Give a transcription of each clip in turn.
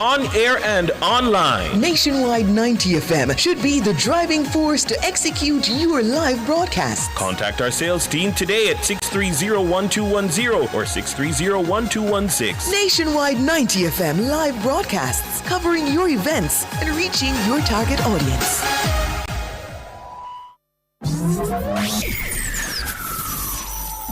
On air and online. Nationwide 90 FM should be the driving force to execute your live broadcast. Contact our sales team today at 630-1210 or 630-1216. Nationwide 90 FM live broadcasts covering your events and reaching your target audience.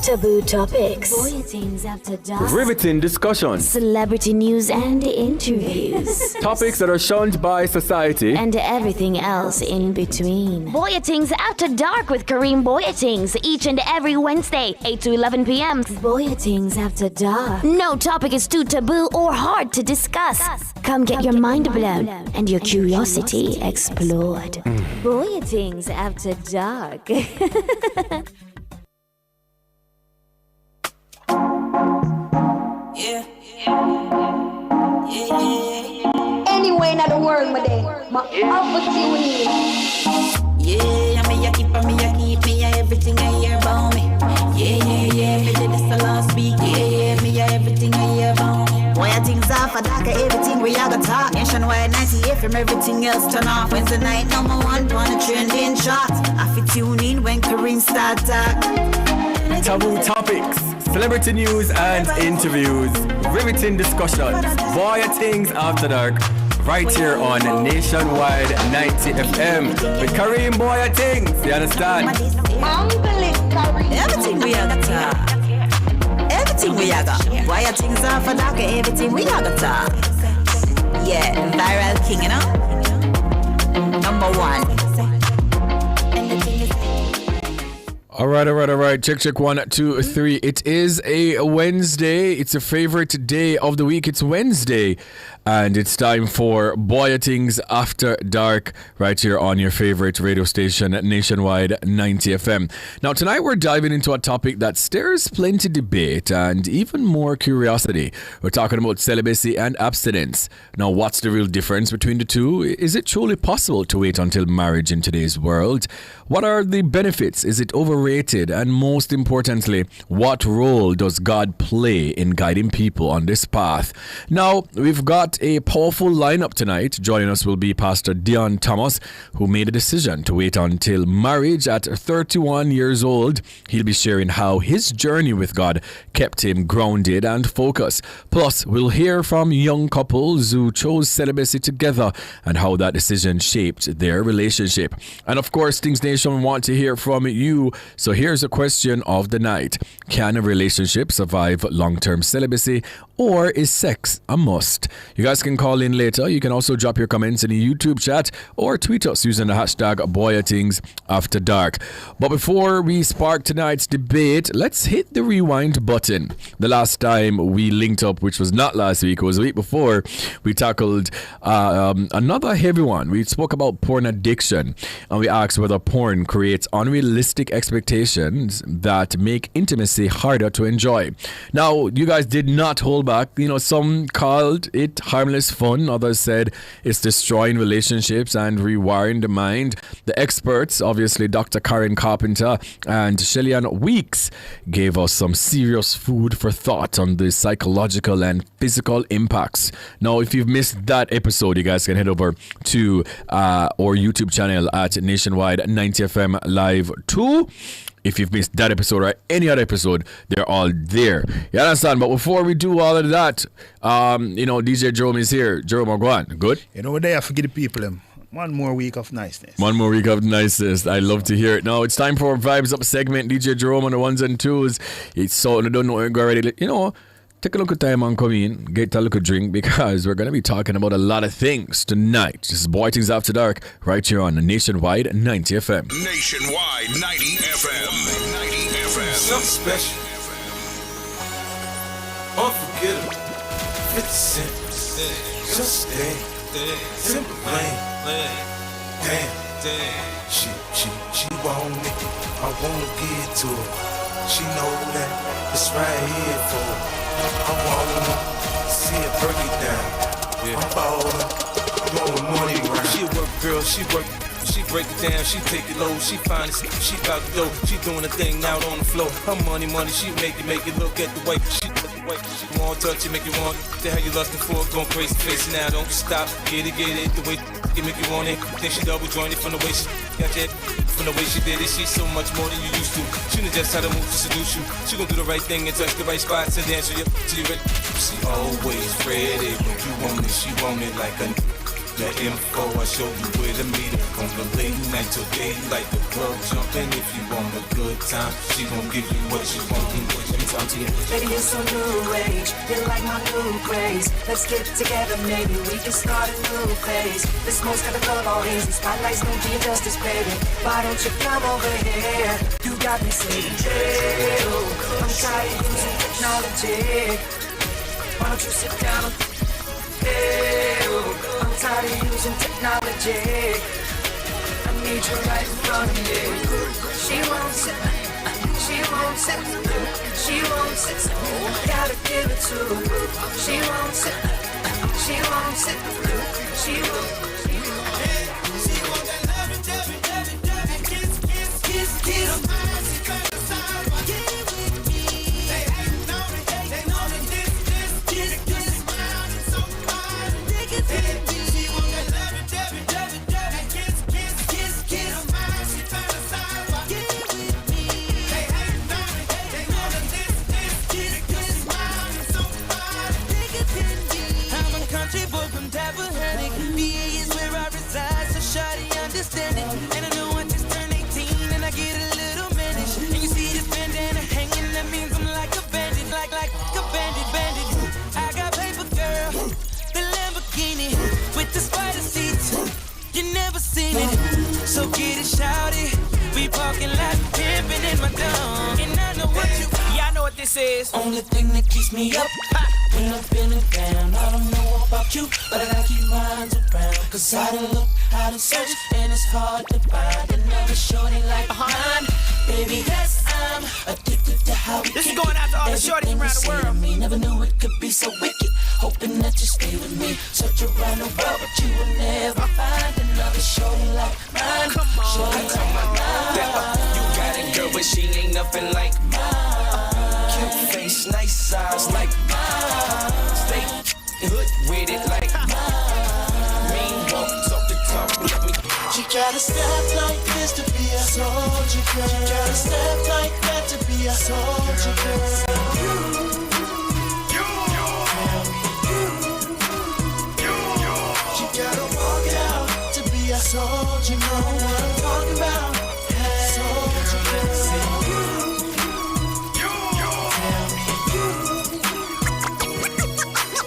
Taboo topics. Bwoyatingz after dark. Riveting discussions. Celebrity news and interviews. Topics that are shunned by society. And everything else in between. Bwoyatingz after dark with Kareem Bwoyatingz each and every Wednesday, 8 to 11 p.m. Bwoyatingz after dark. No topic is too taboo or hard to discuss. Come get your mind blown and your curiosity explored. Bwoyatingz after dark. Yeah. Anyway, in the world, my day, my opportunity. Yeah, me a keep me a everything I hear about me. Yeah. Me did this the last week. Yeah, me a everything I hear about me. Bwoyatingz off a dark, everything we a go talk. Nationwide 90 FM, everything else turn off. Wednesday night, number one on the trending charts. I fit tune in when Kareem start talk. Taboo topics. Celebrity news and interviews, riveting discussions, Bwoyatingz after dark, right here on Nationwide 90 FM with Kareem Bwoyatingz. You understand? Everything we are talk. Everything we are got. Bwoyatingz after dark, everything we are talk. Yeah, viral king, you know. Number one. All right. Check. 1, 2, 3. It is a Wednesday. It's a favorite day of the week. It's Wednesday. And it's time for Bwoyatingz After Dark right here on your favorite radio station, Nationwide 90 FM. Now, tonight we're diving into a topic that stirs plenty debate and even more curiosity. We're talking about celibacy and abstinence. Now, what's the real difference between the two? Is it truly possible to wait until marriage in today's world? What are the benefits? Is it overrated? And most importantly, what role does God play in guiding people on this path? Now, we've got a powerful lineup tonight. Joining us will be Pastor Dion Thomas, who made a decision to wait until marriage at 31 years old. He'll be sharing how his journey with God kept him grounded and focused. Plus, we'll hear from young couples who chose celibacy together and how that decision shaped their relationship. And of course, Things Nation want to hear from you. So here's a question of the night. Can a relationship survive long-term celibacy, or is sex a must? You guys can call in later. You can also drop your comments in the YouTube chat or tweet us using the hashtag Bwoyatingz After Dark. But before we spark tonight's debate, let's hit the rewind button. The last time we linked up, which was not last week, it was a week before, we tackled another heavy one. We spoke about porn addiction, and we asked whether porn creates unrealistic expectations that make intimacy harder to enjoy. Now, you guys did not hold back. Some called it harmless fun. Others said it's destroying relationships and rewiring the mind. The experts, obviously Dr. Karen Carpenter and Shellyan Weeks, gave us some serious food for thought on the psychological and physical impacts. Now, if you've missed that episode, you guys can head over to our YouTube channel at Nationwide 90 FM Live 2. If you've missed that episode or any other episode, they're all there. You understand? But before we do all of that, DJ Jerome is here. Jerome, go on. Good? We're there for the people. One more week of niceness. One more week of niceness. I love to hear it. Now, it's time for our Vibes Up segment. DJ Jerome on the ones and twos. It's so, I don't know, already. Take a look at time and come in, get a look at drink, because we're going to be talking about a lot of things tonight. This is Bwoyatingz After Dark, right here on Nationwide 90 FM. Nationwide 90 FM. 90 FM. Something special. Unforgettable. 50 Cent. Just stay. Simple lane. Damn. She want me. I want to get to her. She know that it's right here for her. I wanna see it break it down. I'm ballin', you want the money right. She a work girl, she break it down, she take it low, she find it, she got the dough, she doing a thing out on the floor. Her money, she make it look at the way she Wait, she won't touch you, make you want the hell you lusting for, going crazy, face now, don't stop, get it, the way you make you want it. Then she double jointed from the way she got that, from the way she did it. She's so much more than you used to. She knows just how to move to seduce you. She gon' do the right thing and touch the right spots and dance till you ready. She always ready when you want it, she want it like a. The info, I show you where to meet her. From the late night till daylight, the club jumping. If you want a good time, she gon' give you what you want. Let me talk to you. Baby, you're so new age, you're like my new craze. Let's get together, maybe we can start a new phase. This smoke's got the club all hazy, spotlights don't do you justice, baby. Why don't you come over here? You got me saying, hey, oh, I'm tired of using technology. Why don't you sit down? Hey, oh, I'm tired of using technology. I need you right in front of me. She won't sit, she won't sit, she won't sit, so gotta give it to her. She won't sit, she won't sit, she won't. She won't that love, kiss, kiss. And I know I just turned 18 and I get a little managed. And you see this bandana hanging, that means I'm like a bandit, like a bandit. I got paper, girl, the Lamborghini with the spider seats. You never seen it, so get it shouted. We parking lot pimping in my dome. And I know what you, yeah, I know what this is. Only thing that keeps me up when I'm feeling down. I don't know about you, but I gotta keep minds around. Cause I done look, I done search, and it's hard to find another shorty like mine. Baby, yes, I'm addicted to how we This is going out to all the shorties around the world. Me never knew it could be so wicked. Hoping that you stay with me. Search around the world, but you will never find another shorty like mine. Come on, shorty like mine. You got it, girl, but she ain't nothing like mine. Cute face, nice eyes like mine. Stay hood with it like mine. Mean walks off the top, let me. She gotta step like this to be a soldier girl. She gotta step like that to be a soldier girl. She gotta walk it out to be a soldier. You know what I'm talking about? Hey, soldier girl.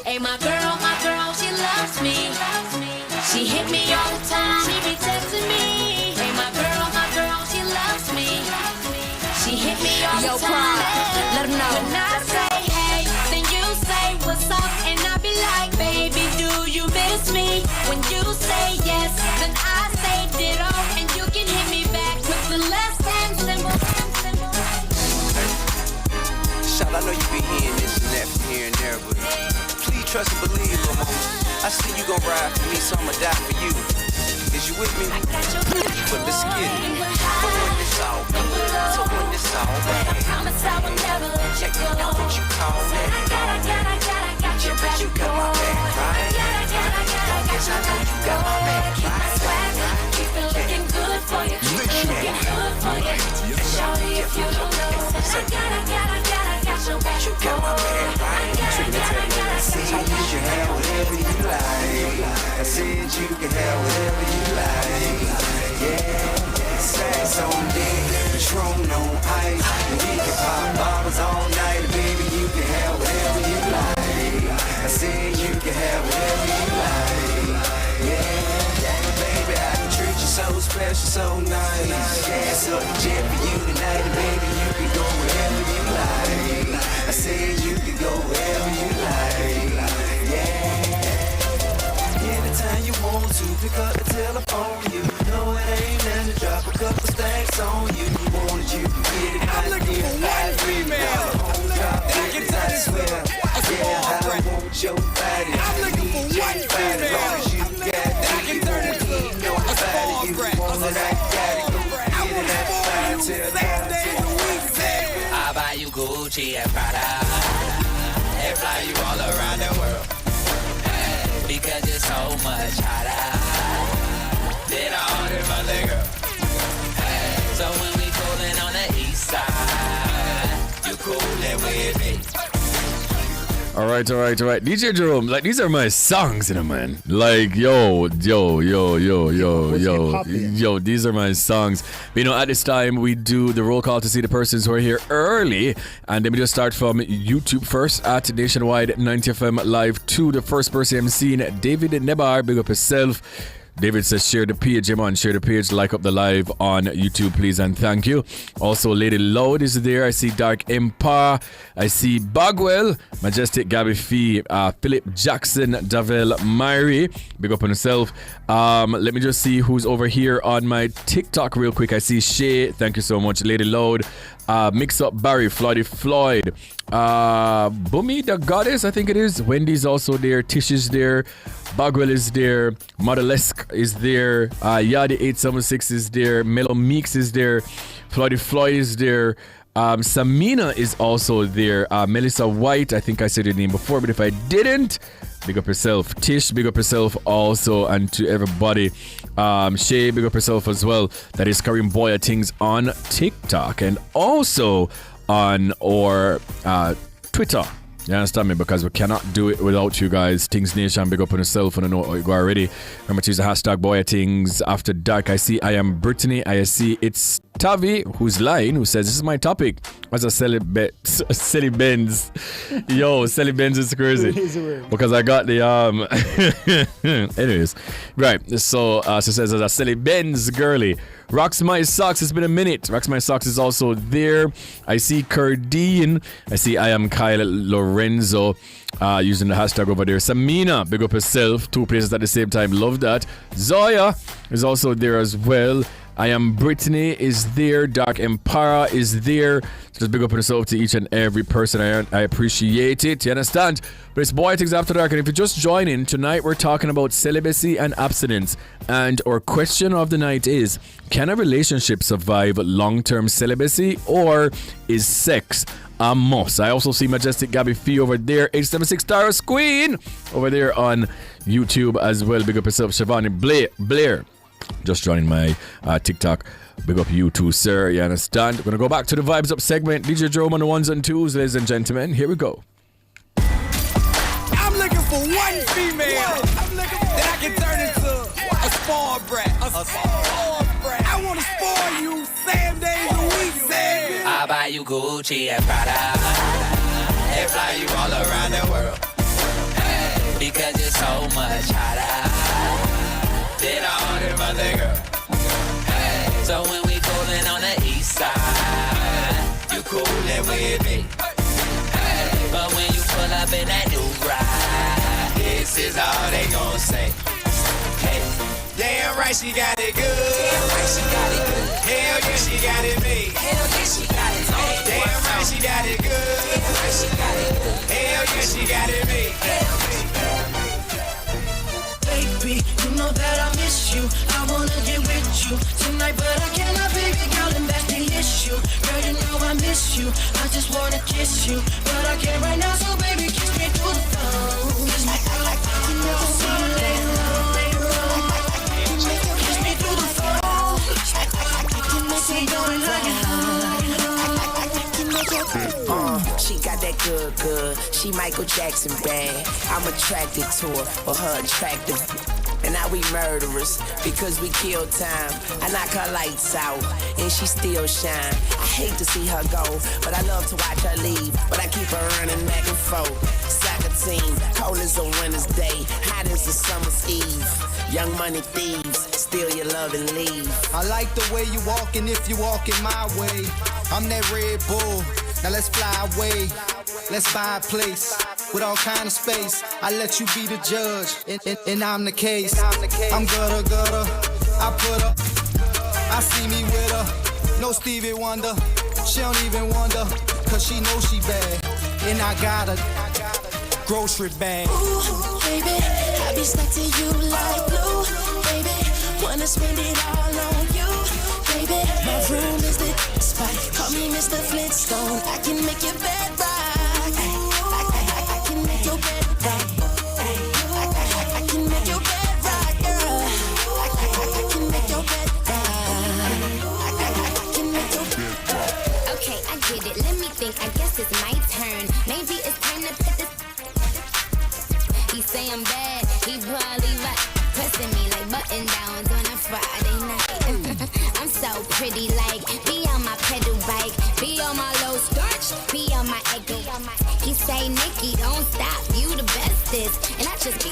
Hey, my girl, she loves me. She hit me all the time. She be texting me. Hey, my girl, she loves me. She hit me all the time. Let her know. When I say hey, then you say what's up, and I be like, baby, do you miss me? When you say yes, then I say ditto, and you can hit me back with the less than symbol. Shout, I know you be hearing this and that from here and there, but please trust and believe, little mama. I see you gon' ride for me, so I'ma die for you. Is you with me? But let's get it. But when it's all good, so when it's all bad, I promise I will never let you go. now what you call it? I got your back. You got my back, right? Yes, I know you got my back. Keep my swag, keep it looking good for you. Keep it looking good for you. Shawty, if you don't know, I got your back. You got my back, right? I said you can have whatever you like. I said you can have whatever you like. Yeah, sex on deck, Patron on ice. And we can pop bottles all night. Baby, you can have whatever you like. I said you can have whatever you like. Yeah, baby, I can treat you so special, so nice. Gas up the jet for you tonight. And baby, you can go wherever you like. I said you can go wherever you like. Yeah. Anytime you want to, pick up the telephone. You know it ain't nothing to drop a couple stacks on you. You want it, you can get it. I'm looking for one female that I can turn this with. Yeah, I want your body. I'm looking for one female that I can turn it to a small brat. I'll buy you Gucci and Prada. fly you all around the world. Because you're so much hotter than all them other girls. So when we coolin' on the east side, you coolin' with me. All right. DJ Jerome, like, these are my songs, you know, man. Like, yo, these are my songs. But, you know, at this time, we do the roll call to see the persons who are here early. And then we just start from YouTube first at Nationwide 90FM Live to the first person I'm seeing, David Nebar. Big up yourself. David says, share the page, man. Share the page, like up the live on YouTube, please, and thank you. Also, Lady Loud is there. I see Dark Empire. I see Bagwell, Majestic Gabby Fee, Philip Jackson, Davel Myrie. Big up on yourself. Let me just see who's over here on my TikTok real quick. I see Shay. Thank you so much, Lady Loud. Mix Up Barry, Floyd. Bumi the Goddess, I think it is. Wendy's also there. Tish is there. Bagwell is there. Modelesk is there. Yadi876 is there. Melo Meeks is there. Floyd is there. Samina is also there. Melissa White, I think I said your name before, but if I didn't, big up yourself. Tish, big up yourself also, and to everybody. Shay, big up yourself as well. That is Karim Bwoyatingz on TikTok and also on our Twitter. You understand me? Because we cannot do it without you guys. Things Nation, big up on yourself. And I know you go already. Remember to use the hashtag Bwoyatingz after dark. I see I am Brittany. I see it's Tavi who's lying, who says this is my topic. What's a Celibenz? Yo, Celibenz is crazy. Because I got the anyways. Right. So she says as a Celibenz girly. Rocks My Socks, it's been a minute. Rocks My Socks is also there. I see Cardine. I see I am Kyle Lorenzo using the hashtag over there. Samina, big up herself. 2 places at the same time. Love that. Zoya is also there as well. I am Brittany is there. Dark Empire is there. Just big up yourself to each and every person. I appreciate it. You understand? But it's Bwoyatingz After Dark. And if you just join in, tonight we're talking about celibacy and abstinence. And our question of the night is, can a relationship survive long-term celibacy, or is sex a must? I also see Majestic Gabby Fee over there. 876 Tara Queen over there on YouTube as well. Big up yourself. Shivani Blair. Just joining my TikTok. Big up you too, sir. You understand? We're going to go back to the Vibes Up segment. DJ Jerome on the ones and twos, ladies and gentlemen. Here we go. I'm looking for one female that I can turn into a spoiled brat. I want to spoil you 7 days a week, Sam. I'll buy you Gucci and Prada and fly you all around the world. Because you're so much hotter than all them other girls. So when we coolin' on the east side, you coolin' with me. But when you pull up in that new ride, this is all they gon' say. Hey, damn right she got it good. Damn right she got it good. Hell yeah she got it made. Hell yeah she got it made. Damn right she got it good. Damn right she got it good. Hell yeah she got it made. Baby, you know that I miss you. I wanna get with you tonight, but I cannot, baby girl, and that's the issue. Girl, you know I miss you. I just wanna kiss you, but I can't right now, so baby, kiss me through the phone. Kiss me through the phone. You never see you later on. Kiss me through the phone. See, don't like it. She got that good. She Michael Jackson bad. I'm attracted to her for her attractive. And now we murderers because we kill time. I knock her lights out and she still shine. I hate to see her go, but I love to watch her leave. But I keep her running back and forth. Soccer team, cold as a winter's day, hot as a summer's eve. Young money thieves, steal your love and leave. I like the way you walking if you walking my way. I'm that Red Bull, now let's fly away. Let's buy a place with all kind of space. I let you be the judge, and I'm the case. I'm gutter, I put her, I see me with her. No Stevie Wonder, she don't even wonder, cause she knows she bad. And I got a grocery bag. Ooh, baby, I be stuck to you like glue. Baby, wanna spend it all on you. Baby, my room is the spot. Call me Mr. Flintstone. I can make your bed rock. I can poorly right. Pressing me like button downs on a Friday night. I'm so pretty, like, be on my pedal bike, be on my low starch, be on my egg. He say, Nikki, don't stop, you the bestest. And I just be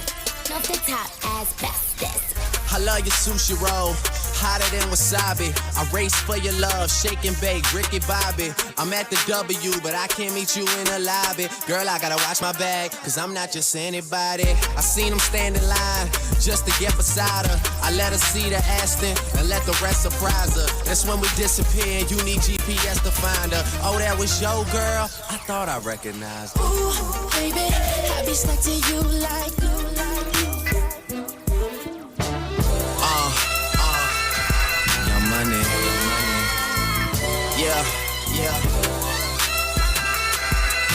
off the top as bestest. I love your sushi roll, hotter than wasabi. I race for your love, shake and bake, Ricky Bobby. I'm at the W, but I can't meet you in the lobby. Girl, I gotta watch my bag, cause I'm not just anybody. I seen him stand in line, just to get beside her. I let her see the Aston, and let the rest surprise her. That's when we disappear, and you need GPS to find her. Oh, that was your girl? I thought I recognized her. Ooh, baby, I be stuck to you like money. Yeah.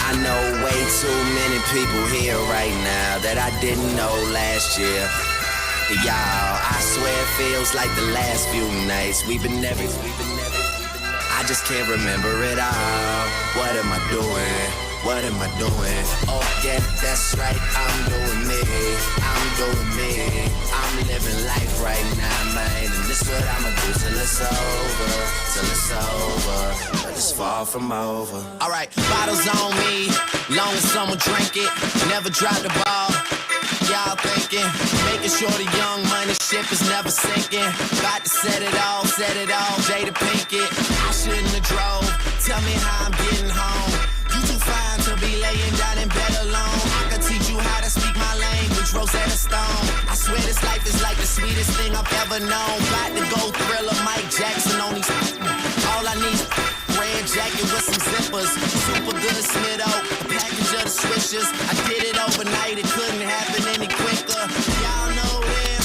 I know way too many people here right now that I didn't know last year. Y'all, I swear it feels like the last few nights. We've been never. I just can't remember it all. What am I doing? What am I doing? Oh yeah, that's right, I'm doing me. I'm doing me. I'm living life right now, man. And this what I'ma do till it's over. Till it's over. But it's far from over. Alright, bottles on me. Long as someone drink it. Never drop the ball. Y'all thinking, making sure the young money ship is never sinking. About to set it all, Jada Pinkett. I shouldn't have drove. Tell me how I'm getting home. You too fine to be laying down in bed alone. I can teach you how to speak my language, Rosetta Stone. I swear this life is like the sweetest thing I've ever known. About to go Thriller, Mike Jackson on these. All I need is red jacket with some zippers. Super good Smitho, a package of the swishers. I did it overnight, it couldn't happen any quicker. Y'all know them,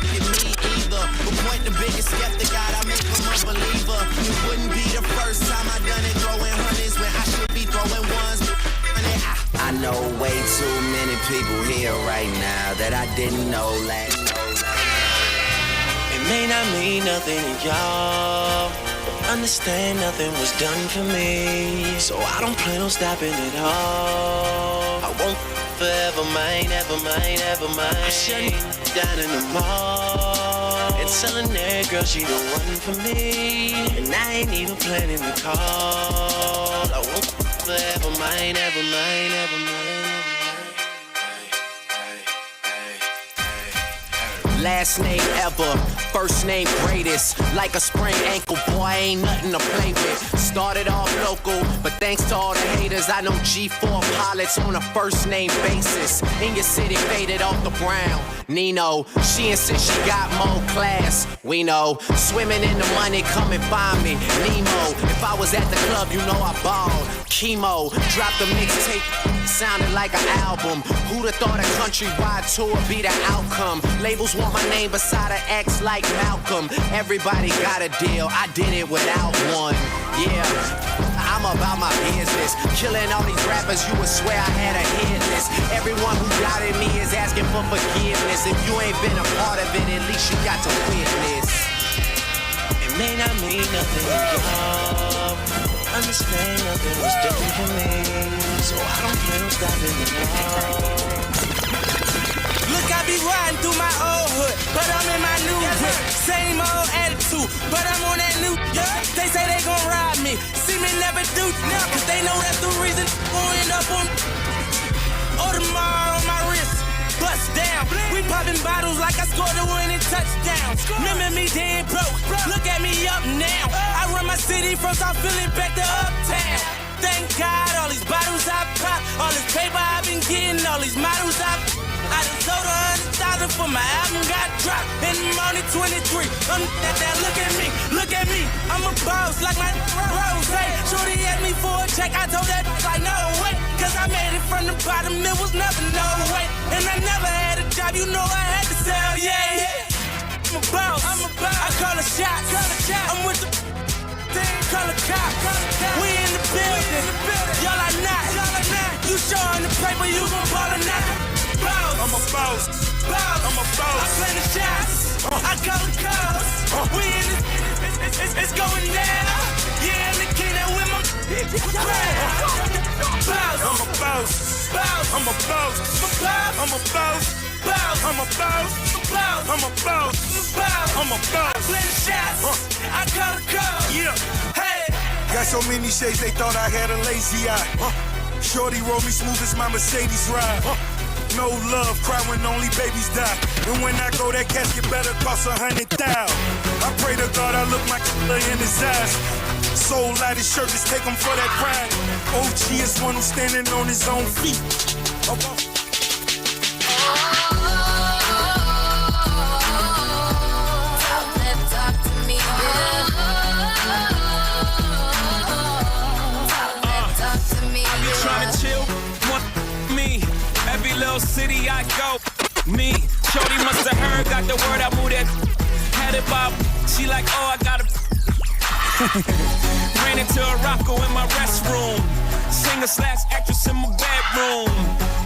get me either. But point the biggest skeptic out, I make him a believer. It wouldn't be the first time I done it, throwing hundreds when I should be throwing ones. I know way too many people here right now that I didn't know last. It may not mean nothing to y'all, but understand nothing was done for me. So I don't plan on stopping at all. I won't forever mind, ever mind, ever mind. I'm shutting down in the mall and telling that girl she the one for me. And I ain't even planning to call. I won't forever mind, ever mind, ever mind. Last name ever, first name greatest. Like a sprained ankle, boy, ain't nothing to play with. Started off local, but thanks to all the haters, I know G4 pilots on a first name basis. In your city, faded off the ground. Nino, she insists she got more class. We know, swimming in the money, come and find me. Nemo, if I was at the club, you know I balled. Chemo, dropped a mixtape, sounded like an album. Who'd have thought a countrywide tour be the outcome? Labels want my name beside an X like Malcolm. Everybody got a deal, I did it without one. Yeah, I'm about my business. Killing all these rappers, you would swear I had a hit list. Everyone who doubted me is asking for forgiveness. If you ain't been a part of it, at least you got to witness. It may not mean nothing to y'all. Understand nothing was different for me. So I don't plan on stopping at all. Look, I be riding through my old hood, but I'm in my new whip. Same old attitude, but I'm on that new. They say they gon' ride me, see me never do now, cause they know that's the reason gon' end up on. Audemars on my wrist, bust down. We popping bottles like I scored a winning touchdown. Remember me dead broke, look at me up now. I run my city from South Philly back to Uptown. Thank God, all these bottles I pop, all this paper I've been getting, all these models I done sold 100,000 for my album got dropped, and I'm only 23. Look at me, I'm a boss like my Rose. Shorty asked me for a check, I told that like no way, cause I made it from the bottom, it was never no way. And I never had a job, you know I had to sell, yeah. I'm a boss, I call a shot, I'm with the call a cop. We in the building, y'all are not. You showing the paper, you gon' ball or not. I'm a boss. I'm a boss. I play the shots. I call the cops. We in this, it's going down. Yeah, I'm the king that with my boss. I'm a boss. I'm a boss. I'm a boss. boss. I'm a boss. I'm a boss. I'm a boss. I play the shots. I call the calls. Yeah. Hey. Got so many shades they thought I had a lazy eye. Shorty roll me smooth as my Mercedes ride. No love, cry when only babies die. And when I go, that casket better cost 100,000. I pray to God I look my killer in his eyes. Soul light his shirt, just take him for that pride. OG is one who's standing on his own feet. Talk to me, talk to me. I be trying to chill, want me. Every little city I go, me. Shorty must have heard, got the word, I moved that. Had it by, she like, oh, I gotta. Ran into a rocko in my restroom. Singer/actress in my bedroom.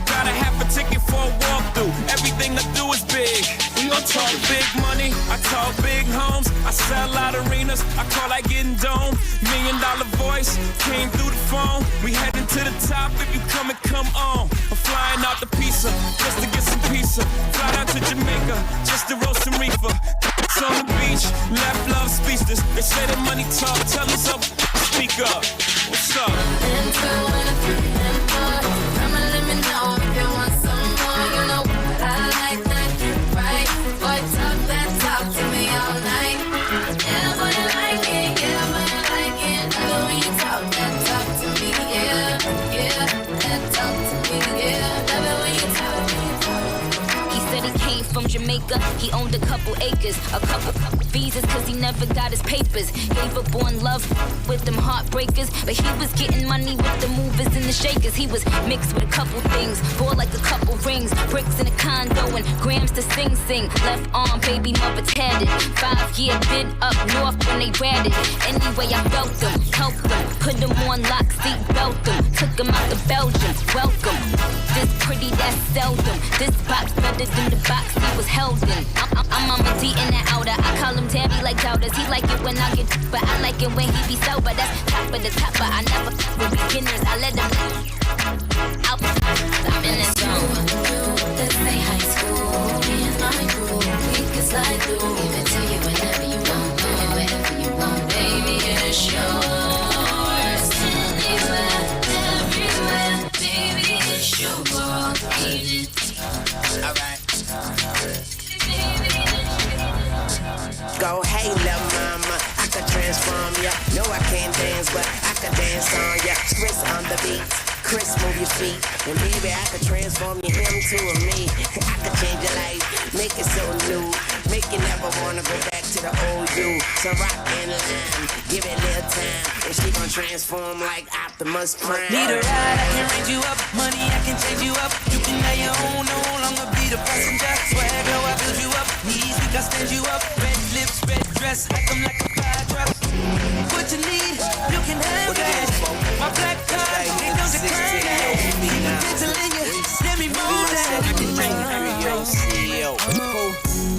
Got a half a ticket for a walkthrough. Everything I do is big. I talk big money, I talk big homes. I sell out arenas, I call like getting dome. $1 million voice came through the phone. We heading to the top, if you come and come on. I'm flying out the pizza, just to get some pizza. Fly out to Jamaica, just to roast some reefer. It's on the beach, left love speechless. They say that money talk, tell us up, speak up. What's up? And 2 and a 3 and 4. Come and let me know if you want some more. You know I like that, right? Boy, talk that talk to me all night. Yeah, boy, I like it. Yeah, boy, I like it. I love when you talk that talk to me. Yeah, that talk to me. Yeah, love it when you talk. He said he came from Jamaica, he owned a couple acres, a couple visas, cause he never got his papers. Gave up on love with them heartbreakers, but he was getting money with the movers and the shakers. He was mixed with a couple things, bought like a couple rings, bricks in a condo and grams to sing. Left arm, baby mother tatted, 5-year bid up north when they ratted. Anyway, I felt them, helped them, put them on lock, seat belt them, took them out to Belgium, welcome. This pretty, that's seldom, this box better than the box he was held in. I'm Mama D in the outer. I call him Tabby like doubters. He like it when I get, but I like it when he be sober. That's top of the top, but I never with beginners. I let them out. I'm in that zone. Let's say high school. Me and my crew, we can slide through. Give it to you whenever you want, wherever you want, baby. It's yours. Anywhere, everywhere, baby. It's your world. Alright. Go, hey, little mama, I could transform ya. No, I can't dance, but I could dance on ya. Chris on the beat, Chris move your feet. And baby, I could transform you, him to a me. I could change your life, make it so new. Make you never wanna go back to the old you. So rock in line, give it a little time. And she gon' transform like Optimus Prime. Need a ride, I can range you up. Money, I can change you up. You can have your own, no longer be the passenger. Swagger, I build you up. Knees, we can stand you up. Red lips, red dress, like I'm like a fire drop. What you need, you can have that. My black card, it don't decline that. Keep it gentle in you, let me move that.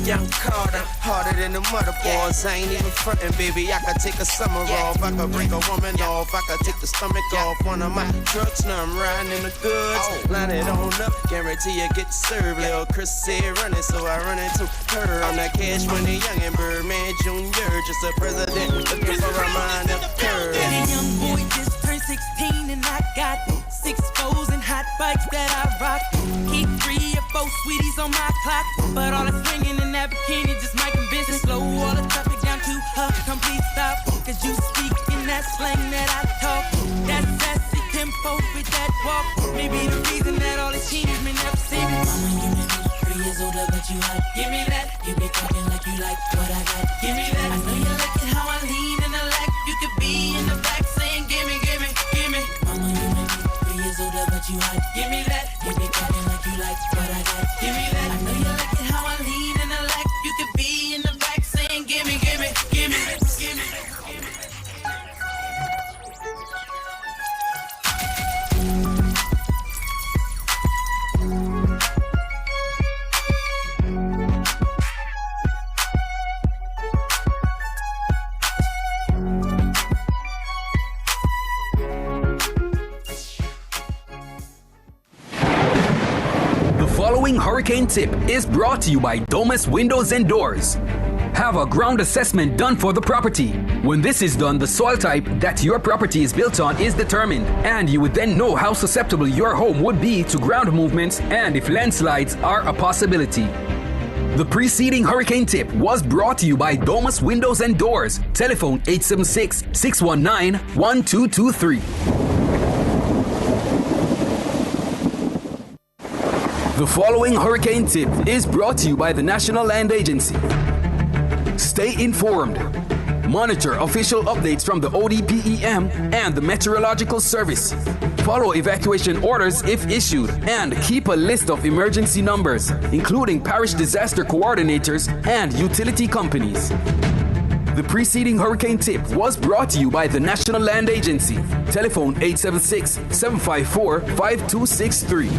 Young Carter, harder than the mother boys. I ain't even frontin', baby. I could take a summer off. I could break a woman off. I could take the stomach off one of my trucks. Now I'm riding in the goods. Line it on up, guarantee you get served. Lil' Chris said run it, so I run into her. I'm that cash money young and Birdman Jr. Just a president looking for a mind of curve. That young boy just turned 16 and I got 6 foes and hot bikes that I rock. Keep 3 or 4 sweeties on my clock, but all that's ringing in that bikini just might convince me. Slow all the traffic down to a complete stop, cause you speak in that slang that I talk. That sassy tempo with that walk, maybe the reason that all the teens may never see me. Mama, you may be 3 years older, but you hot. Give me that. You be talking like you like what I got. Give me that. I know you like it how I lean in the lap. You could be in the back saying gimme, gimme, gimme. Mama, you may be 3 years older, but you hot. Give me that. You be talking like you like what I got. Give me that. I know you like it how I lean in the lap. You could be in the back saying gimme, gimme, gimme, gimme. Hurricane Tip is brought to you by Domus Windows and Doors. Have a ground assessment done for the property. When this is done, the soil type that your property is built on is determined, and you would then know how susceptible your home would be to ground movements and if landslides are a possibility. The preceding Hurricane Tip was brought to you by Domus Windows and Doors. Telephone 876-619-1223. The following Hurricane Tip is brought to you by the National Land Agency. Stay informed. Monitor official updates from the ODPEM and the Meteorological Service. Follow evacuation orders if issued, and keep a list of emergency numbers, including parish disaster coordinators and utility companies. The preceding Hurricane Tip was brought to you by the National Land Agency. Telephone 876-754-5263.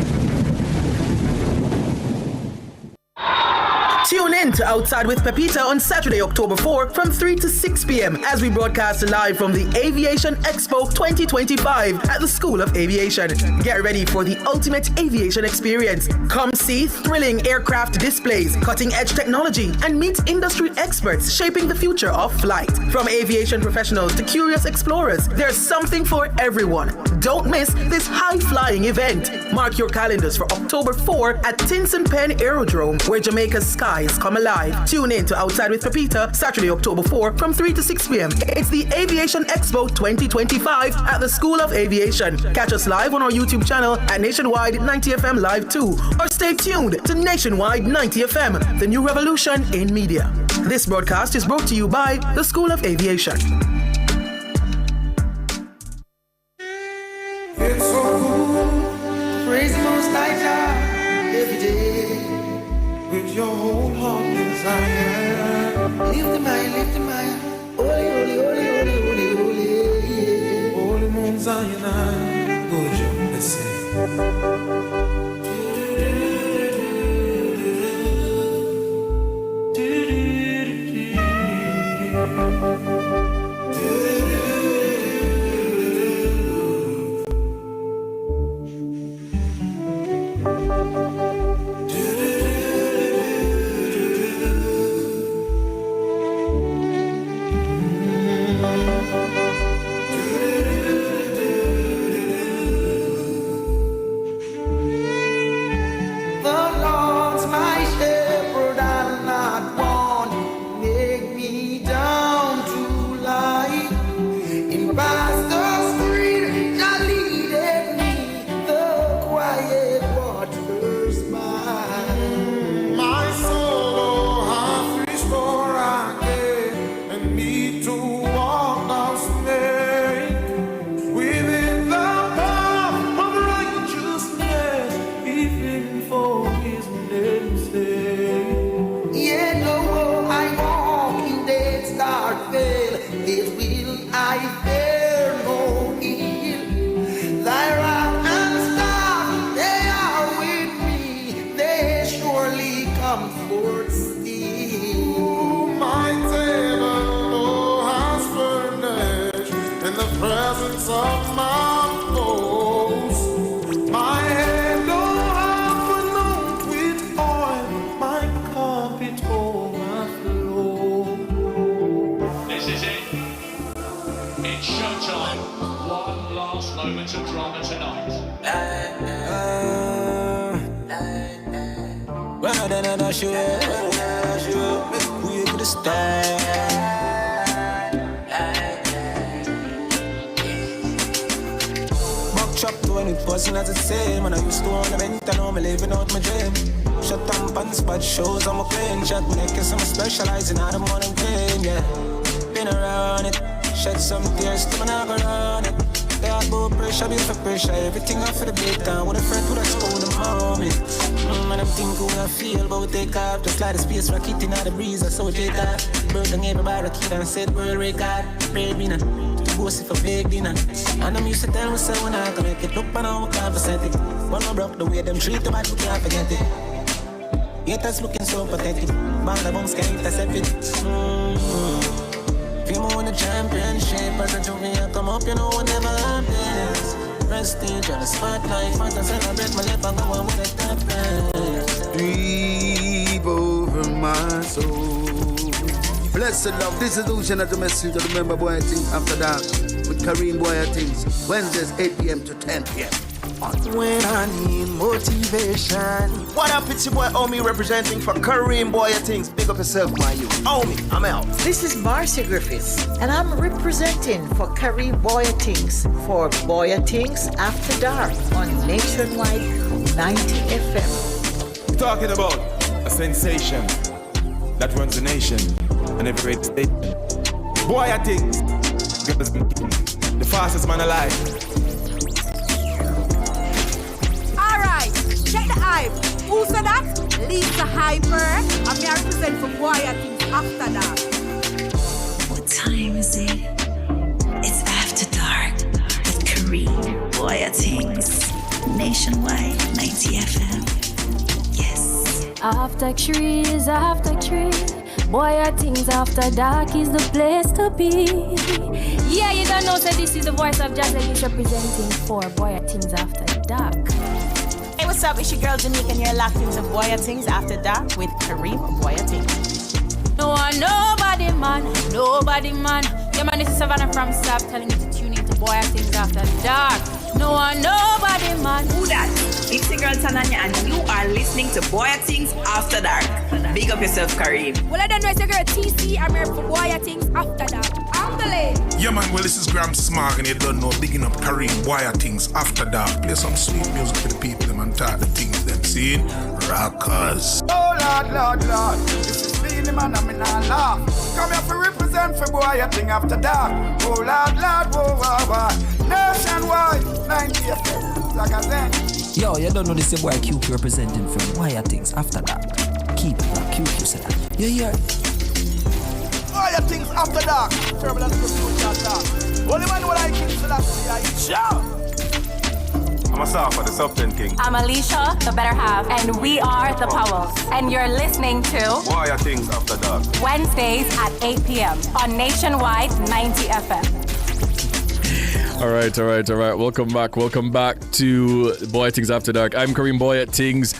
Tune in to Outside with Pepita on Saturday, October 4 from 3 to 6 p.m. as we broadcast live from the Aviation Expo 2025 at the School of Aviation. Get ready for the ultimate aviation experience. Come see thrilling aircraft displays, cutting-edge technology, and meet industry experts shaping the future of flight. From aviation professionals to curious explorers, there's something for everyone. Don't miss this high-flying event. Mark your calendars for October 4 at Tinson Pen Aerodrome, where Jamaica's skies come alive. Tune in to Outside with Pepita, Saturday, October 4 from 3 to 6 p.m. It's the Aviation Expo 2025 at the School of Aviation. Catch us live on our YouTube channel at Nationwide 90 FM Live 2, or stay tuned to Nationwide 90 FM, the new revolution in media. This broadcast is brought to you by the School of Aviation. It's so cool, praise the Most High God every day. With your whole heart desire, lift the mind, holy, holy, holy, holy, holy, holy, yeah. Holy Mount Zion, good job, let's sing. Shows I'm a clean shot, niggas I'm specializing out of morning pain, yeah. Been around it, shed some tears, still not around it. They are go pressure, be for pressure, everything off for the big time. With a friend with a spoon in my moment. And I'm thinking how I feel, but we take off. Just like the space rocket in the breeze, I saw take off. Bird and everybody kid and said world record. Pray me now, to go see for big dinner. And I'm used to tell myself when I can make it up and I'm conversating. But no broke the way them treat the bad, we can't forget it. Yet us looking so pathetic. Man, the bones can't intercept it. If you won the championship, as a junior come up, you know what never happens. Prestige on the spotlight, want to celebrate my life, I'm going with a top price. Breathe over my soul. Blessed love, this is Lucian at the message of the member Bwoyatingz After Dark with Kareem Bwoyatingz, Wednesdays 8 p.m. to 10 p.m. When I need motivation. What up, it's your boy Omi representing for Kareem Bwoyatingz. Big up yourself, my youth. Omi, I'm out. This is Marcia Griffiths, and I'm representing for Kareem Bwoyatingz for Bwoyatingz After Dark on Nationwide 90 FM. Talking about a sensation that runs the nation and every great state. Bwoyatingz, the fastest man alive. Alright, check the hype. Who said that? Lisa Hyper. I'm here to represent for Bwoyatingz After Dark. What time is it? It's After Dark with Kareem Bwoyatingz. Nationwide 90 FM. Yes. After trees, Bwoyatingz After Dark is the place to be. Yeah, you don't know, so this is the voice of Jazz that is representing for Bwoyatingz After Dark. Hey, what's up? It's your girl Janique, and you're locked into Bwoyatingz After Dark with Kareem Bwoyatingz. No one, nobody man. Yeah, man, this is Savannah from Sab telling you to tune into Bwoyatingz After Dark. No one, nobody man. Who that? It's your girl Tananya, and you are listening to Bwoyatingz After Dark. Big up yourself, Kareem. Well, I don't know, it's your girl TC. I'm here for Bwoyatingz After Dark. I'm the lady. Yeah, man, well, this is Graham Smart, and you don't know, bigging up Kareem Bwoyatingz After Dark. Play some sweet music for the people, them, and talk the things them seeing. Rockers. Oh, Lord. This is me, the man, I'm in a laugh. Come here to represent for Bwoyatingz After Dark. Oh, Lord, whoa. Nationwide, 90 FM. Like I said. Yo, you don't know this boy QQ representing for Bwoyatingz After Dark. Keep it back, QQ said that. Yeah. Bwoyatingz After Dark. Terrible, that's good. Only man what I can say that's I'm a for the Subton King. I'm Alicia, the better half, and we are the Powells. And you're listening to Bwoyatingz After Dark. Wednesdays at 8 p.m. on Nationwide 90 FM. All right. Welcome back to Bwoyatingz After Dark. I'm Kareem Bwoyatingz.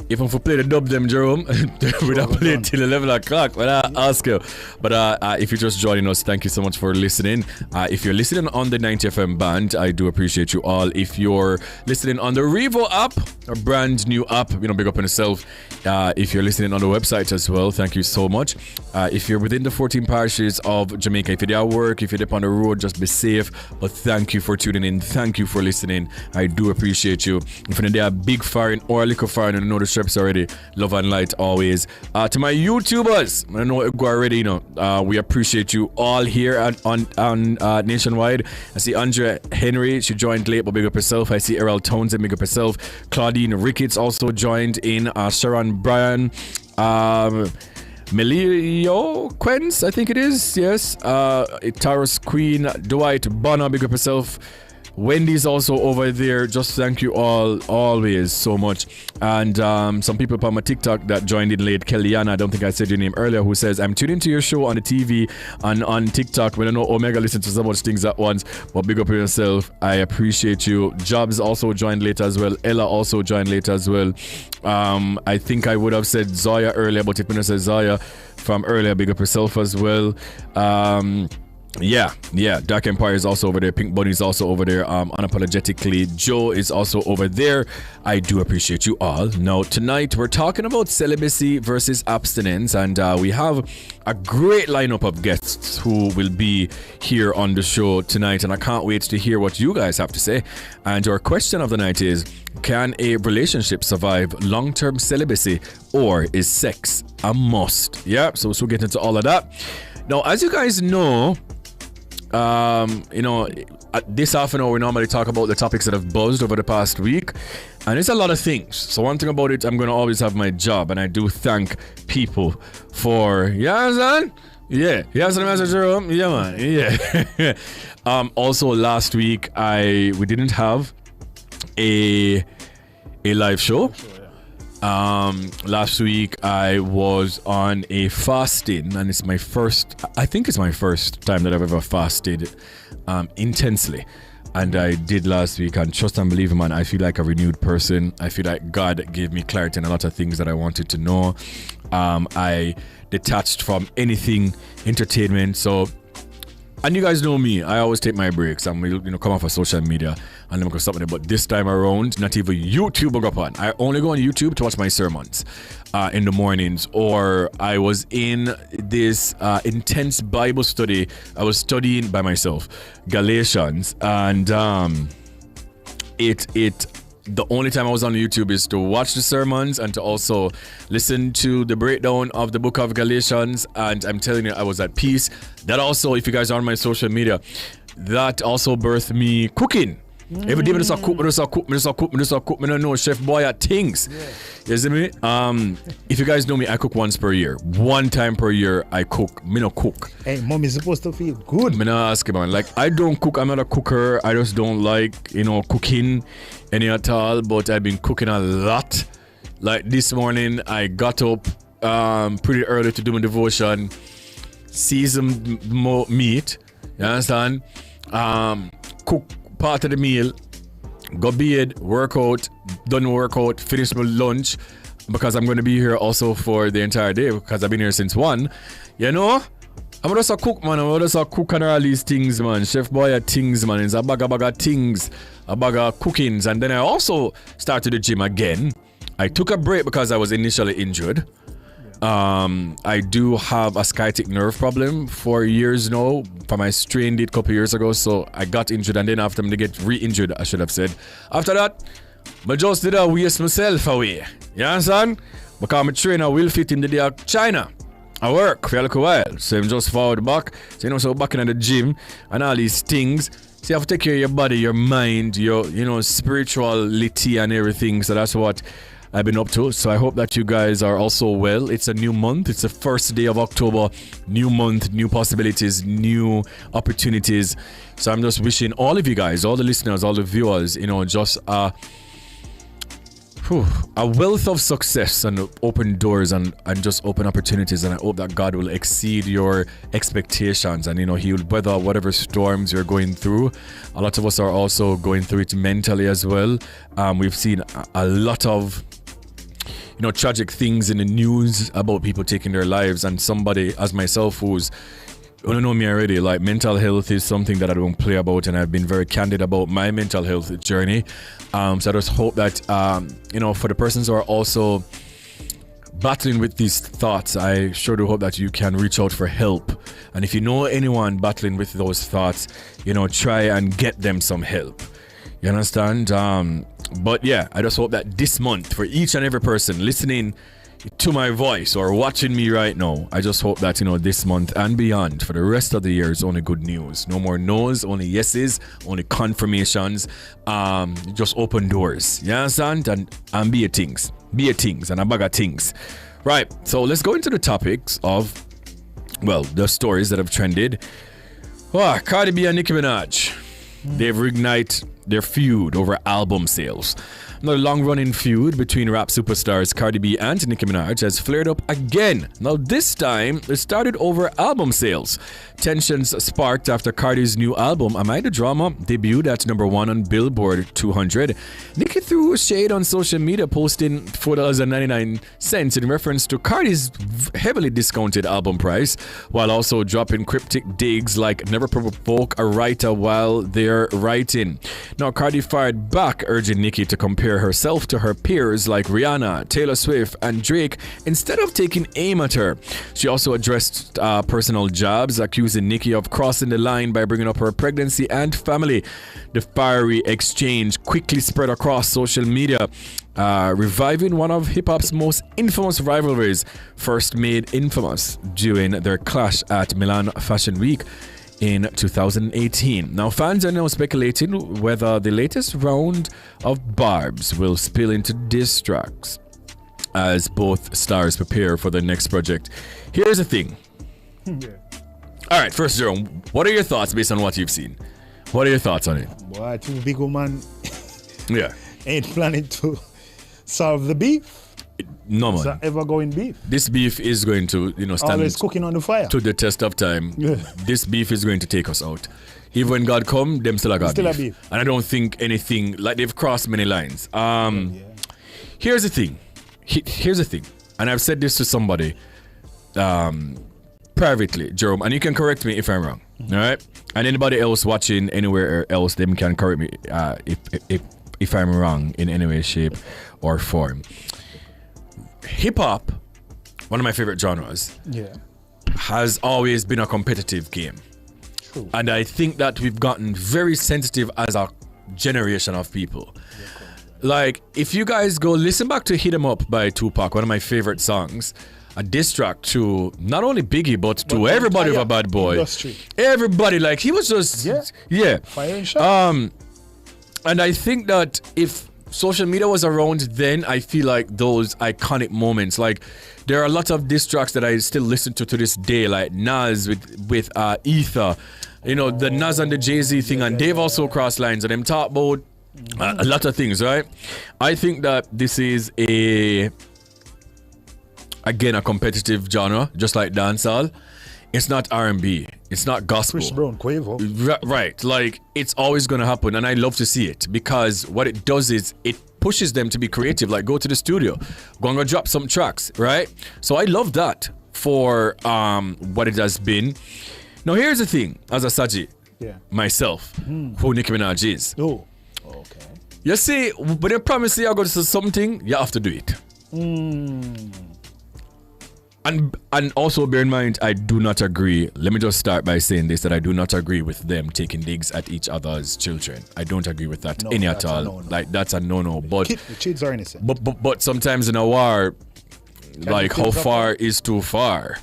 If I'm for play the dub them, Jerome, we'd have played till 11 o'clock, but I ask you. But if you're just joining us, thank you so much for listening. If you're listening on the 90 FM band, I do appreciate you all. If you're listening on the Revo app, a brand new app, big up on yourself. If you're listening on the website as well, thank you so much. If you're within the 14 parishes of Jamaica, if you're at work, if you're up on the road, just be safe. But thank you for tuning in. Thank you for listening. I do appreciate you. If you're there, big foreign or a little foreign, you know the strips already. Love and light always. To my YouTubers, I know it go already, we appreciate you all here on Nationwide. I see Andrea Henry, she joined late, but big up herself. I see Errol Townsend, big up herself. Claudine Ricketts also joined in. Sharon Bryan, Melio Quens, I think it is, yes. Taurus Queen, Dwight Bonner, big up herself. Wendy's also over there. Just thank you all always so much. And some people on my TikTok that joined in late. Kellyanna, I don't think I said your name earlier, who says, I'm tuning to your show on the TV and on TikTok. When I know Omega listens to so much things at once, but big up yourself. I appreciate you. Jobs also joined later as well. Ella also joined later as well. I think I would have said Zoya earlier, but if I said Zoya from earlier, big up yourself as well. Yeah. Dark Empire is also over there. Pink Bunny is also over there. Unapologetically, Joe is also over there. I do appreciate you all. Now, tonight we're talking about celibacy versus abstinence, and we have a great lineup of guests who will be here on the show tonight, and I can't wait to hear what you guys have to say. And our question of the night is, can a relationship survive long-term celibacy, or is sex a must? Yeah, so we'll get into all of that. Now, as you guys know, at this half an hour we normally talk about the topics that have buzzed over the past week, and it's a lot of things. So one thing about it, I'm going to always have my job, and I do thank people for Mr. Jerome. Yeah, man. Yeah. Also last week we didn't have a live show. Last week I was on a fasting, and I think it's my first time that I've ever fasted intensely. and I did last week. And trust and believe, man, I feel like a renewed person. I feel like God gave me clarity in a lot of things that I wanted to know. I detached from anything entertainment. So, and you guys know me, I always take my breaks and we'll come off of social media and then go something. But this time around, not even YouTube will go up on. I only go on YouTube to watch my sermons in the mornings, or I was in this intense Bible study. I was studying by myself Galatians, and the only time I was on YouTube is to watch the sermons and to also listen to the breakdown of the book of Galatians. And I'm telling you, I was at peace. That also, if you guys are on my social media, that also birthed me cooking. Every day, I just cook. I don't know Chef Bwoyatingz. Yeah. You see me? If you guys know me, I cook once per year. One time per year, I cook. Me no cook. Hey, mommy's supposed to feel good. Me not ask you, man. Like, I don't cook. I'm not a cooker. I just don't like, cooking any at all. But I've been cooking a lot. Like this morning, I got up pretty early to do my devotion. Seasoned meat. You understand? Cook part of the meal, go bed, workout, done workout, finish my lunch, because I'm going to be here also for the entire day because I've been here since 1. I'm just a cook, man. I'm just a cook and all these things, man. Chef Bwoyatingz, man. It's a bag of things, a bag of cookings. And then I also started the gym again. I took a break because I was initially injured. I do have a sciatic nerve problem for years now. From I strained it a couple years ago, so I got injured, and then after me to get re-injured, I should have said. After that, I just did a waste myself away. You understand? Because my trainer will fit in the day of China. I work for a little while, so I'm just forward back. So so back in the gym and all these things. So you have to take care of your body, your mind, your spirituality and everything. So that's what I've been up to. So I hope that you guys are also well. It's a new month. It's the first day of October. New month, new possibilities, new opportunities. So I'm just wishing all of you guys, all the listeners, all the viewers, just a wealth of success and open doors and just open opportunities. And I hope that God will exceed your expectations, and He will weather whatever storms you're going through. A lot of us are also going through it mentally as well. We've seen a lot of tragic things in the news about people taking their lives, and somebody as myself who's know me already, like mental health is something that I don't play about, and I've been very candid about my mental health journey. So I just hope that for the persons who are also battling with these thoughts, I sure do hope that you can reach out for help. And if you know anyone battling with those thoughts, try and get them some help. You understand? But yeah, I just hope that this month, for each and every person listening to my voice or watching me right now, I just hope that this month and beyond, for the rest of the year, is only good news. No more no's, only yeses, only confirmations, just open doors. You understand? And be a things and a bag of things. Right, so let's go into the topics of the stories that have trended. Cardi B and Nicki Minaj, they've reignited their feud over album sales. Another long-running feud between rap superstars Cardi B and Nicki Minaj has flared up again. Now this time, it started over album sales. Tensions sparked after Cardi's new album, Am I the Drama, debuted at number 1 on Billboard 200. Nicki threw shade on social media, posting $4.99 in reference to Cardi's heavily discounted album price, while also dropping cryptic digs like never provoke a writer while they're writing. Now Cardi fired back, urging Nicki to compare herself to her peers like Rihanna, Taylor Swift, and Drake instead of taking aim at her. She also addressed personal jabs, accusing Nicki of crossing the line by bringing up her pregnancy and family. The fiery exchange quickly spread across social media, reviving one of hip-hop's most infamous rivalries, first made infamous during their clash at Milan Fashion Week in 2018. Now fans are now speculating whether the latest round of barbs will spill into diss tracks as both stars prepare for their next project. Here's the thing. Alright, first Jerome, what are your thoughts based on what you've seen? What are your thoughts on it? Boy, two big old man yeah ain't planning to solve the beef. No, It's man. an ever-going beef. This beef is going to, stand Always cooking on the fire. to the test of time. This beef is going to take us out. Even when God come, them still got Still a beef. beef. And I don't think anything, like they've crossed many lines. Here's the thing. Here's the thing. And I've said this to somebody privately, Jerome, and you can correct me if I'm wrong. All right? And anybody else watching anywhere else, them can correct me if I'm wrong in any way, shape, or form. Hip hop, one of my favorite genres, has always been a competitive game. True. And I think that we've gotten very sensitive as a generation of people. Like, if you guys go listen back to Hit 'Em Up by Tupac, one of my favorite songs, a diss track to not only Biggie, but to everybody with a bad boy. Industry. Everybody, like, he was just, Firing shots. And I think that if social media was around then, I feel like those iconic moments, like there are a lot of diss tracks that I still listen to this day, like Nas with Ether, the Nas and the Jay-Z thing, and they've also crossed lines and them talk about a lot of things, right? I think that this is again a competitive genre, just like dancehall. It's not R&B. It's not gospel. Chris Brown, Quavo. Right. Like, it's always going to happen. And I love to see it because what it does is it pushes them to be creative. Like, go to the studio. Go and go drop some tracks, right? So I love that for what it has been. Now, here's the thing. As a Saji, myself, who Nicki Minaj is. Oh, okay. You see, when you promise you're going to do something, you have to do it. And also bear in mind, I do not agree. Let me just start by saying this, that I do not agree with them taking digs at each other's children. I don't agree with that at all. No-no. Like, that's a no-no. But The kids are innocent. But sometimes in a war, like, how far is too far?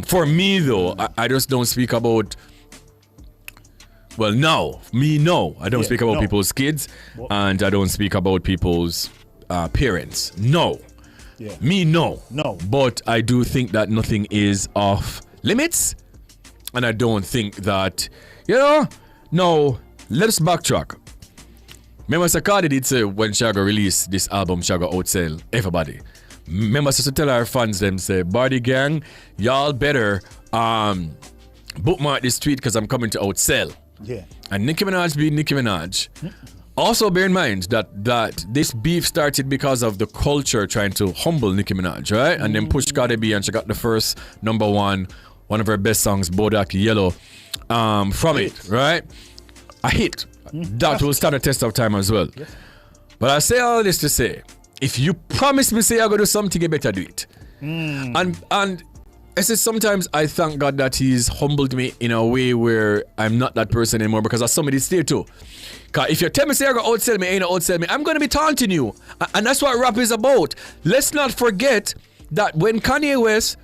For me, though, I just don't speak about... Well, no. I don't speak about people's kids, and I don't speak about people's parents. No. Yeah. Me, no. No. But I do think that nothing is off limits. And I don't think that, no, let us backtrack. Remember, Sakadi did say when Shaga released this album, Shaga outsell everybody. Remember, to tell our fans, them say, Bardi Gang, y'all better bookmark this tweet because I'm coming to outsell. Yeah. And Nicki Minaj being Nicki Minaj. Also, bear in mind that this beef started because of the culture trying to humble Nicki Minaj, right? And then pushed Cardi B, and she got the first #1, one of her best songs, Bodak Yellow, from it, right? A hit. That will stand a test of time as well. Yes. But I say all this to say, if you promise me say you're going to do something, you better do it. And I say sometimes I thank God that He's humbled me in a way where I'm not that person anymore, because as somebody stay too. Because if you tell me say you're going to outsell me, ain't going to outsell me, I'm going to be taunting you. And that's what rap is about. Let's not forget that when Kanye West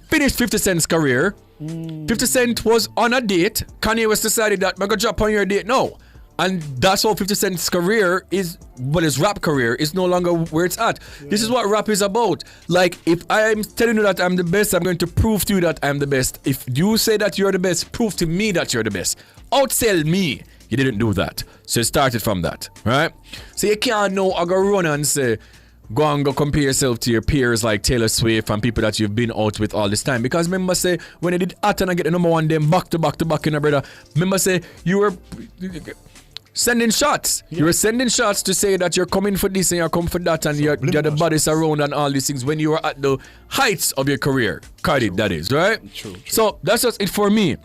finished 50 Cent's career, 50 Cent was on a date. Kanye West decided that I'm going to drop on your date. No. And that's how 50 Cent's career is, but his rap career is no longer where it's at. This is what rap is about. Like, if I'm telling you that I'm the best, I'm going to prove to you that I'm the best. If you say that you're the best, prove to me that you're the best. Outsell me. You didn't do that. So it started from that, right? So you can't know, I go run and say, go and go compare yourself to your peers like Taylor Swift and people that you've been out with all this time. Because remember say, when I did Hot and I get the #1 them back to back, you know, brother. Remember say, you were sending shots. You were sending shots to say that you're coming for this and you're coming for that, and you're the bodies around and all these things when you were at the heights of your career. Cardi, that is, right? True. So that's just it for me.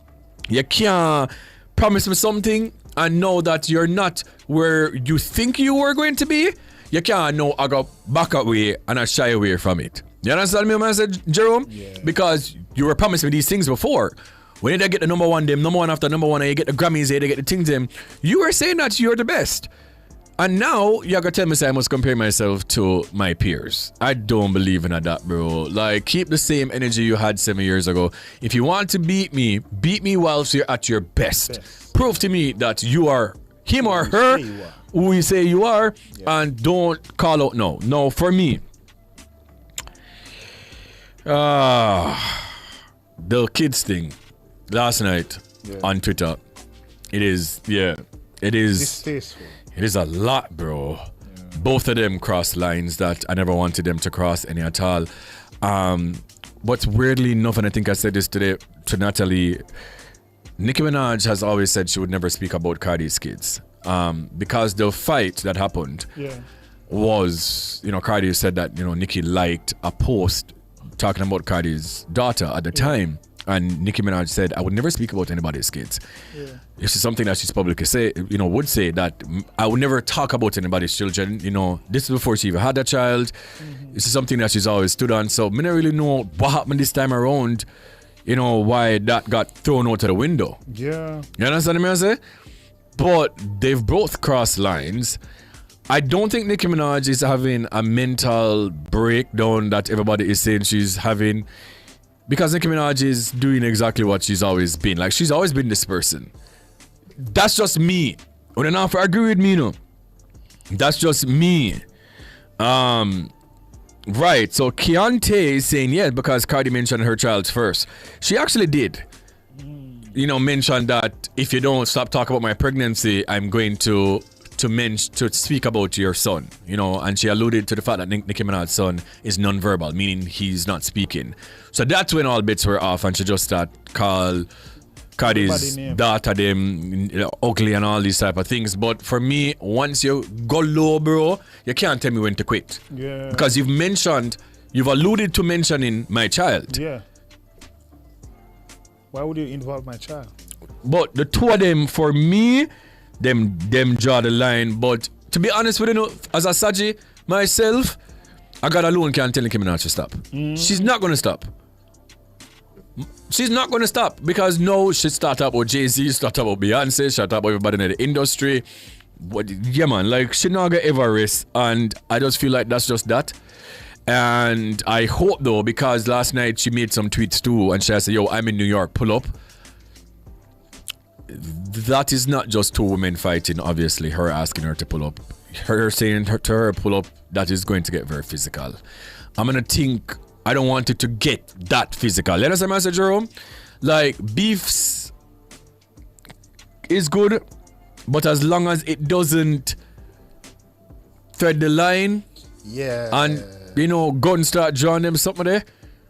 You can't promise me something and know that you're not where you think you were going to be. You can't know I go back away and I shy away from it. You understand me when I said, Jerome? Yeah. Because you were promising me these things before. When you get the #1 them, #1 after #1, and you get the Grammys, you get the things them, you were saying that you're the best. And now you're gonna tell me say I must compare myself to my peers. I don't believe in that, bro. Like, keep the same energy you had 7 years ago. If you want to beat me whilst you're at your best. Prove to me that you are him or her who you say you are, and don't call out no. For me, the kids thing last night on Twitter, it is distasteful. It is a lot, bro. both of them crossed lines that I never wanted them to cross any at all. But weirdly enough, and I think I said this today to Natalie, Nicki Minaj has always said she would never speak about Cardi's kids. Because the fight that happened was, Cardi said that, Nicki liked a post talking about Cardi's daughter at the time. And Nicki Minaj said, I would never speak about anybody's kids. This is something that she's publicly would say that I would never talk about anybody's children. This is before she even had a child. This is something that she's always stood on. So I don't really know what happened this time around, why that got thrown out of the window. Yeah. You understand what I say? But they've both crossed lines. I don't think Nicki Minaj is having a mental breakdown that everybody is saying she's having. Because Nicki Minaj is doing exactly what she's always been. Like, she's always been this person. That's just me. When enough agree with me, no. That's just me. Right. So Keontae is saying yes because Cardi mentioned her child first. She actually did. Mention that if you don't stop talking about my pregnancy, I'm going to speak about your son, and she alluded to the fact that Nicki Minaj's son is non-verbal, meaning he's not speaking. So that's when all bets were off, and she just started call Cardi's daughter them ugly and all these type of things. But for me, once you go low, bro, you can't tell me when to quit. Yeah. Because you've alluded to mentioning my child. Yeah. Why would you involve my child? But the two of them, for me, them draw the line. But to be honest with you, as a Saji, myself, I got alone can't tell Nicki Minaj to stop. She's not going to stop. She's not going to stop because now she start up with Jay-Z, start up with Beyonce, start up with everybody in the industry. But yeah, man, like she not going to ever rest. And I just feel like that's just that. And I hope though, because last night she made some tweets too and she said, yo, I'm in New York, pull up. That is not just two women fighting, obviously, her asking her to pull up. Her saying to her pull up, that is going to get very physical. I'm going to think, I don't want it to get that physical. You understand my message, Jerome? Like, beefs is good, but as long as it doesn't thread the line, and, gun start drawing them something there,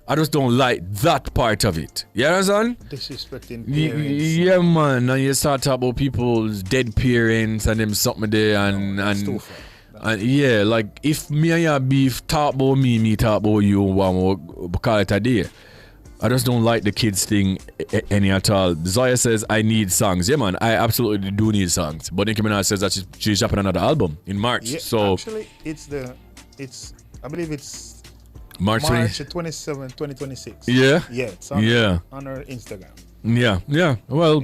I just don't like that part of it. You understand? Disrespecting parents. Yeah, man. And you start talking about people's dead parents and them something there and yeah, like if me and you beef, talk about me talk about you, we'll call it a day. I just don't like the kids thing any at all. Zoya says I need songs. Yeah, man, I absolutely do need songs. But Nicki Minaj says that she's dropping another album in March. Yeah, so actually, I believe it's March 27, 2026. Yeah. Yeah. It's on her Instagram. Yeah. Well,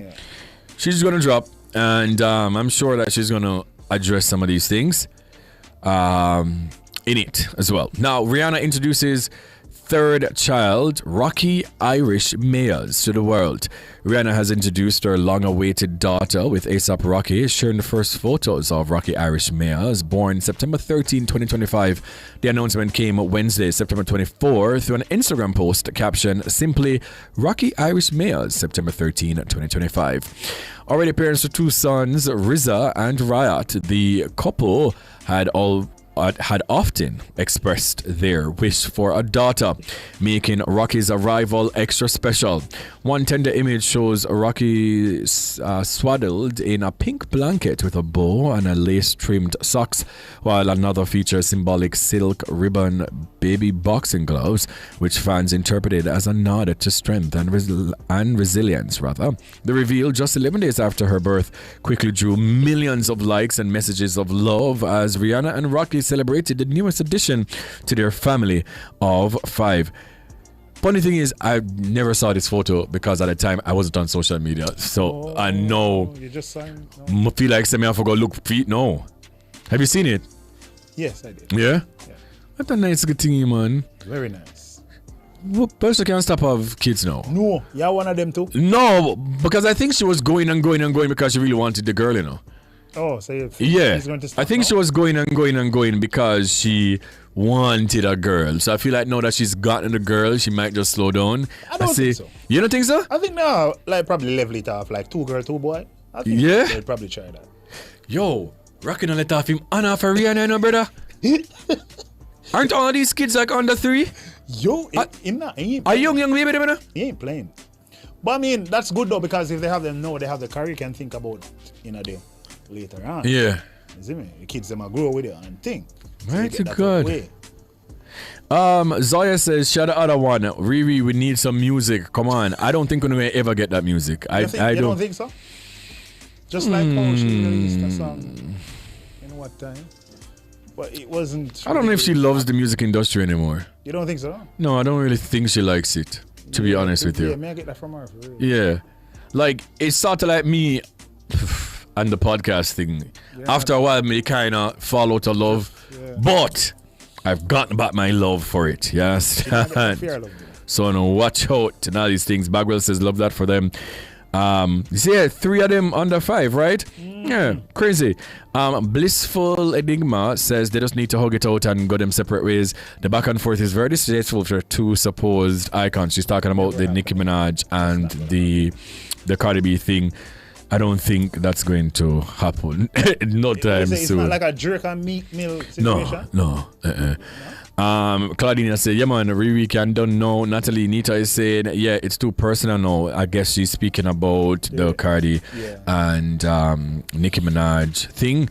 she's gonna drop, and I'm sure that she's gonna address some of these things in it as well. Now, Rihanna introduces third child, Rocky Irish Mayors, to the world. Rihanna has introduced her long-awaited daughter with A$AP Rocky, sharing the first photos of Rocky Irish Mayors, born September 13, 2025. The announcement came Wednesday, September 24, through an Instagram post captioned simply, Rocky Irish Mayors, September 13, 2025. Already parents to two sons, Rizza and Riot, the couple had often expressed their wish for a daughter, making Rocky's arrival extra special. One tender image shows Rocky swaddled in a pink blanket with a bow and a lace-trimmed socks, while another features symbolic silk ribbon baby boxing gloves, which fans interpreted as a nod to strength and resilience. The reveal, just 11 days after her birth, quickly drew millions of likes and messages of love as Rihanna and Rocky celebrated the newest addition to their family of 5. Funny thing is, I never saw this photo because at the time I wasn't on social media, so I know. You just signed? No. I feel like semi I forgot look feet. No, have you seen it? Yes, I did. Yeah. What a nice good thing, man. Very nice. What person can't stop have kids now? No, yeah, one of them too. No, because I think she was going because she really wanted the girl, Oh, so she's going to stop. I think she was going because she wanted a girl. So I feel like now that she's gotten a girl, she might just slow down. I don't think so. You don't think so? I think now, like probably level it off, like 2 girl, 2 boy. I think they'll probably try that. Yo, Rocking a let off him Anna for Rihanna, no brother. Aren't all of these kids like under 3? Yo, him not. He ain't a young baby, them, he ain't playing. But I mean, that's good though, because if they have them now, they have the career, can think about the later on. Yeah. You see me? The kids them grow with it and think. Right to God. Zoya says, shut the other one. Riri, we need some music. Come on. I don't think we're going to ever get that music. You don't think so? Just like how she released a song in what time? But it wasn't. I don't know if she loves the music industry anymore. You don't think so? No, I don't really think she likes it, to be honest with you. Yeah, may I get that from her? For real? Yeah. Like, it's sort of like me and the podcast thing. After a while, me kind of fall out of love. Yeah. But I've gotten back my love for it. Yes. So now watch out and all these things. Bagwell says, love that for them. You see, 3 of them under 5, right? Yeah, crazy. Blissful Enigma says they just need to hug it out and go them separate ways. The back and forth is very distasteful for 2 supposed icons. She's talking about the Nicki Minaj and the Cardi B thing. I don't think that's going to happen no time soon. It's not like a jerk and meat meal situation? No. Claudina said, yeah man, Riri can don't know. Natalie Nita is saying, yeah, it's too personal now. I guess she's speaking about the Cardi and Nicki Minaj thing.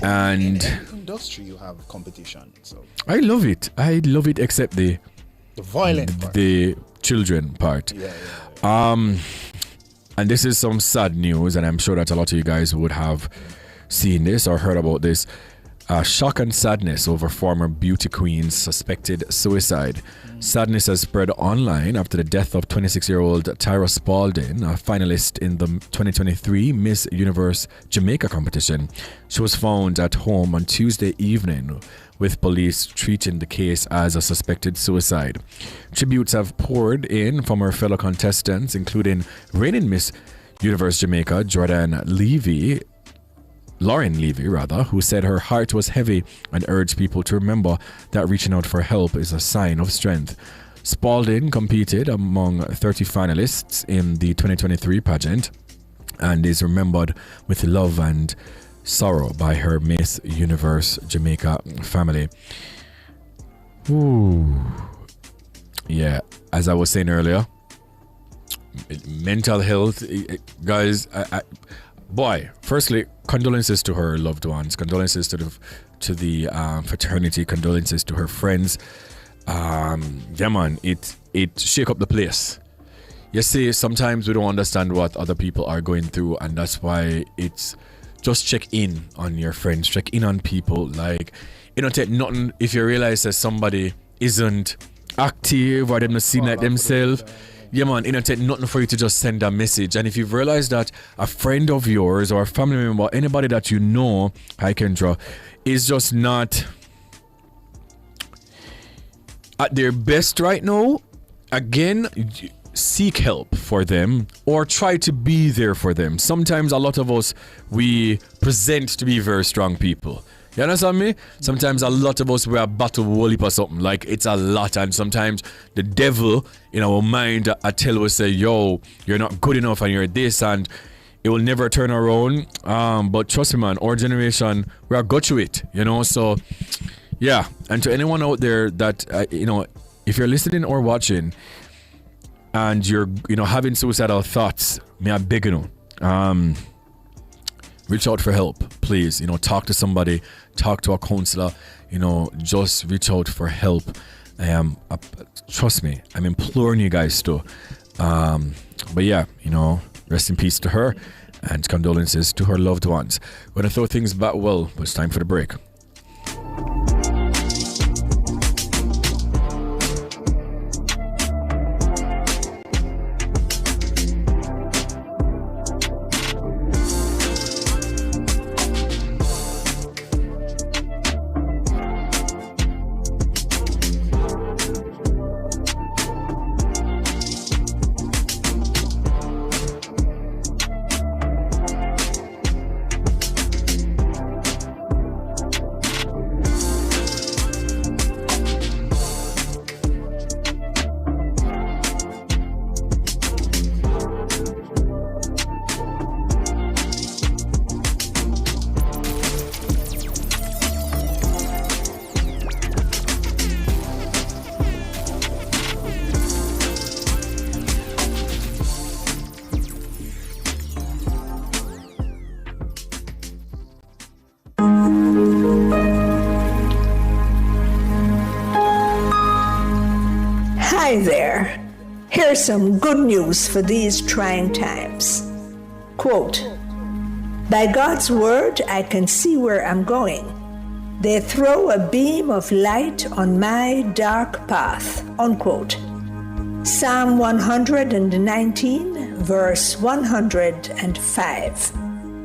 And in industry you have competition. So I love it except the violent part. The children part. And this is some sad news, and I'm sure that a lot of you guys would have seen this or heard about this. Shock and sadness over former beauty queen's suspected suicide. Sadness has spread online after the death of 26-year-old Tyra Spalding, a finalist in the 2023 Miss Universe Jamaica competition. She was found at home on Tuesday evening, with police treating the case as a suspected suicide. Tributes have poured in from her fellow contestants, including reigning Miss Universe Jamaica, Lauren Levy, who said her heart was heavy and urged people to remember that reaching out for help is a sign of strength. Spalding competed among 30 finalists in the 2023 pageant and is remembered with love and sorrow by her Miss Universe Jamaica family. Ooh. Yeah, as I was saying earlier, mental health, guys, firstly, condolences to her loved ones, condolences to the fraternity, condolences to her friends. Yeah man, it shake up the place. You see, sometimes we don't understand what other people are going through, and that's why it's just check in on your friends, check in on people. Like, you don't take nothing if you realize that somebody isn't active or them not seem like themselves. Yeah man, it don't take nothing for you to just send a message. And if you've realized that a friend of yours or a family member, anybody that you know, hi Kendra, is just not at their best right now, again, seek help for them or try to be there for them. Sometimes a lot of us, we present to be very strong people. You understand me? Sometimes a lot of us, we are battle whole heap or something. Like, it's a lot. And sometimes the devil in our mind, I tell us, say, yo, you're not good enough and you're this, and it will never turn around. But trust me, man, our generation, we are got to it, So, yeah. And to anyone out there that, if you're listening or watching and you're, having suicidal thoughts, may I beg you, reach out for help, please. Talk to somebody, talk to a counselor, just reach out for help. Trust me, I'm imploring you guys to. But yeah, rest in peace to her and condolences to her loved ones. We're going to throw things back, but it's time for the break. there, here's some good news for these trying times. Quote, by God's word, I can see where I'm going. They throw a beam of light on my dark path. Unquote. Psalm 119, verse 105.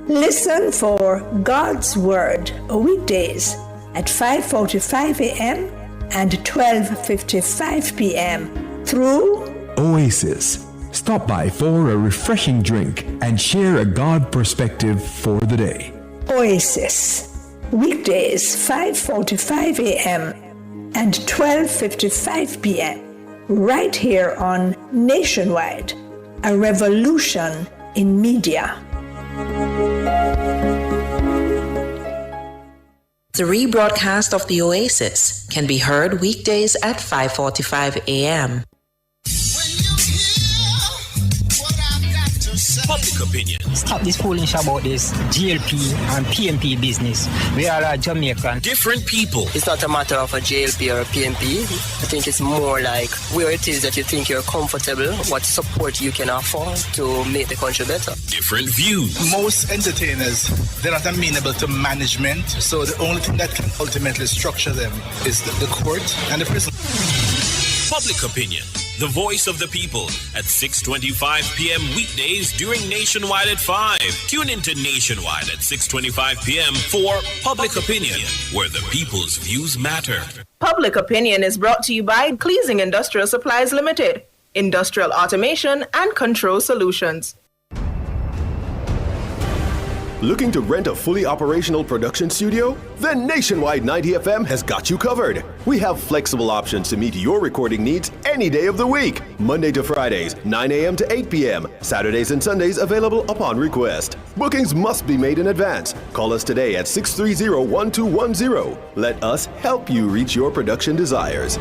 Listen for God's word weekdays at 5:45 a.m. and 12:55 p.m. through Oasis. Stop by for a refreshing drink and share a God perspective for the day. Oasis. Weekdays 5:45 a.m. and 12:55 p.m. right here on Nationwide, a revolution in media. The rebroadcast of the Oasis can be heard weekdays at 5:45 a.m. Public opinion. Stop this foolish about this GLP and PMP business. We are a Jamaican. Different people. It's not a matter of a GLP or a PMP. I think it's more like where it is that you think you're comfortable, what support you can afford to make the country better. Different views. Most entertainers, they're not amenable to management, so the only thing that can ultimately structure them is the court and the prison. Public opinion. The voice of the people at 6:25 p.m. weekdays during Nationwide at 5. Tune into Nationwide at 6:25 p.m. for Public Opinion, where the people's views matter. Public Opinion is brought to you by Cleasing Industrial Supplies Limited, Industrial Automation and Control Solutions. Looking to rent a fully operational production studio? Then Nationwide 90 FM has got you covered. We have flexible options to meet your recording needs any day of the week. Monday to Fridays, 9 a.m. to 8 p.m. Saturdays and Sundays available upon request. Bookings must be made in advance. Call us today at 630-1210. Let us help you reach your production desires.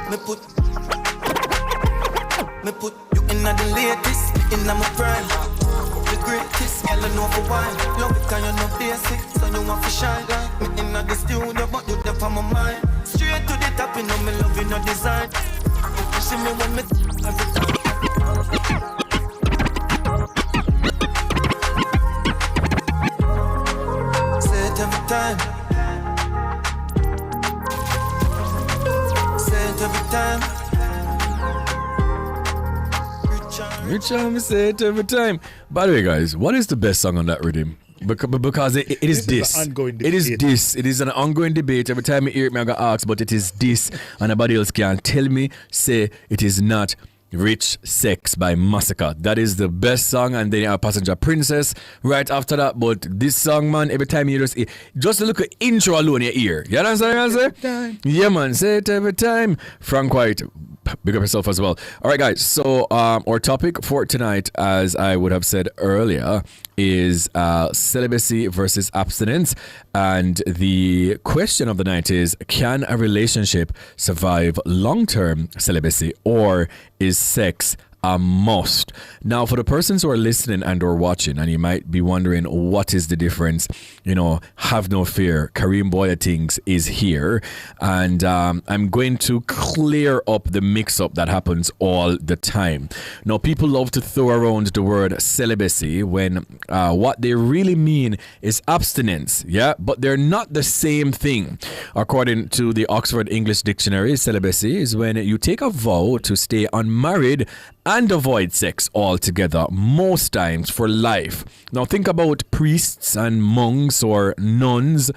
Me put you in the latest, in my prime. The greatest, girl, I know for why. Love it, cause you're no basic, so you want to shine. Me in the studio, but you there for my mind. Straight to the top, you know me love you, no design. You see me when me every time. Say it every time. Say it every time. Rich Army say it every time. By the way, guys, what is the best song on that rhythm? Because it is this. It is this. It is an ongoing debate. Every time I hear it, I got asked, but it is this. And nobody else can tell me, say it is not Rich Sex by Massacre. That is the best song. And then our Passenger Princess right after that. But this song, man, every time you just look at intro alone in your ear. You understand what I'm saying? Yeah, man. Say it every time. Frank White. Big up yourself as well. All right, guys. So our topic for tonight, as I would have said earlier, is celibacy versus abstinence. And the question of the night is, can a relationship survive long-term celibacy, or is sex a must? Now, for the persons who are listening and or watching, and you might be wondering what is the difference, have no fear. Kareem Bwoyatingz is here, and I'm going to clear up the mix-up that happens all the time. Now, people love to throw around the word celibacy when what they really mean is abstinence, yeah? But they're not the same thing. According to the Oxford English Dictionary, celibacy is when you take a vow to stay unmarried and avoid sex altogether, most times for life. Now think about priests and monks or nuns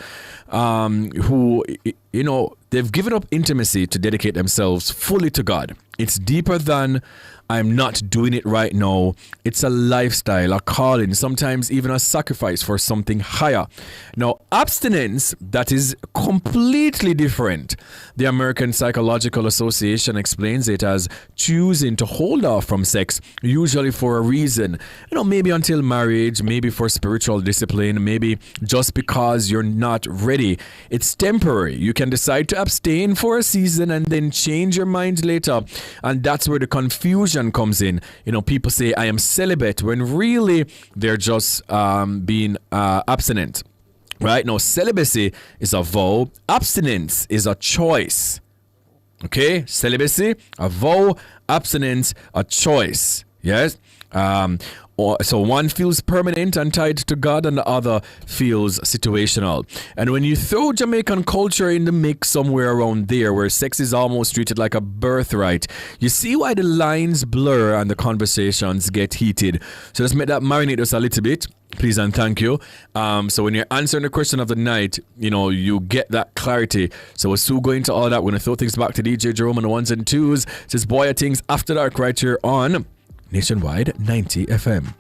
who they've given up intimacy to dedicate themselves fully to God. It's deeper than I'm not doing it right now. It's a lifestyle, a calling, sometimes even a sacrifice for something higher. Now, abstinence, that is completely different. The American Psychological Association explains it as choosing to hold off from sex, usually for a reason. Maybe until marriage, maybe for spiritual discipline, maybe just because you're not ready. It's temporary. You can decide to abstain for a season and then change your mind later. And that's where the confusion comes in. People say I am celibate when really they're just being abstinent. Right? Now, celibacy is a vow. Abstinence is a choice. Okay? Celibacy, a vow. Abstinence, a choice. Yes? So one feels permanent and tied to God, and the other feels situational. And when you throw Jamaican culture in the mix somewhere around there, where sex is almost treated like a birthright, you see why the lines blur and the conversations get heated. So let's make that marinate us a little bit. Please and thank you. So when you're answering the question of the night, you get that clarity. So we're still going to all that. We're going to throw things back to DJ Jerome on the ones and twos. It says Bwoyatingz After Dark right here on Nationwide 90 FM.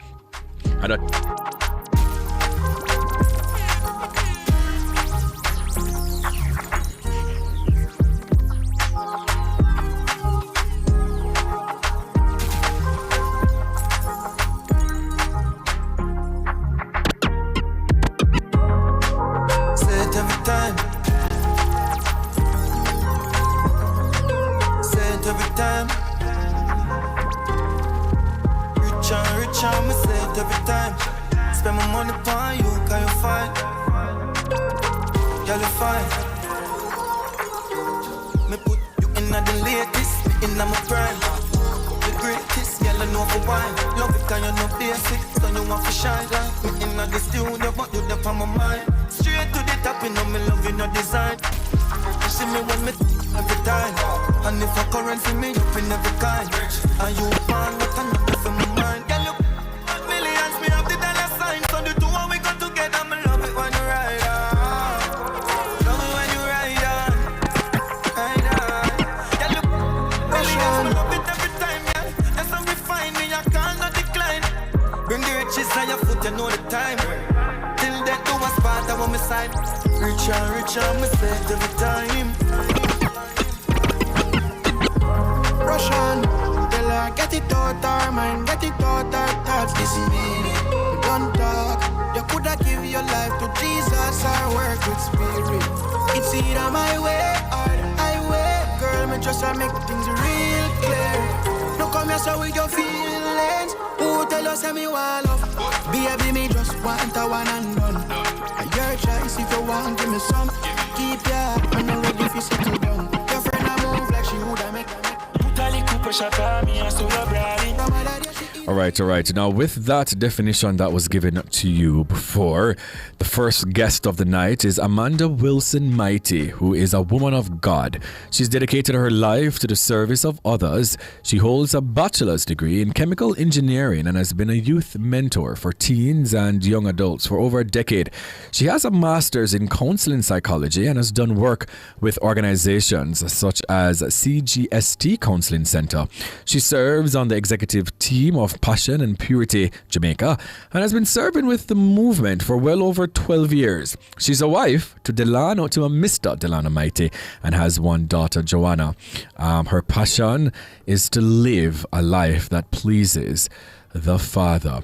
Every time, spend my money upon you, can you find? Girl, you fine. Me put you in the latest, in my prime. The greatest, girl, I know for wine. Love it, can you know basic, so you want to shine. Me in the studio, but you there on my mind. Straight to the top, me love in your design. You see me when me every time. And if a currency, me up in every kind. And you want what I know for my mind. Girl, you you know the time. Till that do us part, I want my side. Richer, me set every time. Russian, tell her get it out our mind, get it out our thoughts. This is me, don't talk. You coulda give your life to Jesus or work with spirit. It's either my way or the highway. Girl, me just make things real clear. No come here so with your feelings. Who tell us me want love? Baby, me just want a one and done. Your choice if you want, give me some. Keep ya, I'm not ready for settle down. Your friend I move like she woulda make. Put a little pressure on me and so you're brave. All right. Now, with that definition that was given to you before, the first guest of the night is Amanda Wilson Mighty, who is a woman of God. She's dedicated her life to the service of others. She holds a bachelor's degree in chemical engineering and has been a youth mentor for teens and young adults for over a decade. She has a master's in counseling psychology and has done work with organizations such as CGST Counseling Center. She serves on the executive team of Passion and Purity Jamaica and has been serving with the movement for well over 12 years. She's a wife to Mr. Delano Mighty and has one daughter, Joanna. Her passion is to live a life that pleases the Father.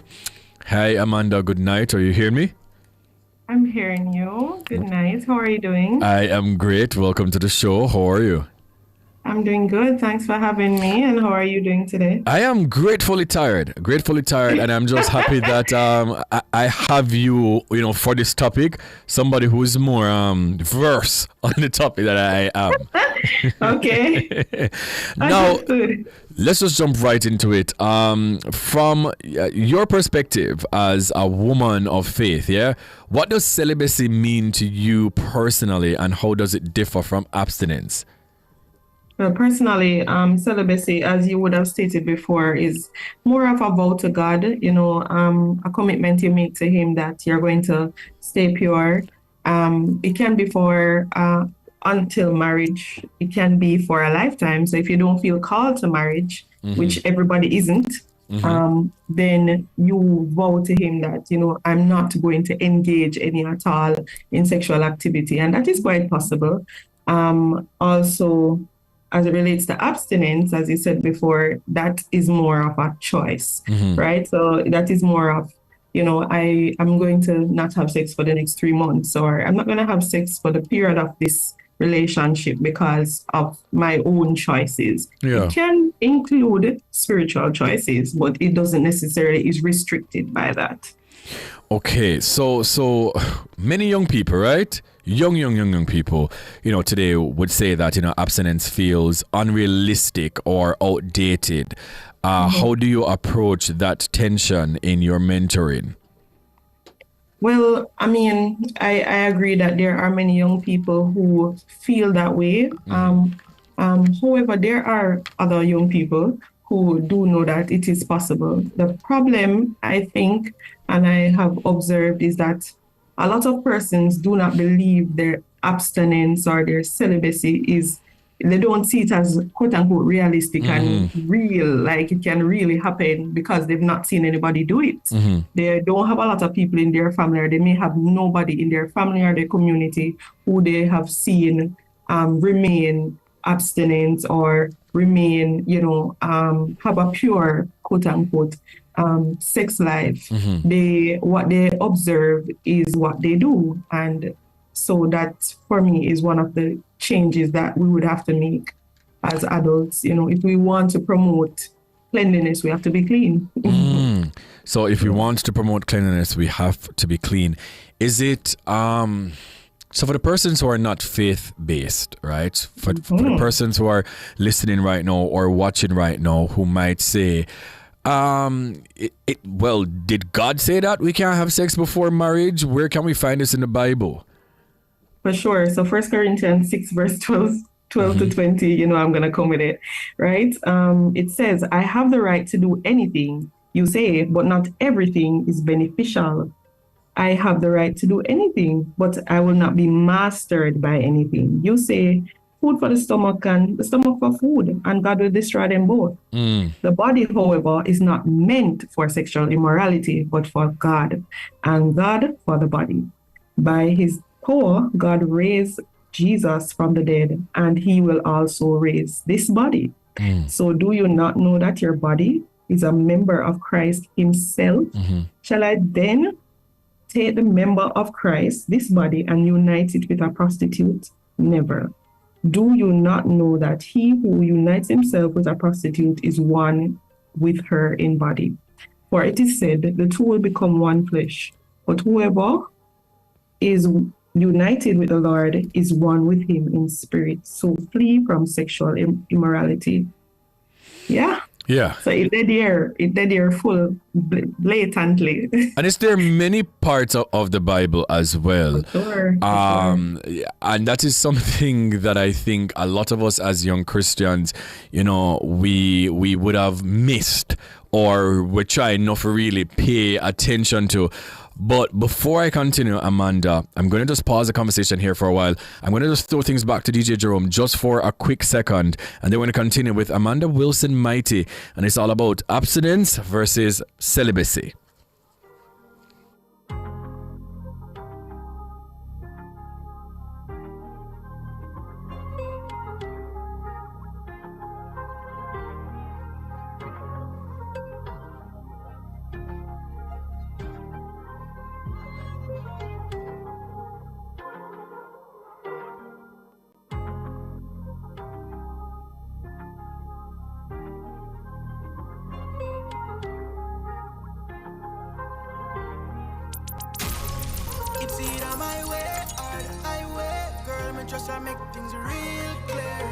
Hi, Amanda. Good night. Are you hearing me? I'm hearing you. Good night. How are you doing? I am great. Welcome to the show. How are you? I'm doing good. Thanks for having me. And how are you doing today? I am gratefully tired, and I'm just happy that I have you, for this topic, somebody who is more versed on the topic that I am. Okay. Now, let's just jump right into it. From your perspective as a woman of faith, what does celibacy mean to you personally, and how does it differ from abstinence? Well, personally, celibacy, as you would have stated before, is more of a vow to God, a commitment you make to Him that you're going to stay pure. It can be for a until marriage. It can be for a lifetime. So if you don't feel called to marriage, which everybody isn't, then you vow to him that, I'm not going to engage any at all in sexual activity. And that is quite possible. Also, as it relates to abstinence, as you said before, that is more of a choice, right? So that is more of, I'm going to not have sex for the next 3 months, or I'm not going to have sex for the period of this relationship because of my own choices. Yeah. It can include spiritual choices, but it doesn't necessarily is restricted by that. Okay, so many young people, right? Young people, today would say that, abstinence feels unrealistic or outdated. How do you approach that tension in your mentoring? Well, I agree that there are many young people who feel that way. However, there are other young people who do know that it is possible. The problem, I think, and I have observed, is that a lot of persons do not believe their abstinence or their celibacy they don't see it as quote unquote realistic and real, like it can really happen because they've not seen anybody do it. They don't have a lot of people in their family, or they may have nobody in their family or their community who they have seen remain abstinent or remain, have a pure quote unquote sex life. What they observe is what they do. And so that for me is one of the changes that we would have to make as adults. If we want to promote cleanliness, we have to be clean. So if we want to promote cleanliness, we have to be clean. Is it so for the persons who are not faith-based, right? For the persons who are listening right now or watching right now who might say, did God say that we can't have sex before marriage? Where can we find this in the Bible? For sure. So 1 Corinthians 6 verse 12 to 20, I'm going to come with it, right? It says, I have the right to do anything you say, but not everything is beneficial. I have the right to do anything, but I will not be mastered by anything. You say food for the stomach and the stomach for food, and God will destroy them both. The body, however, is not meant for sexual immorality, but for God, and God for the body. By his power, God raised Jesus from the dead, and he will also raise this body. So do you not know that your body is a member of Christ himself? Shall I then take the member of Christ, this body, and unite it with a prostitute? Never. Do you not know that he who unites himself with a prostitute is one with her in body? For it is said, the two will become one flesh. But whoever is united with the Lord is one with him in spirit. So flee from sexual immorality. Yeah. So it did there full blatantly. And is there many parts of the Bible as well? Sure. And that is something that I think a lot of us as young Christians, we would have missed, or we're trying not to really pay attention to. But before I continue, Amanda, I'm going to just pause the conversation here for a while. I'm going to just throw things back to DJ Jerome just for a quick second. And then we're going to continue with Amanda Wilson Mighty. And it's all about abstinence versus celibacy. It's either my way or the highway. Girl, me just make things real clear.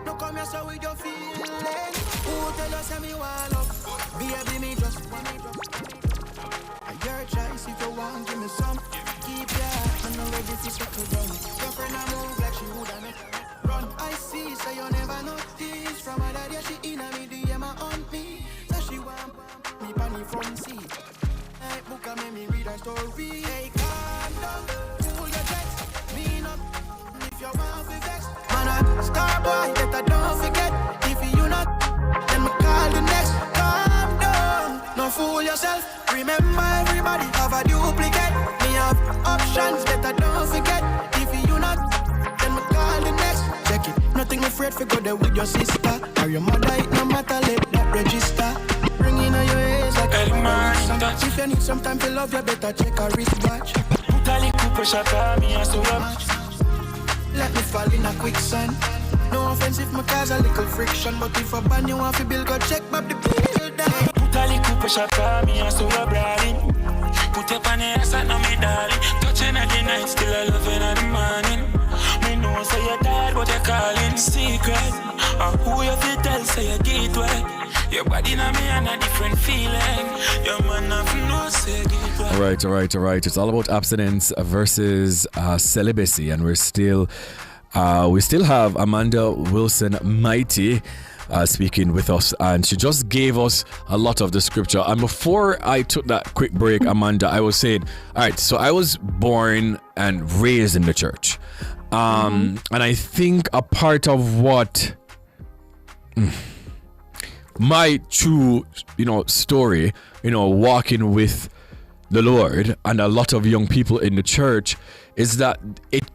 No come here so we don't feel it. Who tell us that me want love? Baby, me just your choice if you want, give me some. Keep ya, I'm not ready to settle down. Your friend I move like she woulda make run. I see, so you never notice. From her daddy, she in a me DM on me. So she want me on the front seat. Hey, book a me read her story. Hey, calm down, cool your jets. Mean up, if you want to vex. Star boy, better don't forget. If you not, then me call the next. Calm down, no fool yourself. Remember everybody have a duplicate. Me have options, better don't forget. If you not, then me call the next. Check it, nothing afraid for go there with your sister. Or your mother, it no matter, let that register. Bring in your ears like a touch. If you need some time to love, you better check a wristwatch. Put a little pressure on me and so let me fall in a quicksand. No offense if my cause a little friction, but if a band you want to build, go check back the build down. Put a little pressure on me and so you're brawling. Put up on the ass and me darling. Touching at the night, still I love it in the morning. Me know say you're tired, but you're calling secret. Or who you feel tell, say you get wet. Your body na me and a different feeling. Your man have no say get wet. All right. It's all about abstinence versus celibacy, and we still have Amanda Wilson Mighty speaking with us, and she just gave us a lot of the scripture. And before I took that quick break, Amanda, I was saying, all right, so I was born and raised in the church, and I think a part of what my true, story, walking with the Lord and a lot of young people in the church is that it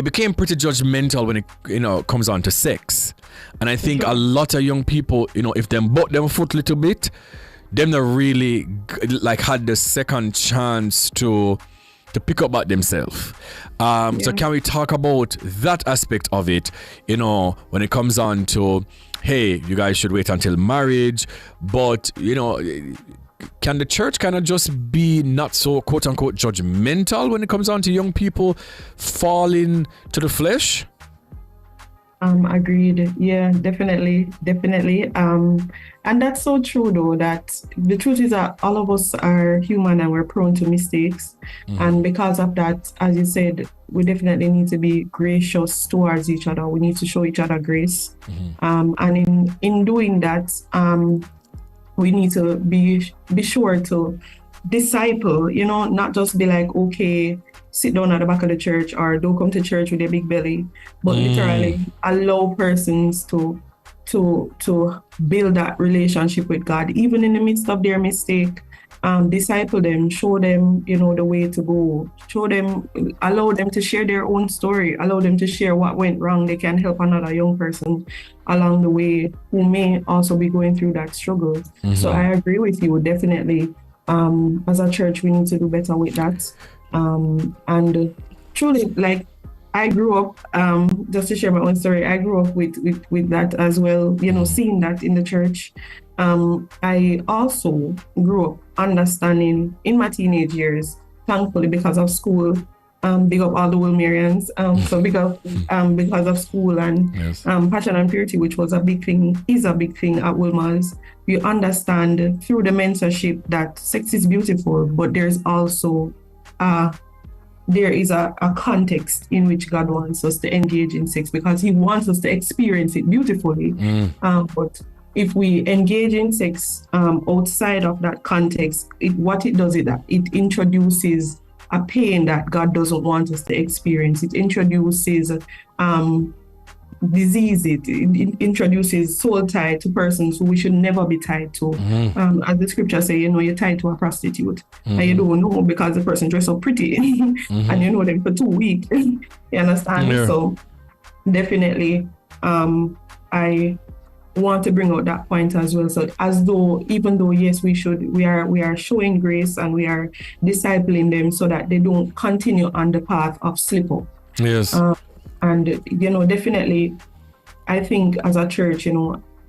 became pretty judgmental when it comes on to sex. And I think a lot of young people, if them butt them foot a little bit, them not really had the second chance to pick up about themselves. So can we talk about that aspect of it, when it comes on to, hey, you guys should wait until marriage, but can the church kind of just be not so quote unquote judgmental when it comes on to young people falling to the flesh? Agreed. Yeah, definitely. And that's so true though, that the truth is that all of us are human and we're prone to mistakes. And because of that, as you said, we definitely need to be gracious towards each other. We need to show each other grace. And in doing that, we need to be sure to disciple, not just be like, okay, sit down at the back of the church or don't come to church with a big belly, but literally allow persons to build that relationship with God, even in the midst of their mistake. Disciple them, show them, the way to go, allow them to share their own story, allow them to share what went wrong. They can help another young person along the way who may also be going through that struggle. So I agree with you, definitely. As a church, we need to do better with that. And truly, I grew up, just to share my own story, I grew up with that as well, seeing that in the church. I also grew up understanding in my teenage years, thankfully because of school, big up all the Wilmerians, so because of school and passion and purity, which is a big thing at Wilmers. You understand through the mentorship that sex is beautiful, but there's also there is a context in which God wants us to engage in sex because he wants us to experience it beautifully. But if we engage in sex outside of that context, what it does is that it introduces a pain that God doesn't want us to experience. It introduces disease. It introduces soul tie to persons who we should never be tied to. As the scripture say, you're tied to a prostitute and you don't know because the person dressed up pretty and you know them for 2 weeks. You understand? Yeah. So definitely, I want to bring out that point as well. So even though yes, we are showing grace and we are discipling them so that they don't continue on the path of slip up. Yes. And definitely, I think as a church,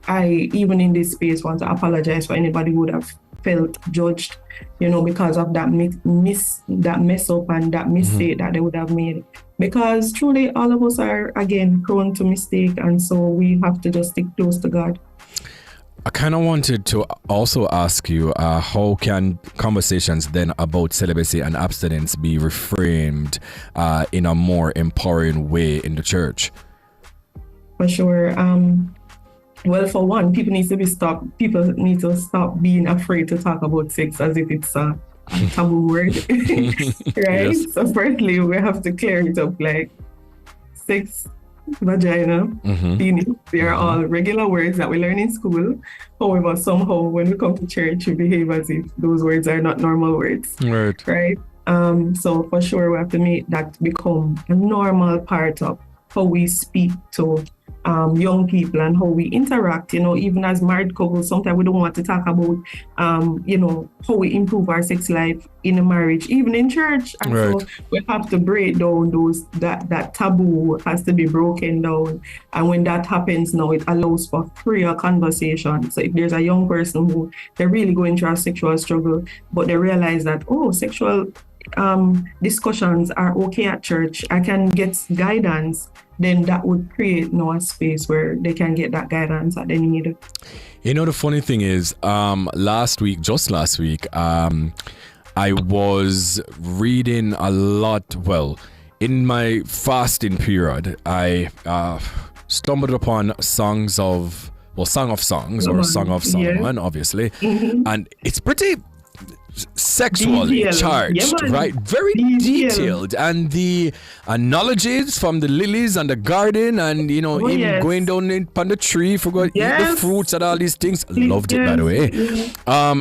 I even in this space want to apologize for anybody who would have felt judged, because of that mess up and that mistake that they would have made. Because truly, all of us are, again, prone to mistake. And so we have to just stick close to God. I kind of wanted to also ask you, how can conversations then about celibacy and abstinence be reframed in a more empowering way in the church? For sure. Well, for one, people need to stop being afraid to talk about sex as if it's a taboo word, right? Yes. So firstly, we have to clear it up. sex, vagina, penis, they are all regular words that we learn in school. However, somehow when we come to church, we behave as if those words are not normal words. Right? So for sure, we have to make that become a normal part of how we speak to young people and how we interact. Even as married couples, sometimes we don't want to talk about, how we improve our sex life in a marriage, even in church. And so we have to break down that taboo has to be broken down. And when that happens now, it allows for freer conversation. So if there's a young person who they're really going through a sexual struggle, but they realize that, sexual discussions are okay at church, I can get guidance, then that would create a space where they can get that guidance that they need. The funny thing is, last week, I was reading a lot. Well, in my fasting period, I stumbled upon Song of Songs or Song of Solomon, obviously, and it's pretty sexually charged, right? Very detailed, and the analogies from the lilies and the garden, and him going down on the tree for going to eat the fruits and all these things. Loved it, by the way.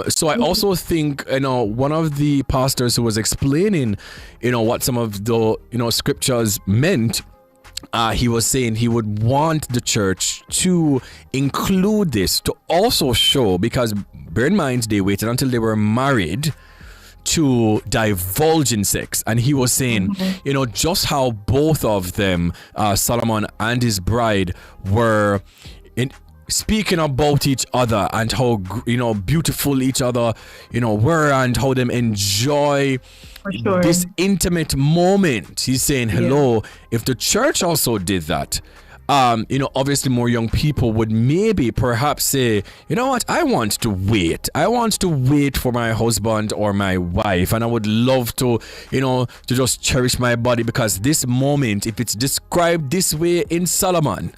So I also think one of the pastors who was explaining what some of the scriptures meant, he was saying he would want the church to include this, to also show, because bear in mind they waited until they were married to divulge in sex. And he was saying, just how both of them, Solomon and his bride, were speaking about each other and how beautiful each other were, and how them enjoy this intimate moment. He's saying, if the church also did that, obviously more young people would maybe perhaps say, what, I want to wait for my husband or my wife, and I would love to just cherish my body, because this moment, if it's described this way in Solomon,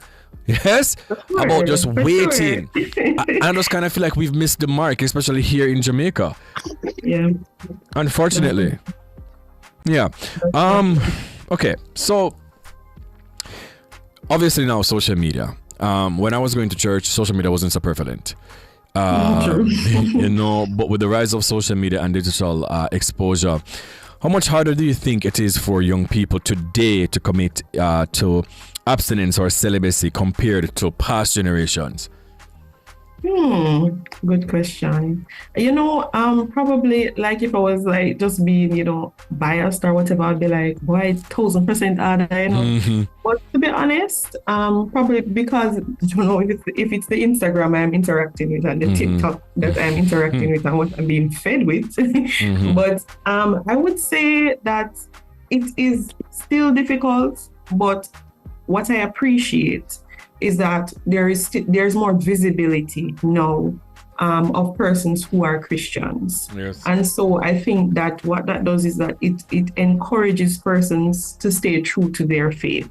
about just waiting, I just kind of feel like we've missed the mark, especially here in Jamaica. Unfortunately. Okay, so obviously now social media. When I was going to church, social media wasn't so prevalent. But with the rise of social media and digital exposure, how much harder do you think it is for young people today to commit to abstinence or celibacy compared to past generations? Good question. Probably like if I was like just being, biased or whatever, I'd be like, boy, 1000% harder, But to be honest, probably because, if it's the Instagram I'm interacting with and the TikTok that I'm interacting with and what I'm being fed with. But I would say that it is still difficult, but what I appreciate is that there's more visibility now of persons who are Christians. And so I think that what that does is that it encourages persons to stay true to their faith.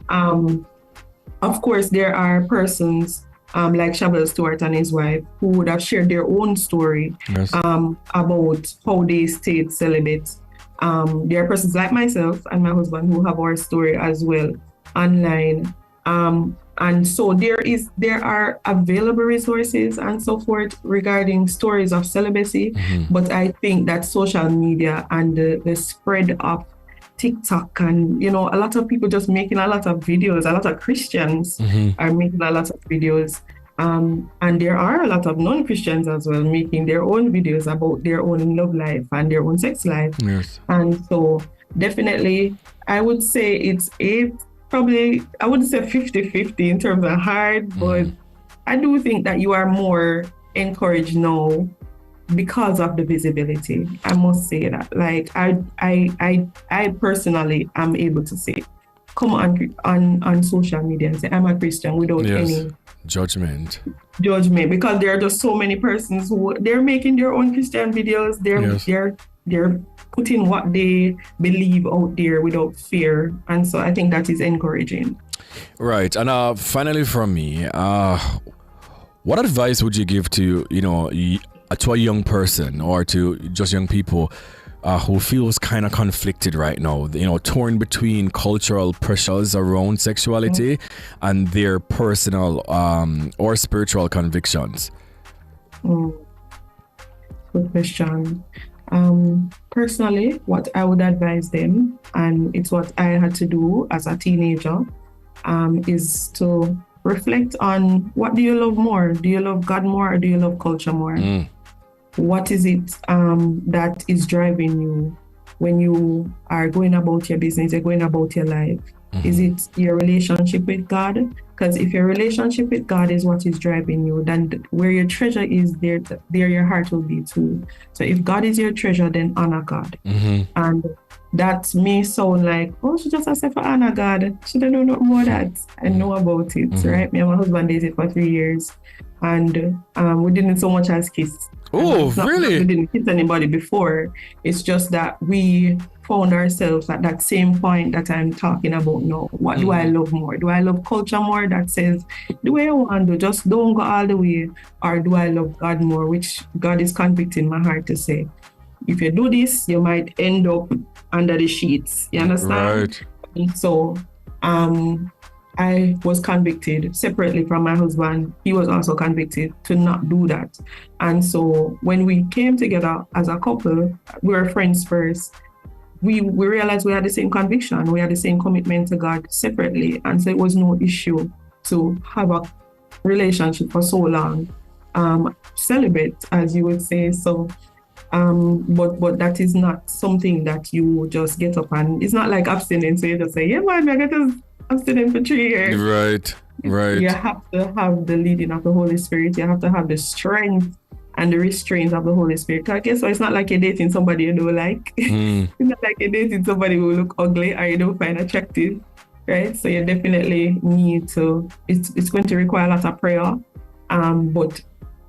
Of course, there are persons like Shabelle Stewart and his wife who would have shared their own story about how they stayed celibate. There are persons like myself and my husband who have our story as well online. And so there are available resources and so forth regarding stories of celibacy. But I think that social media and the spread of TikTok and, a lot of people just making a lot of videos, a lot of Christians are making a lot of videos. And there are a lot of non-Christians as well making their own videos about their own love life and their own sex life. And so definitely, I would say I wouldn't say 50-50 in terms of hard, but I do think that you are more encouraged now because of the visibility. I must say that. Like I personally am able to say, come on social media and say I'm a Christian without any judgment, because there are just so many persons who they're making their own Christian videos. They're putting what they believe out there without fear, and so I think that is encouraging. Right. And finally from me, what advice would you give to to a young person or to just young people who feels kind of conflicted right now, torn between cultural pressures around sexuality and their personal or spiritual convictions? Good question. Personally, what I would advise them, and it's what I had to do as a teenager, is to reflect on, what do you love more? Do you love God more, or do you love culture more? What is it that is driving you when you are going about your business, you're going about your life? Is it your relationship with God? Because if your relationship with God is what is driving you, then where your treasure is, there your heart will be too. So if God is your treasure, then honor God. And that may sound like, oh, she just has to honor God. She don't know nothing more that I know about it, right? Me and my husband dated for 3 years, and we didn't so much as kiss. Oh, really? We didn't kiss anybody before. It's just that we found ourselves at that same point that I'm talking about now. What do I love more? Do I love culture more that says, do what I want to do, just don't go all the way? Or do I love God more, which God is convicting my heart to say, if you do this, you might end up under the sheets. You understand? Right. And so I was convicted separately from my husband. He was also convicted to not do that. And so when we came together as a couple, we were friends first. We realized we had the same conviction. We had the same commitment to God separately. And so it was no issue to have a relationship for so long. Celibate, as you would say. So, but that is not something that you just get up and, it's not like abstinence. So you just say, yeah, man, I got to abstinent for 3 years. Right. You have to have the leading of the Holy Spirit. You have to have the strength and the restraint of the Holy Spirit. I guess so it's not like you're dating somebody you don't like. It's not like you're dating somebody who look ugly or you don't find attractive, right? So you definitely need to, it's going to require a lot of prayer, but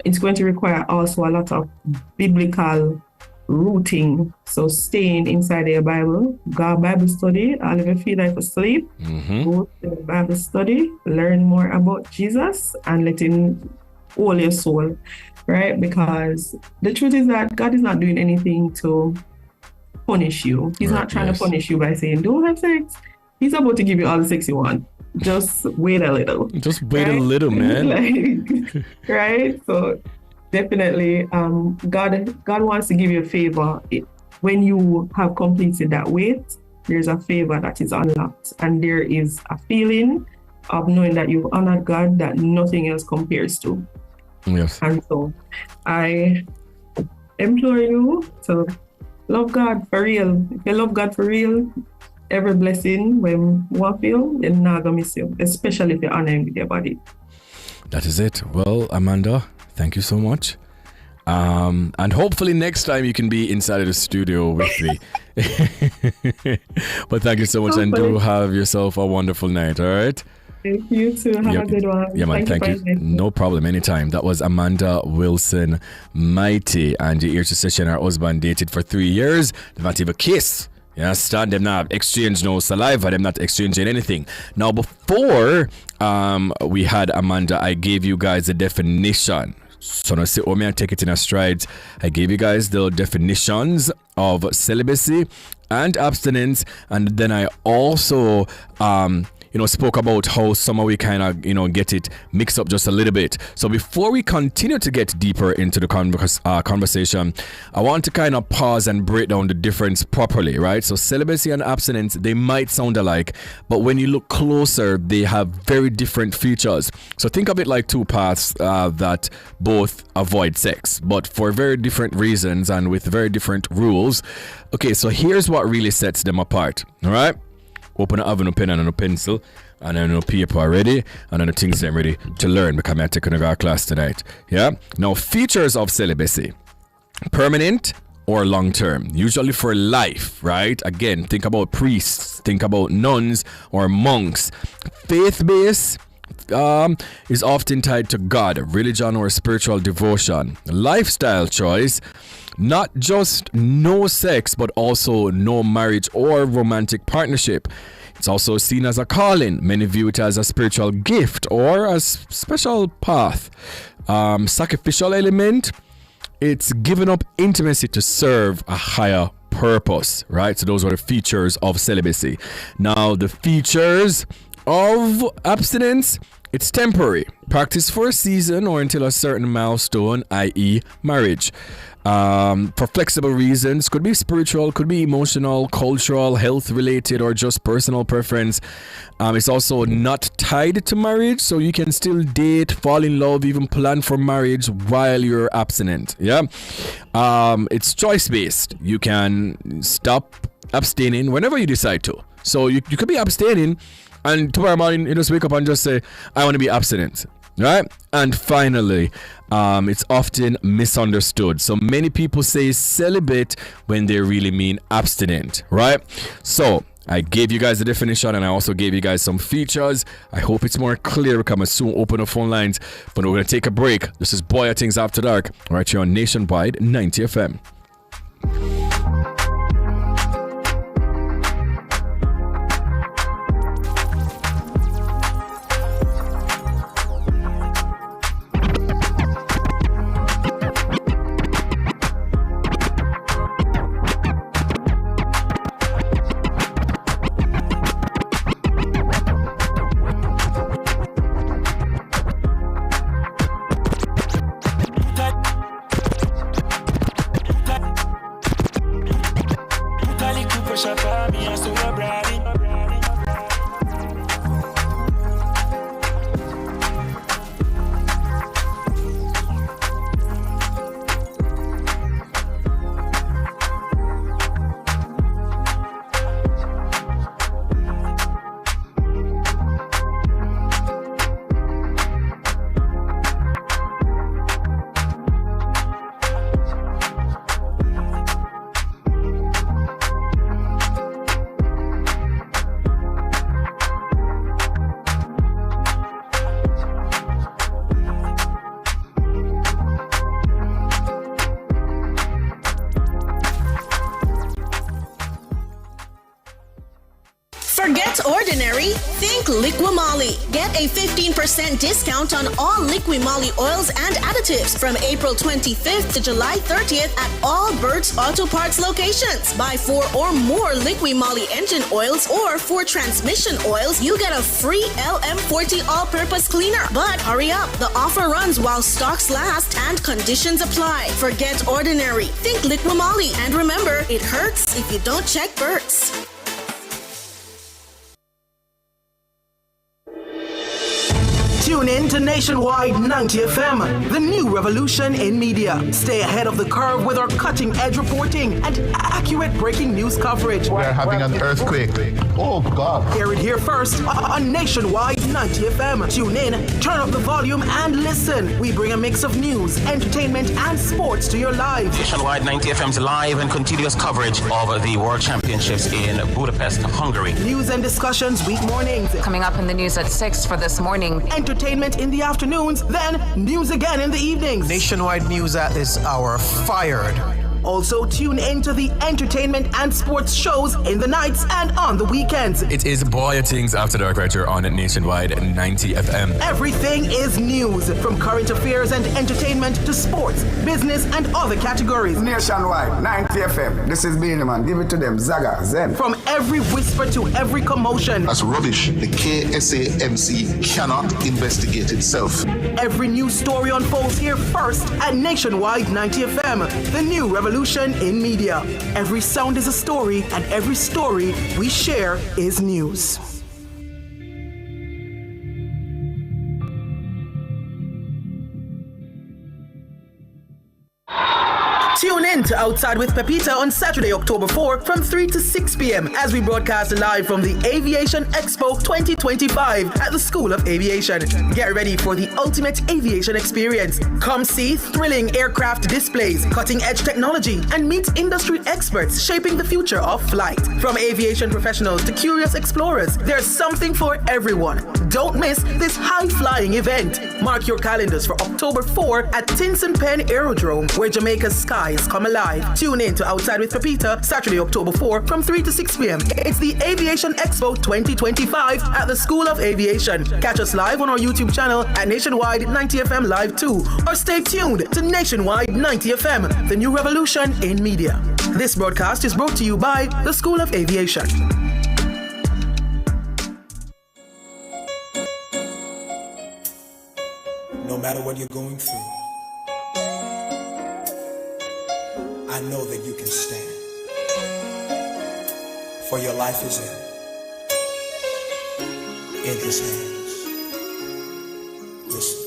it's going to require also a lot of biblical rooting. So staying inside your Bible, go Bible study, I'll even feel like asleep, go to the Bible study, learn more about Jesus and let him hold your soul, right? Because the truth is that God is not doing anything to punish you. He's not trying to punish you by saying, don't have sex. He's about to give you all the sex you want. Just wait a little. Just wait a little, man. Right? So definitely, God wants to give you a favor. When you have completed that wait, there's a favor that is unlocked. And there is a feeling of knowing that you've honored God that nothing else compares to. Yes. And so I implore you to love God for real. If you love God for real, every blessing when you feel, then not gonna miss you, especially if you're honoring with your body. That is it. Well, Amanda, thank you so much. And hopefully next time you can be inside of the studio with me. But thank you so much, and do have yourself a wonderful night, all right? Thank you too. Have a good one. Yeah, man, thank you. No problem, anytime. That was Amanda Wilson Mighty, and the ear to session, her husband dated for 3 years. They not even kiss. You understand? Them not exchange no saliva. Them not exchanging anything. Now, before we had Amanda, I gave you guys a definition. So now sit with me and take it in a stride. I gave you guys the definitions of celibacy and abstinence, and then I also spoke about how somehow we kind of get it mixed up just a little bit. So before we continue to get deeper into the conversation, I want to kind of pause and break down the difference properly, right? So celibacy and abstinence, they might sound alike, but when you look closer, they have very different features. So think of it like two paths that both avoid sex, but for very different reasons and with very different rules. Okay, so here's what really sets them apart, all right? Open a oven, a pen and a pencil, and then a paper ready, and then the things that I'm ready to learn because I'm taking a class tonight. Yeah. Now, features of celibacy: permanent or long term, usually for life, right? Again, think about priests, think about nuns or monks. Faith based is often tied to God, religion, or spiritual devotion. Lifestyle choice: not just no sex, but also no marriage or romantic partnership. It's also seen as a calling. Many view it as a spiritual gift or a special path. Sacrificial element: it's giving up intimacy to serve a higher purpose, right? So those are the features of celibacy. Now, the features of abstinence, it's temporary. Practice for a season or until a certain milestone, i.e. marriage. For flexible reasons, could be spiritual, could be emotional, cultural, health related, or just personal preference. It's also not tied to marriage, so you can still date, fall in love, even plan for marriage while you're abstinent. Yeah. It's choice based. You can stop abstaining whenever you decide to. So you could be abstaining and tomorrow morning you just wake up and just say, I want to be abstinent. Right? And finally, it's often misunderstood. So many people say celibate when they really mean abstinent, right? So I gave you guys the definition and I also gave you guys some features. I hope it's more clear. We can soon open the phone lines, but we're going to take a break. This is Bwoyatingz After Dark right here on Nationwide 90 FM. Forget ordinary, think Liquimolly. Get a 15% discount on all Liquimolly oils and additives from April 25th to July 30th at all Burt's Auto Parts locations. Buy 4 or more Liquimolly engine oils or 4 transmission oils, you get a free LM40 all-purpose cleaner. But hurry up, the offer runs while stocks last and conditions apply. Forget ordinary, think Liquimolly. And remember, it hurts if you don't check Burt's. Tune in to Nationwide 90 FM, the new revolution in media. Stay ahead of the curve with our cutting-edge reporting and accurate breaking news coverage. We're having an earthquake. Oh, God. Hear it here first on Nationwide 90 FM. Tune in, turn up the volume, and listen. We bring a mix of news, entertainment, and sports to your lives. Nationwide 90 FM's live and continuous coverage of the World Championships in Budapest, Hungary. News and discussions week mornings. Coming up in the news at 6 for this morning. Entertainment in the afternoons, then news again in the evenings. Nationwide news at this hour, fired. Also tune in to the entertainment and sports shows in the nights and on the weekends. It is Bwoyatingz After Dark right here on Nationwide 90 FM. Everything is news, from current affairs and entertainment to sports, business, and other categories. Nationwide 90 FM. This is Beanie Man. Give it to them. Zaga, Zen. From every whisper to every commotion. That's rubbish. The KSAMC cannot investigate itself. Every news story unfolds here first at Nationwide 90 FM, the new revolution in media. Every sound is a story, and every story we share is news. Tune in to Outside with Pepita on Saturday, October 4 from 3 to 6 p.m. as we broadcast live from the Aviation Expo 2025 at the School of Aviation. Get ready for the ultimate aviation experience. Come see thrilling aircraft displays, cutting-edge technology, and meet industry experts shaping the future of flight. From aviation professionals to curious explorers, there's something for everyone. Don't miss this high-flying event. Mark your calendars for October 4 at Tinson Pen Aerodrome, where Jamaica's skies come alive. Tune in to Outside with Pepita, Saturday, October 4 from 3 to 6 p.m. It's the Aviation Expo 2025 at the School of Aviation. Catch us live on our YouTube channel at Nationwide 90 FM Live 2, or stay tuned to Nationwide 90 FM, the new revolution in media. This broadcast is brought to you by the School of Aviation. No matter what you're going through, I know that you can stand. For your life is in His hands. Listen.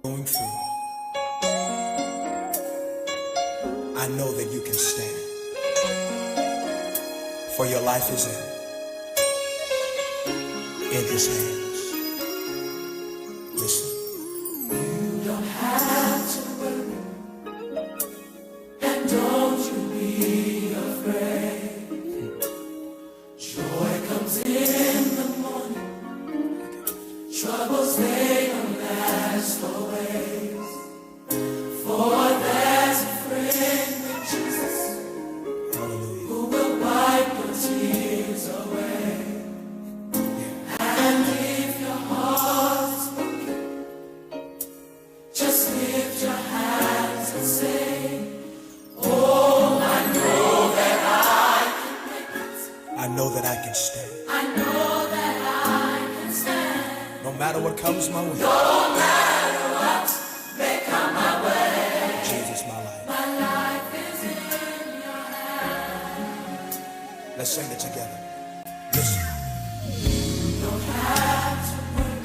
Going through, I know that you can stand. For your life is in His hands. Listen. You don't have to worry, and don't you be afraid. Joy comes in the morning, troubles they don't last always. For there's a friend in Jesus who will wipe your tears away. And if your heart is broken, just lift your hands and say, oh, I know that I can make it. I know that I can stand. I know that I can stand. No matter what comes my way. No matter what may come my way. Jesus, my life. My life is in your hands. Let's sing it together. Listen. You don't have to worry,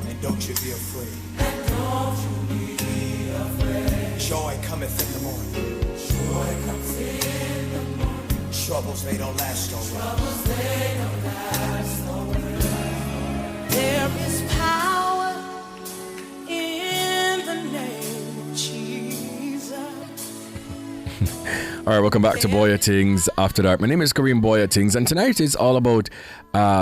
And don't you be afraid. and don't you be afraid. Joy cometh in the morning. Joy comes in the morning. Troubles, they don't last always. Troubles they don't last always. There is power in the name of Jesus. All right, welcome back to Bwoyatingz After Dark. My name is Kareem Bwoyatingz, and tonight is all about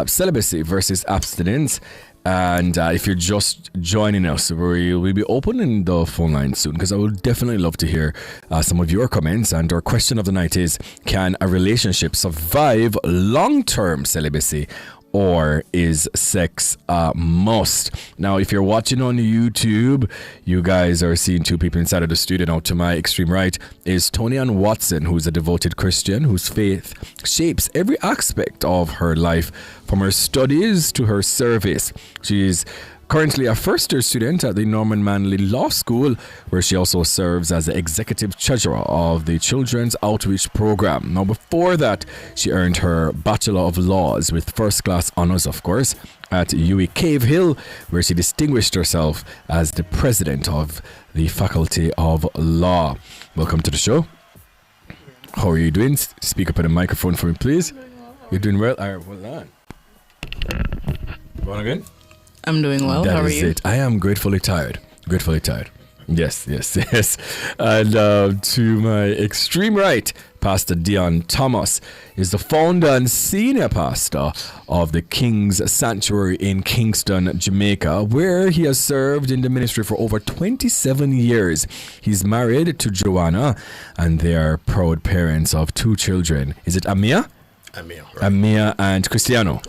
celibacy versus abstinence. And if you're just joining us, we'll be opening the phone line soon, because I would definitely love to hear some of your comments. And our question of the night is, can a relationship survive long-term celibacy, or is sex a must? Now, if you're watching on YouTube, you guys are seeing two people inside of the studio. Now, to my extreme right is Tony Ann Watson, who's a devoted Christian whose faith shapes every aspect of her life, from her studies to her service. She's currently a first-year student at the Norman Manley Law School, where she also serves as the executive treasurer of the Children's Outreach Program. Now, before that, she earned her Bachelor of Laws with first-class honors, of course, at UWI Cave Hill, where she distinguished herself as the president of the Faculty of Law. Welcome to the show. How are you doing? Speak up in the microphone for me, please. You're doing well? All right, hold on. Go on again. I'm doing well. How are you? It. I am gratefully tired. Gratefully tired. Yes. And to my extreme right, Pastor Dion Thomas is the founder and senior pastor of the King's Sanctuary in Kingston, Jamaica, where he has served in the ministry for over 27 years. He's married to Joanna, and they are proud parents of two children. Is it Amia? Amia and Cristiano.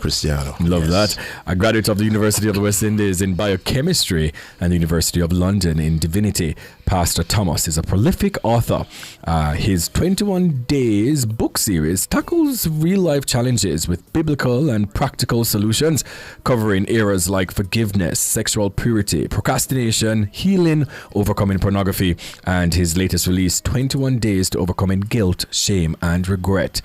Love that. A graduate of the University of the West Indies in biochemistry and the University of London in divinity. Pastor Thomas is a prolific author. His 21 Days book series tackles real-life challenges with biblical and practical solutions, covering areas like forgiveness, sexual purity, procrastination, healing, overcoming pornography, and his latest release, 21 Days to Overcoming Guilt, Shame, and Regret.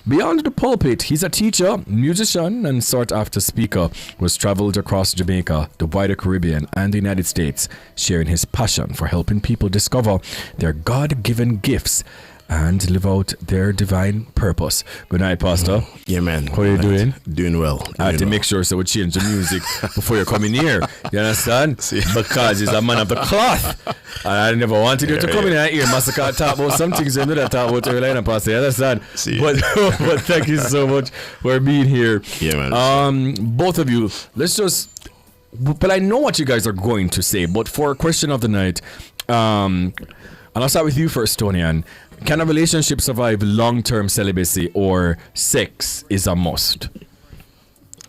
Beyond the pulpit, he's a teacher, musician, and sought-after speaker who has traveled across Jamaica, the wider Caribbean, and the United States, sharing his passion for helping people discover their God-given gifts and live out their divine purpose. Good night, Pastor. Yeah, man. How are you doing? Doing well. I had to make sure so we change the music before you come in here. You understand? Because he's a man of the cloth. And I never wanted you to come in here. Massacre talk about some things you know that talk about earlier, Pastor. You understand? But thank you so much for being here. Yeah, man. Both of you, let's just but I know what you guys are going to say. But for a question of the night, and I'll start with you first, Tonian. Can a relationship survive long-term celibacy, or sex is a must?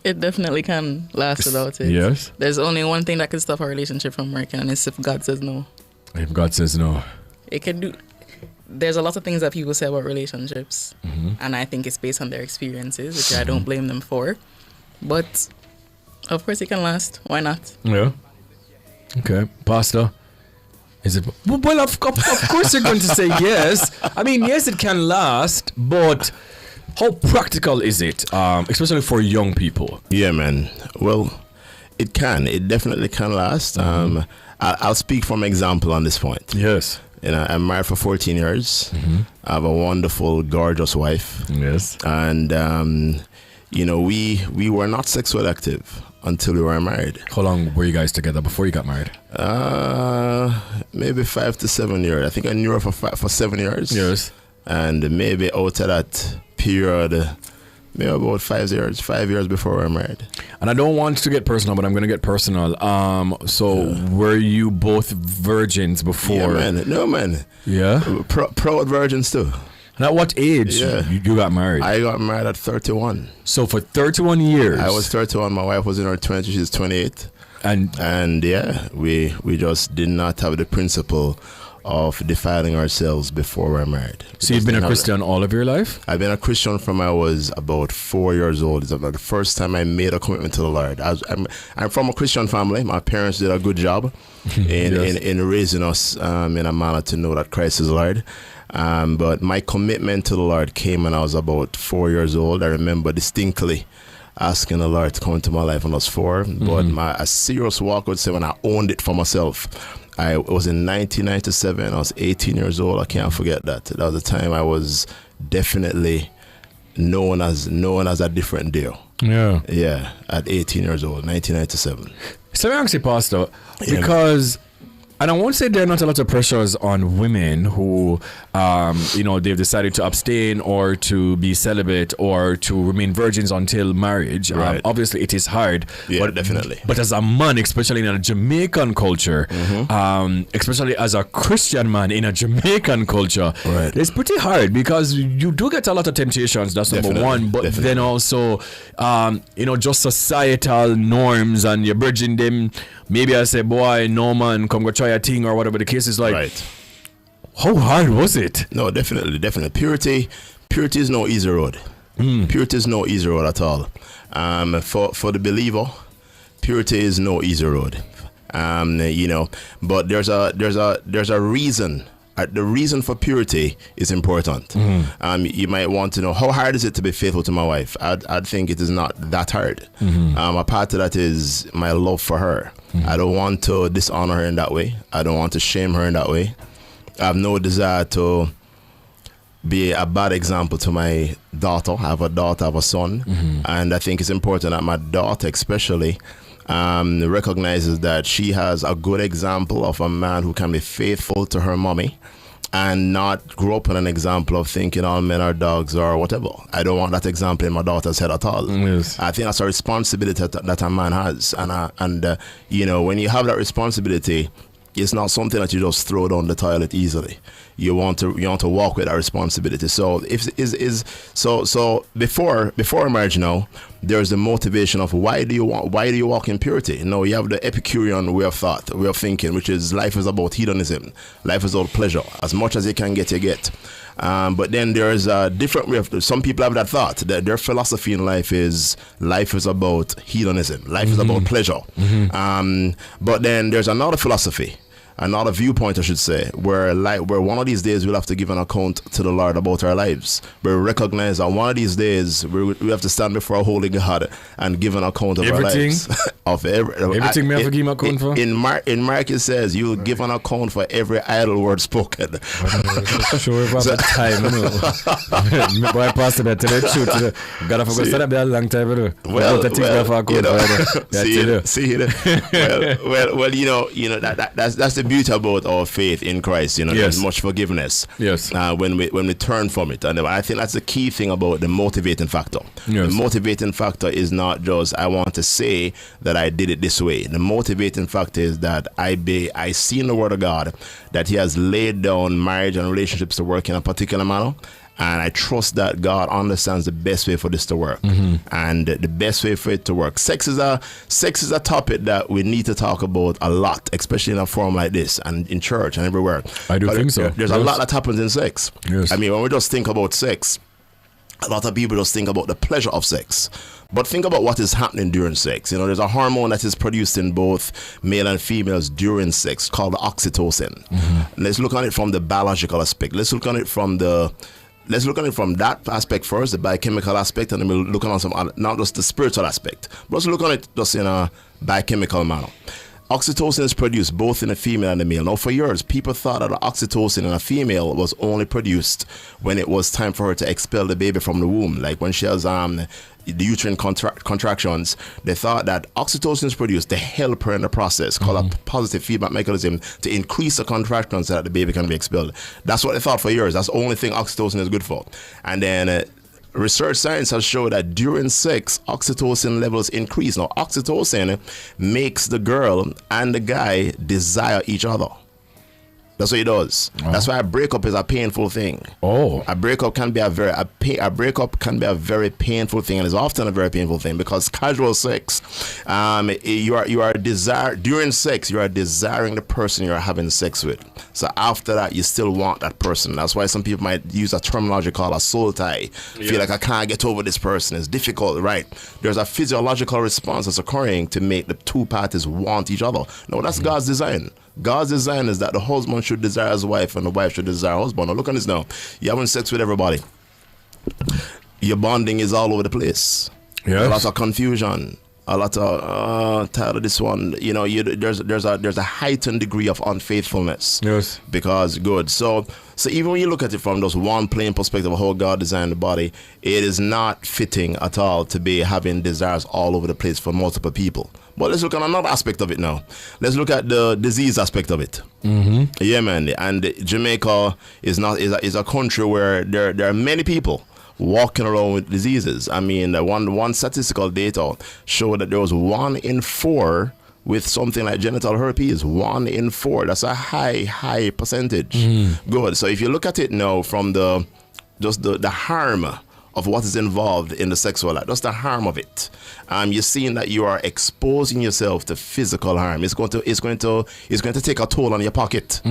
It definitely can last without it. Yes. There's only one thing that can stop a relationship from working, and it's if God says no. If God says no. It can do. There's a lot of things that people say about relationships, and I think it's based on their experiences, which I don't blame them for. But of course, it can last. Why not? Yeah. Okay, Pastor. Is it? Well, of course you're going to say yes. I mean, yes, it can last, but how practical is it, especially for young people? Yeah, man. Well, it can. It definitely can last. I'll speak from example on this point. Yes. You know, I'm married for 14 years. I have a wonderful, gorgeous wife. Yes. And, you know, we were not sexually active until we were married. How long were you guys together before you got married? Maybe 5 to 7 years. I think I knew her for 7 years. Yes. And maybe out of that period, maybe about 5 years before we were married. And I don't want to get personal, but I'm going to get personal. Were you both virgins before? Yeah, man. No, man. Yeah? Proud virgins too. And at what age you got married? I got married at 31. So for 31 years? I was 31. My wife was in her 20s. She's 28. And yeah, we just did not have the principle of defiling ourselves before we're married. So you've been a Christian all of your life? I've been a Christian from I was about 4 years old. It's about the first time I made a commitment to the Lord. I'm from a Christian family. My parents did a good job in raising us in a manner to know that Christ is Lord. But my commitment to the Lord came when I was about 4 years old. I remember distinctly asking the Lord to come into my life when I was 4. But a serious walk, I would say, when I owned it for myself. I was in 1997. I was 18 years old. I can't forget that. That was the time I was definitely known as a different deal. Yeah. Yeah, at 18 years old, 1997. So I actually, Pastor, because... And I won't say there are not a lot of pressures on women who, they've decided to abstain or to be celibate or to remain virgins until marriage. Right. Obviously, it is hard. Yeah, but, definitely. But as a man, especially in a Jamaican culture, especially as a Christian man in a Jamaican culture, it's pretty hard because you do get a lot of temptations. That's number one. But then also, just societal norms, and you're bridging them. Maybe I say, boy, no man, come go try a thing or whatever the case is like. Right. How hard was it? No, definitely. Purity is no easy road. Purity is no easy road at all. For the believer, purity is no easy road. But there's a reason. The reason for purity is important. You might want to know, how hard is it to be faithful to my wife? I'd think it is not that hard. A part of that is my love for her. I don't want to dishonor her in that way. I don't want to shame her in that way. I have no desire to be a bad example to my daughter. I have a daughter, I have a son. And I think it's important that my daughter especially recognizes that she has a good example of a man who can be faithful to her mommy and not grow up in an example of thinking all men are dogs or whatever. I don't want that example in my daughter's head at all. Yes. I think that's a responsibility that a man has. And when you have that responsibility, it's not something that you just throw down the toilet easily. You want to walk with that responsibility. So before marriage now, there's the motivation of why do you walk in purity? You have the Epicurean way of thought, way of thinking, which is life is about hedonism. Life is about pleasure. As much as you can get, you get. But then there's a different way of. Some people have that thought that their philosophy in life is about hedonism. Life is about pleasure. But then there's another philosophy, another viewpoint, I should say, where one of these days we'll have to give an account to the Lord about our lives. We recognize that one of these days we have to stand before a holy God and give an account of our lives. Everything we have to give an account for? In Mark it says you'll give an account for every idle word spoken. Sure about the time, boy, Pastor, tell the truth. Gotta forget that be a long time, that's the beauty about our faith in Christ. You know, Yes. there's much forgiveness. Yes. When we turn from it, and I think that's the key thing about the motivating factor. Yes. The motivating factor is not just I want to say that I did it this way. The motivating factor is that I see in the Word of God that He has laid down marriage and relationships to work in a particular manner. And I trust that God understands the best way for this to work, and the best way for it to work. Sex is a topic that we need to talk about a lot, especially in a forum like this and in church and everywhere. I do think so. There's a lot that happens in sex. Yes. I mean, when we just think about sex, a lot of people just think about the pleasure of sex. But think about what is happening during sex. You know, there's a hormone that is produced in both male and females during sex called oxytocin. Let's look at it from the biological aspect. Let's look at it from that aspect first, the biochemical aspect, and then we'll look at some other, not just the spiritual aspect, but also look at it just in a biochemical manner. Oxytocin is produced both in a female and a male. Now, for years, people thought that oxytocin in a female was only produced when it was time for her to expel the baby from the womb, like when she has the uterine contractions. They thought that oxytocin is produced to help her in the process, called a positive feedback mechanism, to increase the contractions so that the baby can be expelled. That's what they thought for years. That's the only thing oxytocin is good for. And then research science has shown that during sex, oxytocin levels increase. Now, oxytocin makes the girl and the guy desire each other. That's what it does. That's why a breakup is a painful thing. A breakup can be a very painful thing, and it's often a very painful thing because casual sex, you are during sex you are desiring the person you are having sex with. So after that, you still want that person. That's why some people might use a terminology called a soul tie. Feel like I can't get over this person. It's difficult, right? There's a physiological response that's occurring to make the two parties want each other. No, that's God's design. God's design is that the husband should desire his wife and the wife should desire her husband. Now look at this now. You're having sex with everybody. Your bonding is all over the place. Yes. A lot of confusion. A lot of tired of this one. You know, there's a heightened degree of unfaithfulness. Yes. Because good. So even when you look at it from just one plain perspective of how God designed the body, it is not fitting at all to be having desires all over the place for multiple people. But let's look at another aspect of it now. Let's look at the disease aspect of it. Yeah, man. And Jamaica is a country where there are many people walking around with diseases. I mean, one statistical data showed that there was 1 in 4 with something like genital herpes. 1 in 4. That's a high percentage. Good. So if you look at it now from the harm of what is involved in the sexual life, that's the harm of it. You're seeing that you are exposing yourself to physical harm. It's going to take a toll on your pocket.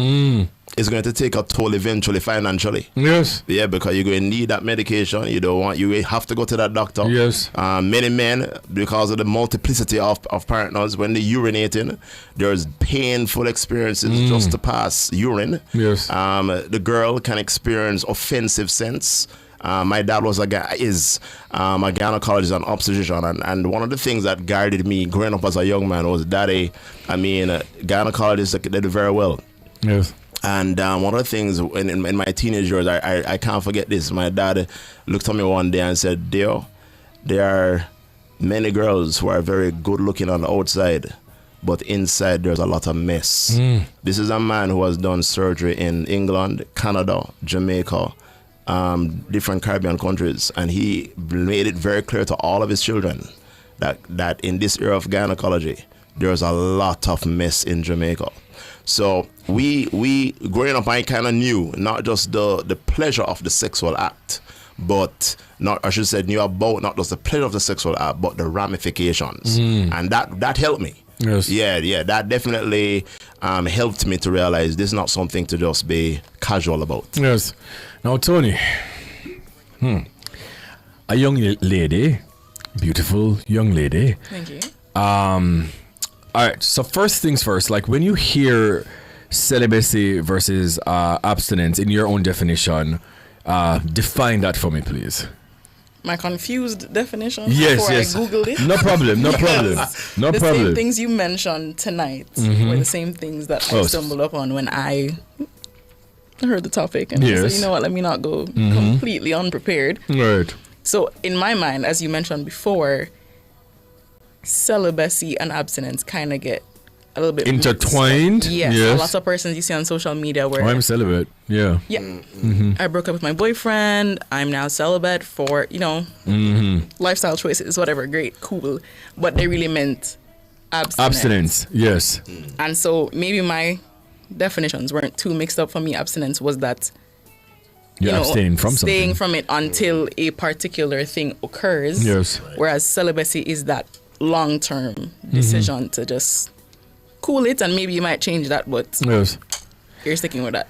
It's going to take a toll eventually financially. Yes. Yeah, because you're going to need that medication. You have to go to that doctor. Yes. Many men, because of the multiplicity of partners, when they're urinating, there's painful experiences just to pass urine. Yes. The girl can experience offensive scents. My dad is a gynecologist and obstetrician, and one of the things that guided me growing up as a young man was that gynecologists, they do very well. Yes. And one of the things in my teenage years, I can't forget this. My dad looked at me one day and said, "Deo, there are many girls who are very good looking on the outside, but inside there's a lot of mess." This is a man who has done surgery in England, Canada, Jamaica, different Caribbean countries, and he made it very clear to all of his children that in this era of gynecology, there's a lot of mess in Jamaica. So we growing up, I kind of knew not just the pleasure of the sexual act, but knew about not just the pleasure of the sexual act, but the ramifications, and that helped me. Yes. Yeah, that definitely helped me to realize this is not something to just be casual about. Yes. Now, Tony, a young lady, beautiful young lady. Thank you. All right, so first things first, like when you hear celibacy versus abstinence in your own definition, define that for me, please. My confused definition Yes. I Googled it. No problem. The same things you mentioned tonight were the same things that I stumbled upon when I heard the topic. And I said, you know what, let me not go completely unprepared. Right. So in my mind, as you mentioned before, celibacy and abstinence kind of get a little bit intertwined. Yes, a lot of persons you see on social media where I'm celibate. Yeah. I broke up with my boyfriend. I'm now celibate for lifestyle choices, whatever. Great, cool, but they really meant abstinence. Yes. And so maybe my definitions weren't too mixed up for me. Abstinence was that you're abstaining from staying something. from it until a particular thing occurs. Yes. Whereas celibacy is that long-term decision to just cool it, and maybe you might change that, but yes, you're sticking with that.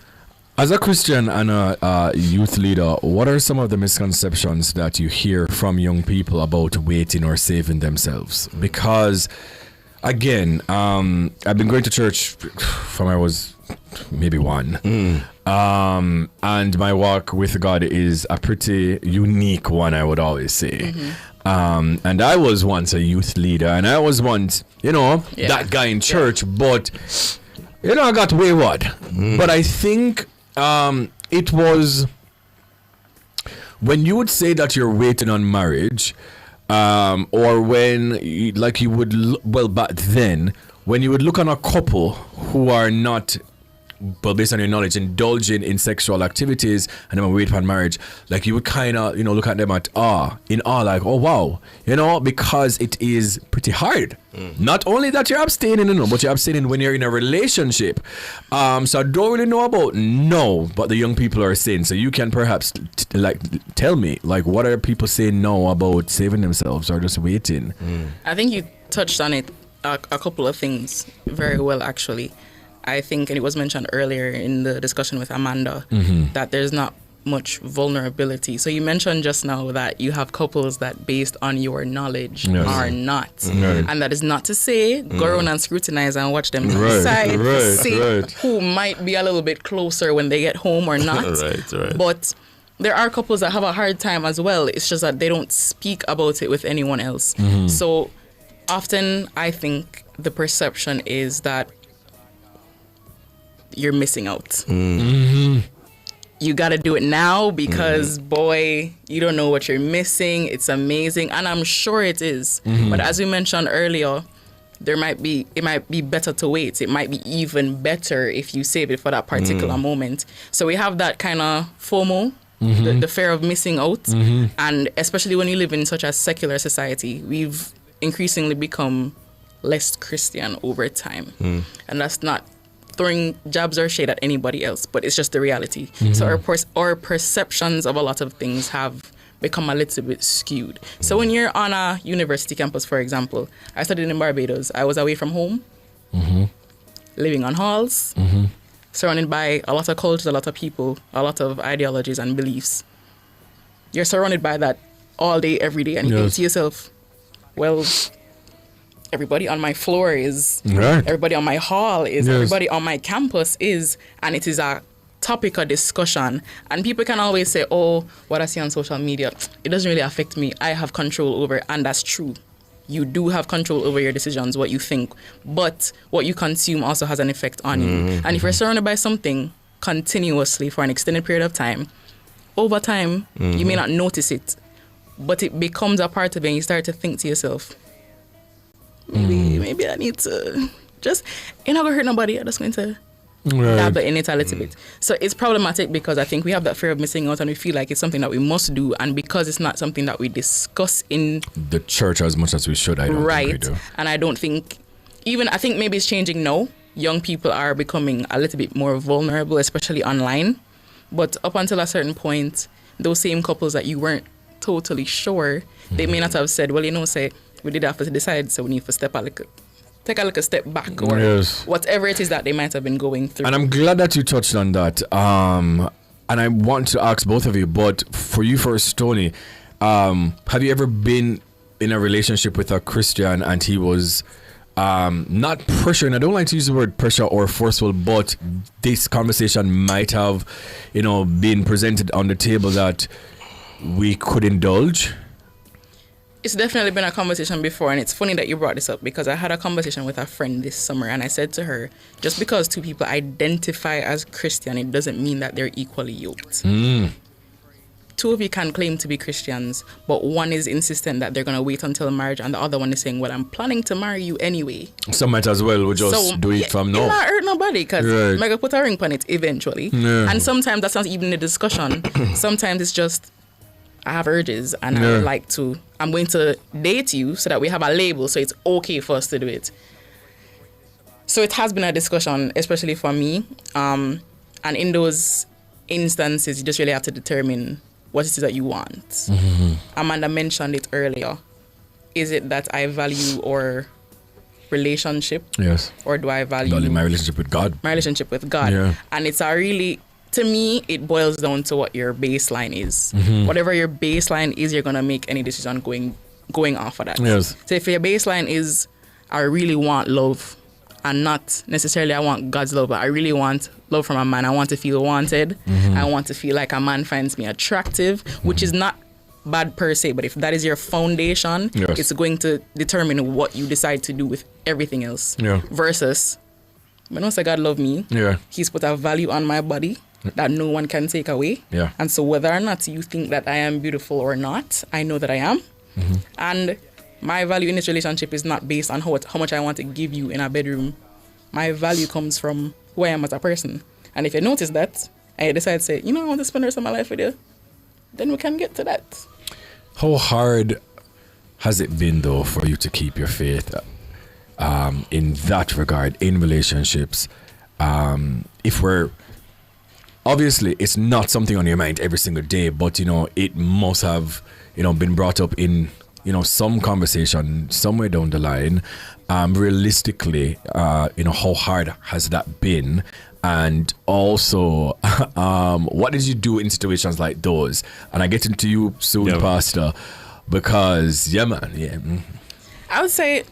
As a Christian and a youth leader, what are some of the misconceptions that you hear from young people about waiting or saving themselves? Because, again, I've been going to church from I was maybe 1. And my walk with God is a pretty unique one, I would always say. And I was once a youth leader, and I was once, that guy in church, but, I got wayward. But I think it was when you would say that you're waiting on marriage, or when, you would, back then, when you would look on a couple who are not, based on your knowledge, indulging in sexual activities and then wait for marriage, you would kind of, look at them at like, oh wow, because it is pretty hard. Not only that you're abstaining, but you're abstaining when you're in a relationship. So I don't really know about but the young people are saying. So you can perhaps tell me, what are people saying now about saving themselves or just waiting? I think you touched on it, a couple of things very well, actually. I think, and it was mentioned earlier in the discussion with Amanda, that there's not much vulnerability. So you mentioned just now that you have couples that, based on your knowledge, are not. And that is not to say go around and scrutinize and watch them decide to see who might be a little bit closer when they get home or not. But there are couples that have a hard time as well. It's just that they don't speak about it with anyone else. So often I think the perception is that you're missing out. You got to do it now because, boy, you don't know what you're missing. It's amazing. And I'm sure it is. But as we mentioned earlier, it might be better to wait. It might be even better if you save it for that particular moment. So we have that kind of FOMO, the fear of missing out. And especially when you live in such a secular society, we've increasingly become less Christian over time. And that's not throwing jabs or shade at anybody else, but it's just the reality. So our perceptions of a lot of things have become a little bit skewed. So when you're on a university campus, for example, I studied in Barbados. I was away from home, living on halls, surrounded by a lot of cultures, a lot of people, a lot of ideologies and beliefs. You're surrounded by that all day, every day, and you think to yourself, well, everybody on my floor is, everybody on my hall is, everybody on my campus is, and it is a topic of discussion. And people can always say, oh, what I see on social media, it doesn't really affect me. I have control over it. And that's true. You do have control over your decisions, what you think. But what you consume also has an effect on you. And if you're surrounded by something continuously for an extended period of time, over time, you may not notice it, but it becomes a part of it, and you start to think to yourself, maybe I need to just, you're not going to hurt nobody. I'm just going to dabble in it a little bit. So it's problematic because I think we have that fear of missing out, and we feel like it's something that we must do. And because it's not something that we discuss in the church as much as we should, I don't think we do. And I don't think, I think maybe it's changing now. Young people are becoming a little bit more vulnerable, especially online. But up until a certain point, those same couples that you weren't totally sure, they may not have said, well, say, we did have to decide, so we need to take a little step back, or whatever it is that they might have been going through. And I'm glad that you touched on that. And I want to ask both of you, but for you first, Tony, have you ever been in a relationship with a Christian and he was not pressuring? I don't like to use the word pressure or forceful, but this conversation might have, been presented on the table that we could indulge? It's definitely been a conversation before, and it's funny that you brought this up because I had a conversation with a friend this summer, and I said to her, just because two people identify as Christian, it doesn't mean that they're equally yoked. two of you can claim to be Christians, but one is insistent that they're going to wait until marriage, and the other one is saying, well, I'm planning to marry you anyway. So might as well we just do it from now. It not hurt nobody, because I'm going to put a ring on it eventually. Yeah. And sometimes that's not even a discussion. Sometimes it's just, I have urges, and I would like to, I'm going to date you so that we have a label, so it's okay for us to do it. So it has been a discussion, especially for me. And in those instances, you just really have to determine what it is that you want. Mm-hmm. Amanda mentioned it earlier. Is it that I value our relationship? Yes. Or do I value my relationship with God? My relationship with God. Yeah. And it's a really, to me, it boils down to what your baseline is. Mm-hmm. Whatever your baseline is, you're going to make any decision going off of that. Yes. So if your baseline is, I really want love, and not necessarily I want God's love, but I really want love from a man. I want to feel wanted. Mm-hmm. I want to feel like a man finds me attractive, which is not bad per se, but if that is your foundation, it's going to determine what you decide to do with everything else. Yeah. Versus, when I say God love me, He's put a value on my body that no one can take away. Yeah. And so whether or not you think that I am beautiful or not, I know that I am. Mm-hmm. And my value in this relationship is not based on how much I want to give you in a bedroom. My value comes from who I am as a person. And if you notice that, and you decide to say, you know, I want to spend the rest of my life with you, then we can get to that. How hard has it been, though, for you to keep your faith in that regard, in relationships? If we're... Obviously, it's not something on your mind every single day, but, you know, it must have, you know, been brought up in, you know, some conversation somewhere down the line. Realistically, you know, how hard has that been? And also, what did you do in situations like those? And I get into you soon, Pastor, because, I would say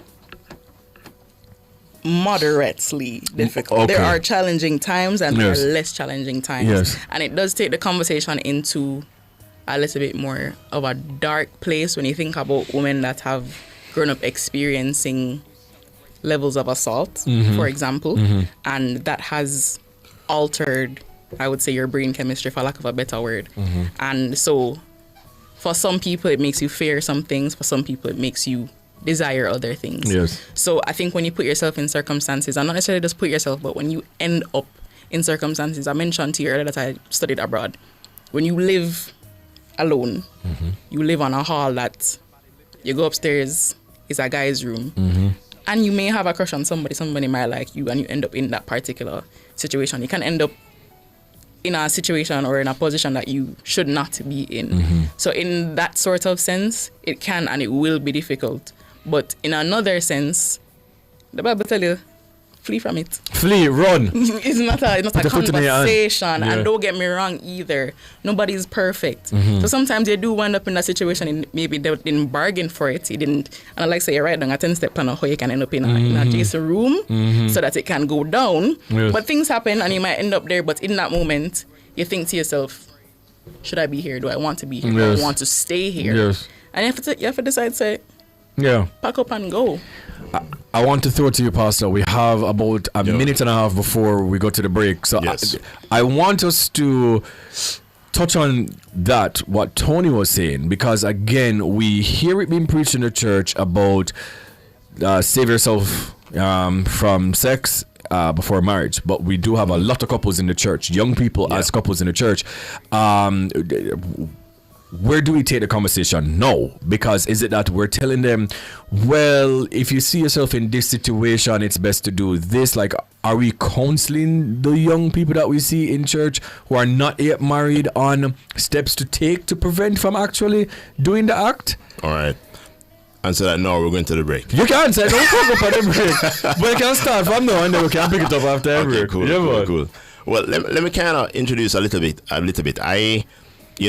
moderately difficult. Okay. There are challenging times and there Yes. are less challenging times. Yes. And it does take the conversation into a little bit more of a dark place when you think about women that have grown up experiencing levels of assault, for example, and that has altered, I would say, your brain chemistry, for lack of a better word. And so for some people it makes you fear some things, for some people it makes you desire other things. Yes. So I think when you put yourself in circumstances, and not necessarily just put yourself, but when you end up in circumstances, I mentioned to you earlier that I studied abroad. When you live alone, you live on a hall that you go upstairs, it's a guy's room, and you may have a crush on somebody might like you, and you end up in that particular situation. You can end up in a situation or in a position that you should not be in. So in that sort of sense, it can and it will be difficult. But in another sense, the Bible tells you, flee from it. Flee, run. It's not a conversation. Yeah. And don't get me wrong either. Nobody's perfect. So sometimes you do wind up in that situation and maybe they didn't bargain for it. You didn't, and I like say, you write down a 10-step plan of how you can end up in a Jason room so that it can go down. Yes. But things happen and you might end up there. But in that moment, you think to yourself, should I be here? Do I want to be here? Do I want to stay here? Yes. And you have to decide, say, pack up and go. I want to throw it to you, Pastor. We have about a minute and a half before we go to the break. So I want us to touch on that, what Tony was saying, because again, we hear it being preached in the church about save yourself from sex before marriage, but we do have a lot of couples in the church, young people as couples in the church. Where do we take the conversation? No, because is it that we're telling them, well, if you see yourself in this situation, it's best to do this? Like, are we counseling the young people that we see in church who are not yet married on steps to take to prevent from actually doing the act? All right. Answer that now, we're going to the break. You can say, don't fuck up on the break. But you can start from now and then we can pick it up after every break. Cool. Well, let me kind of introduce a little bit.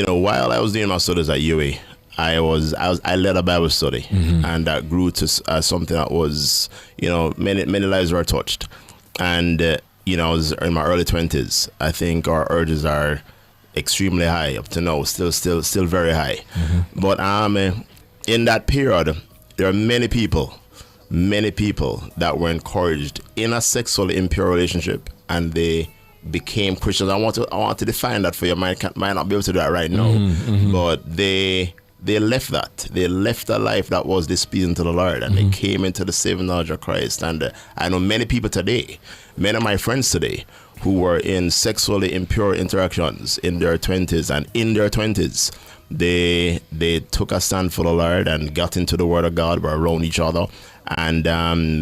While I was doing my studies at UA, I led a Bible study, and that grew to something that was, many lives were touched, and I was in my early 20s. I think our urges are extremely high up to now, still very high. But in that period, there are many people that were encouraged in a sexually impure relationship, and they became Christians. I want to define that for you. Might not be able to do that right now, but they left that. They left a life that was displeasing to the Lord, and they came into the saving knowledge of Christ. And I know many people today, many of my friends today, who were in sexually impure interactions in their 20s, and in their 20s, they took a stand for the Lord and got into the Word of God, were around each other. And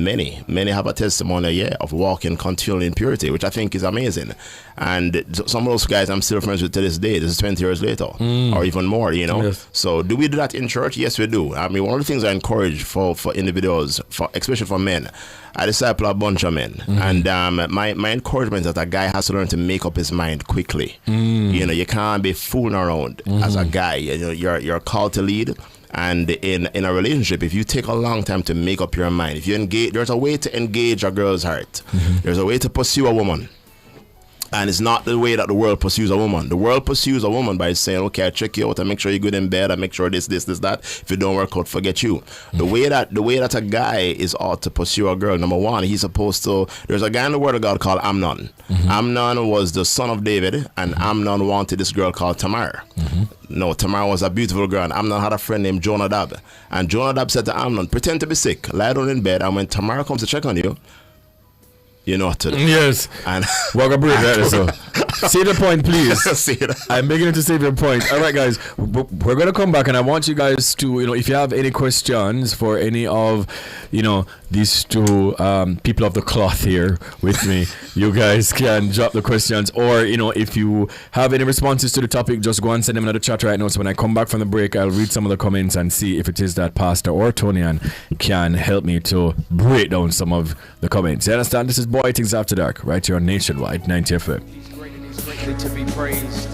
many have a testimony, of walking continually in purity, which I think is amazing. And some of those guys I'm still friends with to this day. This is 20 years later, or even more, Yes. So do we do that in church? Yes, we do. I mean, one of the things I encourage for individuals, especially for men, I disciple a bunch of men. And my encouragement is that a guy has to learn to make up his mind quickly. You can't be fooling around as a guy. You're called to lead. And in a relationship, if you take a long time to make up your mind, if you engage, there's a way to engage a girl's heart. There's a way to pursue a woman. And it's not the way that the world pursues a woman. The world pursues a woman by saying, okay, I check you out, I make sure you're good in bed, I make sure this, that. If it don't work out, forget you. The way that a guy is ought to pursue a girl, number one, he's supposed to, there's a guy in the Word of God called Amnon. Amnon was the son of David, and Amnon wanted this girl called Tamar. No, Tamar was a beautiful girl, and Amnon had a friend named Jonadab. And Jonadab said to Amnon, pretend to be sick, lie down in bed, and when Tamar comes to check on you, you know what to do. Yes. And walk a break right so. Say the point, please. I'm beginning to say your point. All right, guys, we're going to come back, and I want you guys to, if you have any questions for any of, these two people of the cloth here with me, you guys can drop the questions. Or, if you have any responses to the topic, just go and send them in the chat right now. So when I come back from the break, I'll read some of the comments and see if it is that Pastor or Tonian can help me to break down some of the comments. You understand? This is Bwoyatingz After Dark, right here on Nationwide 90 FM. He's great and he's greatly to be praised.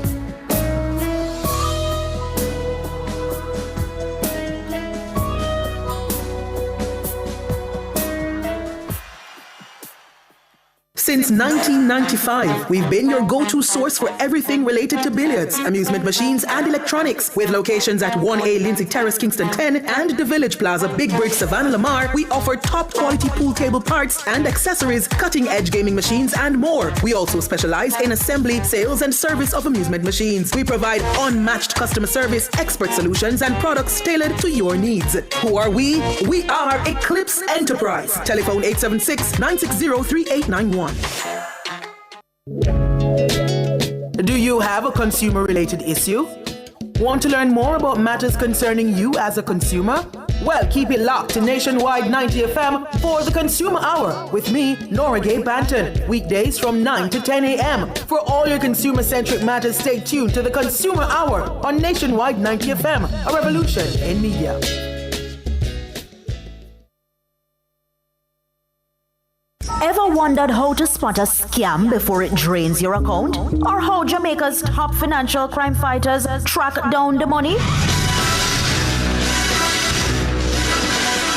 Since 1995, we've been your go-to source for everything related to billiards, amusement machines, and electronics. With locations at 1A Lindsay Terrace, Kingston 10, and the Village Plaza, Big Bridge, Savannah, Lamar, we offer top-quality pool table parts and accessories, cutting-edge gaming machines, and more. We also specialize in assembly, sales, and service of amusement machines. We provide unmatched customer service, expert solutions, and products tailored to your needs. Who are we? We are Eclipse Enterprise. Telephone 876-960-3891. Do you have a consumer-related issue? Want to learn more about matters concerning you as a consumer? Well, keep it locked to Nationwide 90 FM for the Consumer Hour with me, Nora Gay Banton. Weekdays from 9 to 10 a.m. For all your consumer-centric matters, stay tuned to the Consumer Hour on Nationwide 90 FM, a revolution in media. Ever wondered how to spot a scam before it drains your account? Or how Jamaica's top financial crime fighters track down the money?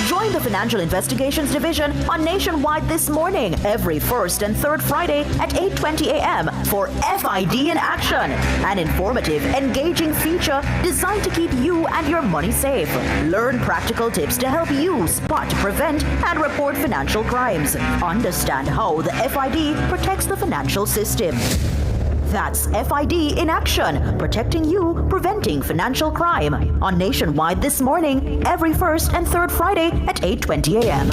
Join the Financial Investigations Division on Nationwide this morning, every first and third Friday at 8:20 a.m. for FID in Action, an informative, engaging feature designed to keep you and your money safe. Learn practical tips to help you spot, prevent, and report financial crimes. Understand how the FID protects the financial system. That's FID in Action, protecting you, preventing financial crime. On Nationwide this morning, every first and third Friday at 8:20 a.m.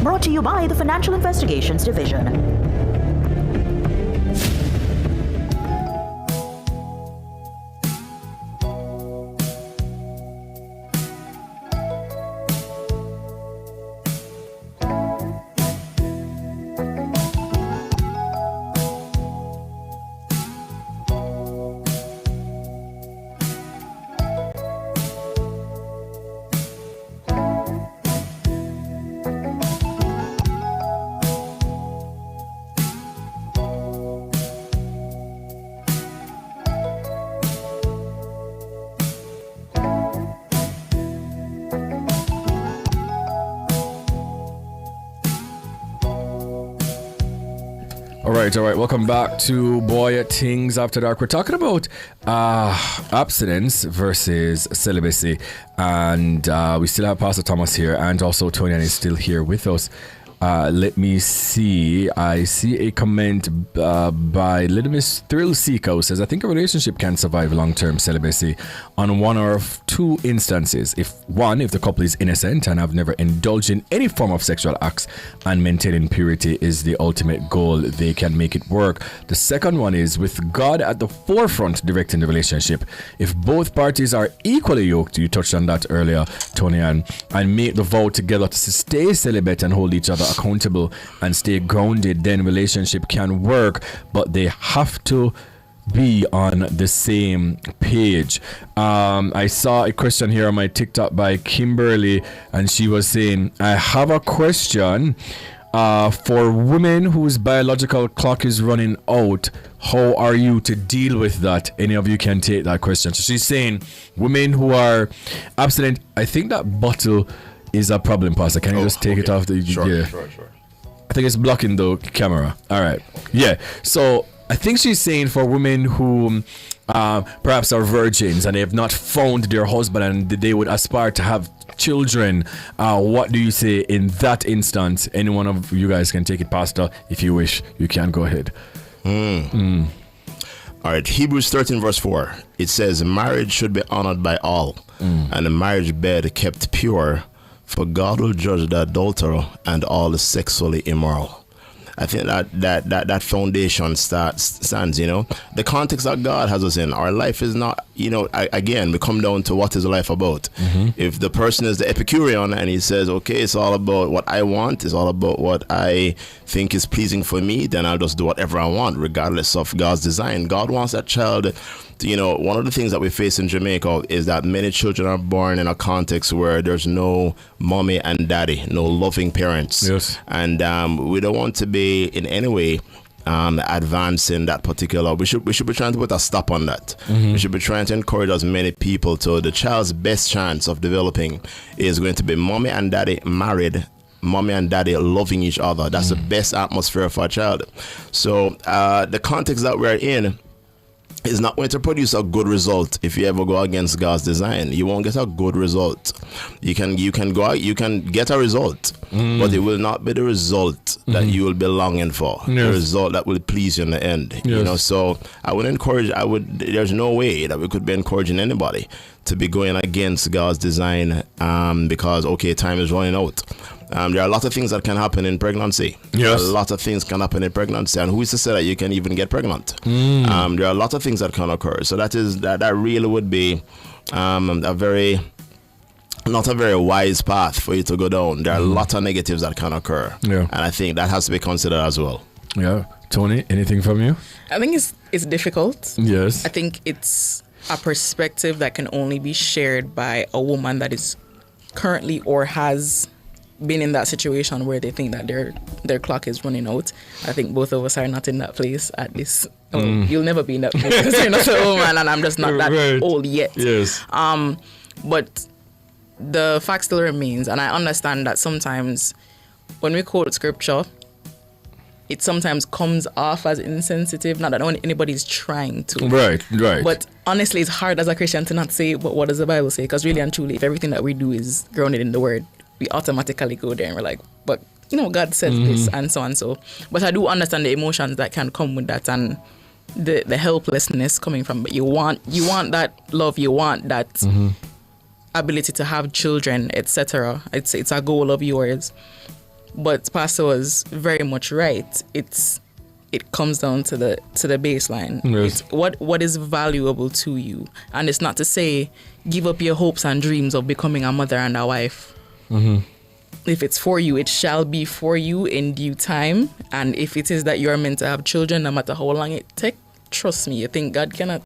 Brought to you by the Financial Investigations Division. All right. Welcome back to Bwoyatingz After Dark. We're talking about abstinence versus celibacy. And we still have Pastor Thomas here, and also Tonian is still here with us. Let me see. I see a comment by Little Miss Thrill Seeker who says, I think a relationship can survive long-term celibacy on one or two instances. If the couple is innocent and have never indulged in any form of sexual acts and maintaining purity is the ultimate goal, they can make it work. The second one is with God at the forefront directing the relationship. If both parties are equally yoked, you touched on that earlier, Tony, and make the vow together to stay celibate and hold each other accountable and stay grounded, then relationship can work, but they have to be on the same page. I saw a question here on my TikTok by Kimberly, and she was saying, I have a question for women whose biological clock is running out. How are you to deal with that? Any of you can take that question. So she's saying women who are abstinent, I think that bottle is a problem, Pastor. Can you just take it off the... Sure. I think it's blocking the camera. All right. Yeah. So I think she's saying for women who perhaps are virgins and they have not found their husband and they would aspire to have children, what do you say in that instance? Any one of you guys can take it, Pastor. If you wish, you can go ahead. All right, Hebrews 13 verse 4, it says marriage should be honored by all, and the marriage bed kept pure, for God will judge the adulterer and all the sexually immoral. I think that foundation stands, the context that God has us in. Our life is not, again, we come down to what is life about. If the person is the Epicurean and he says, okay, it's all about what I want, it's all about what I think is pleasing for me, then I'll just do whatever I want, regardless of God's design. God wants that child. One of the things that we face in Jamaica is that many children are born in a context where there's no mommy and daddy, no loving parents. Yes. And we don't want to be in any way advancing that particular. We should be trying to put a stop on that. We should be trying to encourage as many people to the child's best chance of developing is going to be mommy and daddy married, mommy and daddy loving each other. That's the best atmosphere for a child. So the context that we're in is not going to produce a good result if you ever go against God's design. You won't get a good result. You can go out, you can get a result, but it will not be the result that you will be longing for. The result that will please you in the end. So I would encourage. There's no way that we could be encouraging anybody to be going against God's design because time is running out. There are a lot of things that can happen in pregnancy. Yes. A lot of things can happen in pregnancy, and who is to say that you can even get pregnant? There are a lot of things that can occur. So that really would be not a very wise path for you to go down. There are a lot of negatives that can occur, and I think that has to be considered as well. Yeah, Tony, anything from you? I think it's difficult. Yes. I think it's a perspective that can only be shared by a woman that is currently or has been in that situation where they think that their clock is running out. I think both of us are not in that place at this. You'll never be in that place because you're not a woman and I'm just not that old yet. Yes. But the fact still remains, and I understand that sometimes when we quote scripture, it sometimes comes off as insensitive. Not that anybody's trying to. Right. But honestly, it's hard as a Christian to not say, but what does the Bible say? Because really and truly, if everything that we do is grounded in the Word, we automatically go there and we're like, but God says this and so and so. But I do understand the emotions that can come with that and the helplessness coming from. But you want that love, you want that ability to have children, etc. It's a goal of yours. But Pastor was very much right. It comes down to the baseline. Yes. What is valuable to you, and it's not to say give up your hopes and dreams of becoming a mother and a wife. If it's for you, it shall be for you in due time. And if it is that you're meant to have children, no matter how long it takes, trust me, you think God cannot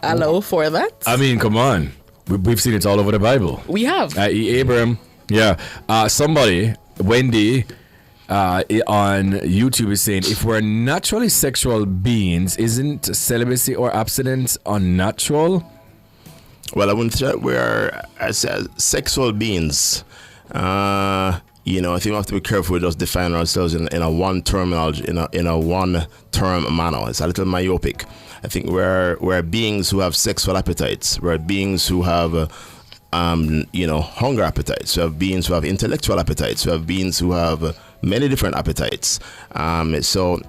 allow for that? I mean, come on. We've seen it all over the Bible. We have. Abraham. Yeah. Somebody, Wendy, on YouTube is saying, if we're naturally sexual beings, isn't celibacy or abstinence unnatural? Well, I wouldn't say we're sexual beings. I think we have to be careful with just defining ourselves in a one terminology, in a one term manner. It's a little myopic. I think we're beings who have sexual appetites. We're beings who have hunger appetites. We have beings who have intellectual appetites. We have beings who have many different appetites. To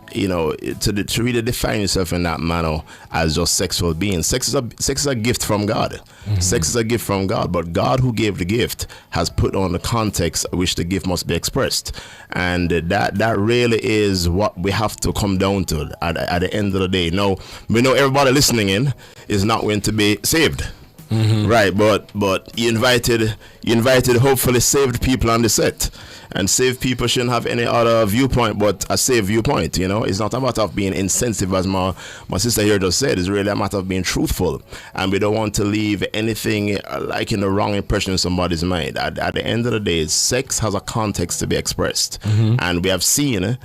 really define yourself in that manner as just sexual beings. Sex is a gift from God. Mm-hmm. Sex is a gift from God, but God who gave the gift has put on the context which the gift must be expressed. And that really is what we have to come down to at the end of the day. Now, we know everybody listening in is not going to be saved. Mm-hmm. Right, but you invited hopefully saved people on the set, and saved people shouldn't have any other viewpoint but a saved viewpoint. It's not a matter of being insensitive, as my sister here just said. It's really a matter of being truthful, and we don't want to leave anything like in the wrong impression in somebody's mind. At the end of the day, sex has a context to be expressed, mm-hmm. and we have seen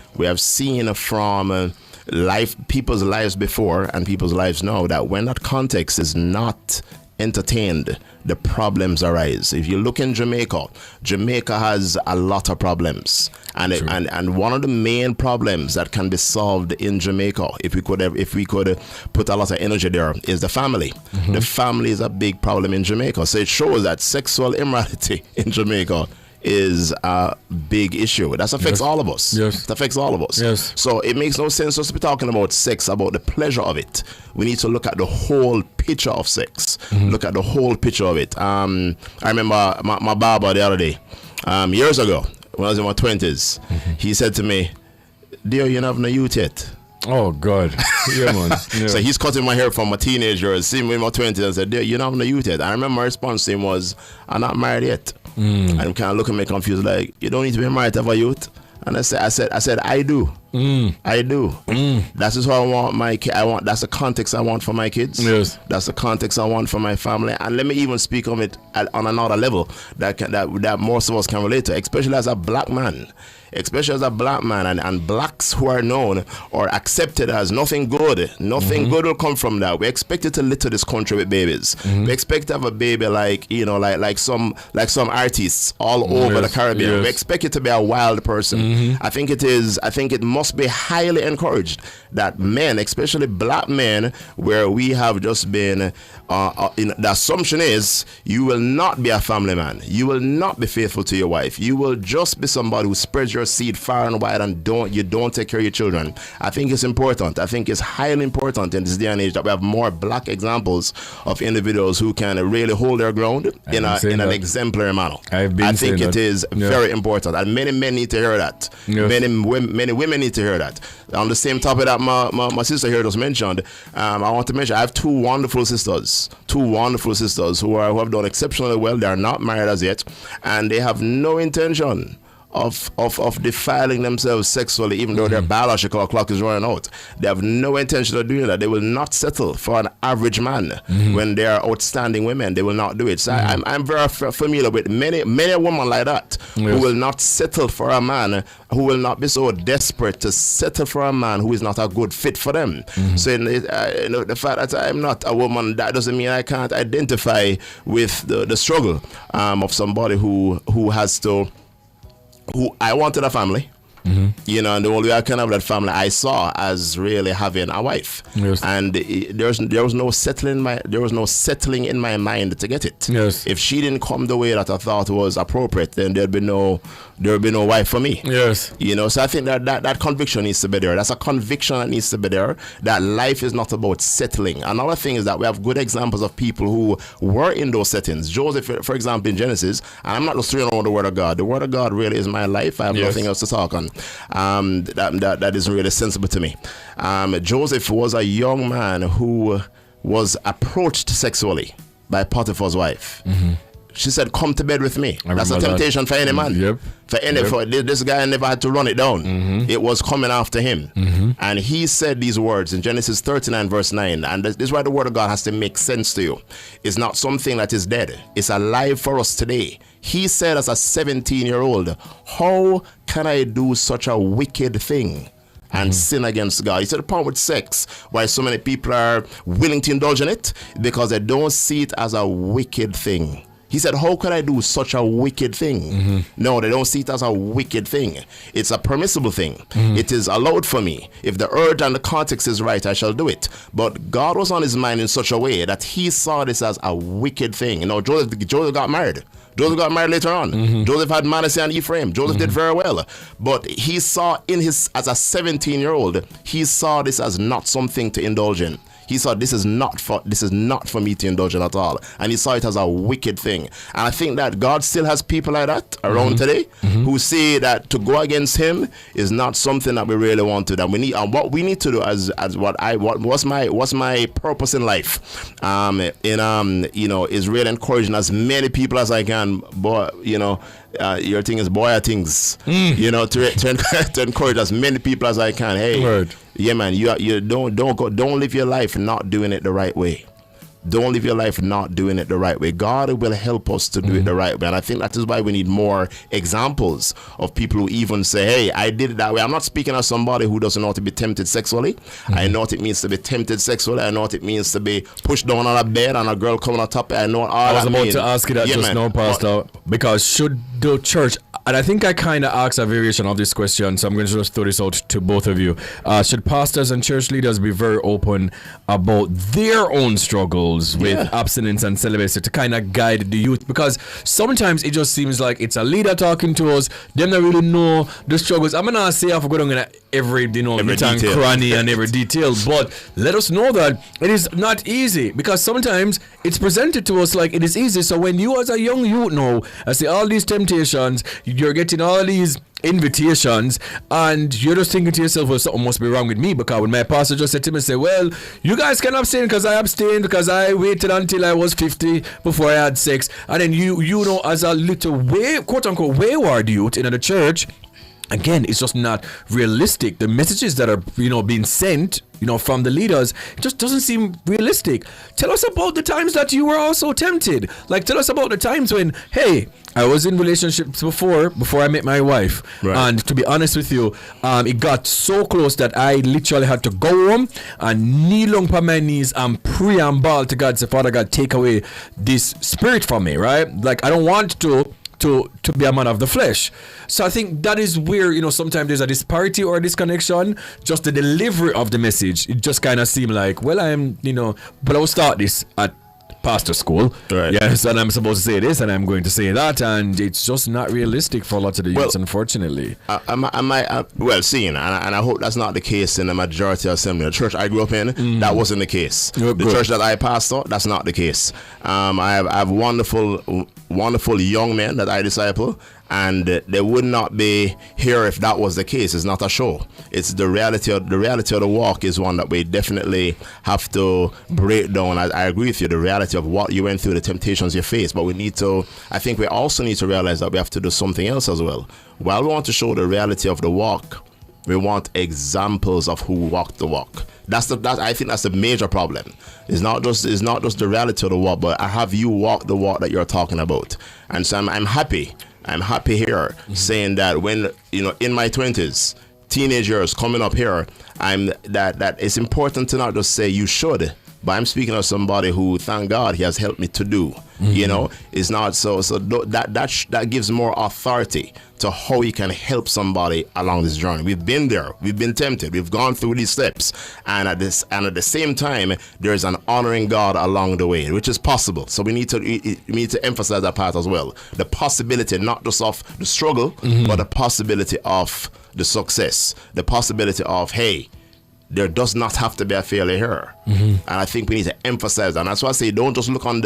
from people's lives before and people's lives now that when that context is not entertained, the problems arise. If you look in Jamaica has a lot of problems, and one of the main problems that can be solved in Jamaica, if we could put a lot of energy there, is the family. Mm-hmm. The family is a big problem in Jamaica. So it shows that sexual immorality in Jamaica is a big issue. That affects all of us. Yes. It affects all of us. Yes. So it makes no sense just to be talking about sex, about the pleasure of it. We need to look at the whole picture of sex. Mm-hmm. Look at the whole picture of it. I remember my barber the other day, years ago, when I was in my 20s, mm-hmm. he said to me, "Dear, you're not having a youth yet." Oh, God. Yeah, man. Yeah. So he's cutting my hair from my teenage years, seeing me in my 20s, and said, "Dear, you're not having a youth yet." I remember my response to him was, "I'm not married yet." And I'm kind of looking at me confused, like, "You don't need to be married to have a youth." And I said, I do. I do. That's just what I want my kid. That's the context I want for my kids. Yes. That's the context I want for my family. And let me even speak of it on another level that most of us can relate to, especially as a black man. And blacks who are known or accepted as nothing good. Nothing mm-hmm. good will come from that. We expected to litter this country with babies. Mm-hmm. We expect to have a baby like some artists all over the Caribbean. Yes. We expect it to be a wild person. Mm-hmm. I think it must be highly encouraged that men, especially black men, where we have just been the assumption is you will not be a family man. You will not be faithful to your wife. You will just be somebody who spreads your seed far and wide and don't take care of your children. I think it's important. I think it's highly important in this day and age that we have more black examples of individuals who can really hold their ground in an exemplary manner. I think it is very important, and many men need to hear that. Yes. Many women need to hear that. On the same topic that my sister here just mentioned, I want to mention I have two wonderful sisters who have done exceptionally well. They are not married as yet, and they have no intention of defiling themselves sexually, even though their biological clock is running out. They have no intention of doing that. They will not settle for an average man when they are outstanding women. They will not do it. So I'm very familiar with many women like that who will not settle for a man, who will not be so desperate to settle for a man who is not a good fit for them. So the fact that I'm not a woman, that doesn't mean I can't identify with the struggle of somebody who I wanted a family, and the only way I can have that family I saw as really having a wife, and there was no settling in my mind to get it. Yes. If she didn't come the way that I thought was appropriate, then there'd be no wife for me. Yes. So I think that conviction needs to be there. That's a conviction that needs to be there, that life is not about settling. Another thing is that we have good examples of people who were in those settings. Joseph, for example, in Genesis, and I'm not just throwing on the Word of God. The Word of God really is my life. I have nothing else to talk on. That isn't really sensible to me. Joseph was a young man who was approached sexually by Potiphar's wife. She said, "Come to bed with me." That's a temptation for any man. For this guy never had to run it down. It was coming after him. And he said these words in Genesis 39 verse 9. And this is why the Word of God has to make sense to you. It's not something that is dead. It's alive for us today. He said as a 17-year-old, "How can I do such a wicked thing and sin against God?" He said the problem with sex, why so many people are willing to indulge in it, because they don't see it as a wicked thing. He said, how could I do such a wicked thing? No, they don't see it as a wicked thing. It's a permissible thing. It is allowed for me. If the urge and the context is right, I shall do it. But God was on his mind in such a way that he saw this as a wicked thing. You know, Joseph got married. Joseph got married later on. Joseph had Manasseh and Ephraim. Joseph did very well. But he saw as a 17-year-old, he saw this as not something to indulge in. He saw this is not for me to indulge in at all. And he saw it as a wicked thing. And I think that God still has people like that around today who say that to go against him is not something that we really want to do. And what we need to do what's my purpose in life is really encouraging as many people as I can, your thing is Bwoyatingz, to encourage as many people as I can. Hey, word. Yeah, man, you don't live your life not doing it the right way. Don't live your life not doing it the right way. God will help us to do it the right way. And I think that is why we need more examples of people who even say, hey, I did it that way. I'm not speaking as somebody who doesn't know how to be tempted sexually. I know what it means to be tempted sexually. I know what it means to be pushed down on a bed and a girl coming on top. I know all I was that about means. to ask you that just now, Pastor, because should the church, and I think I kind of asked a variation of this question, so I'm going to just throw this out to both of you. Should pastors and church leaders be very open about their own struggles with abstinence and celibacy to kind of guide the youth? Because sometimes it just seems like it's a leader talking to us, them not really know the struggles. I'm not say I forgot on every detail. Cranny and every detail, but let us know that it is not easy, because sometimes it's presented to us like it is easy. So when you as a young youth know, I see all these temptations, you're getting all these invitations, and you're just thinking to yourself, well, something must be wrong with me, because when my pastor just said to me, say, well, you guys can abstain because I abstained because I waited until I was 50 before I had sex. And then you know, as a little quote unquote wayward youth in the church, again, it's just not realistic. The messages that are, being sent, from the leaders, it just doesn't seem realistic. Tell us about the times that you were also tempted. Like, tell us about the times when, hey, I was in relationships before I met my wife. Right. And to be honest with you, it got so close that I literally had to go home and kneel on my knees and pray and bawl to God, say, Father God, take away this spirit from me, right? Like, I don't want to be a man of the flesh. So I think that is where, sometimes there's a disparity or a disconnection. Just the delivery of the message, it just kind of seemed like, well, but I will start this at pastor school. Right. Yes, and I'm supposed to say this and I'm going to say that, and it's just not realistic for a lot of the youths, unfortunately. Seeing, and I hope that's not the case in the majority of assembly. The church I grew up in, that wasn't the case. The church that I pastor, that's not the case. I have wonderful young men that I disciple, and they would not be here if that was the case. It's not a show. It's the reality of the walk is one that we definitely have to break down. I agree with you, the reality of what you went through, the temptations you faced, but I think we also need to realize that we have to do something else as well. While we want to show the reality of the walk, we want examples of who walked the walk. I think that's the major problem. It's not just the reality of the walk, but have you walked the walk that you're talking about? And so I'm happy here saying that when, in my 20s, teenage years coming up here, that it's important to not just say you should, but I'm speaking of somebody who, thank God, he has helped me to do. It's not so that gives more authority to how he can help somebody along this journey. We've been there, we've been tempted, we've gone through these steps, and at the same time, there's an honoring God along the way, which is possible. So we need to emphasize that part as well. The possibility not just of the struggle, but the possibility of the success, the possibility of, hey, there does not have to be a failure here. And I think we need to emphasize that. And that's why I say don't just look on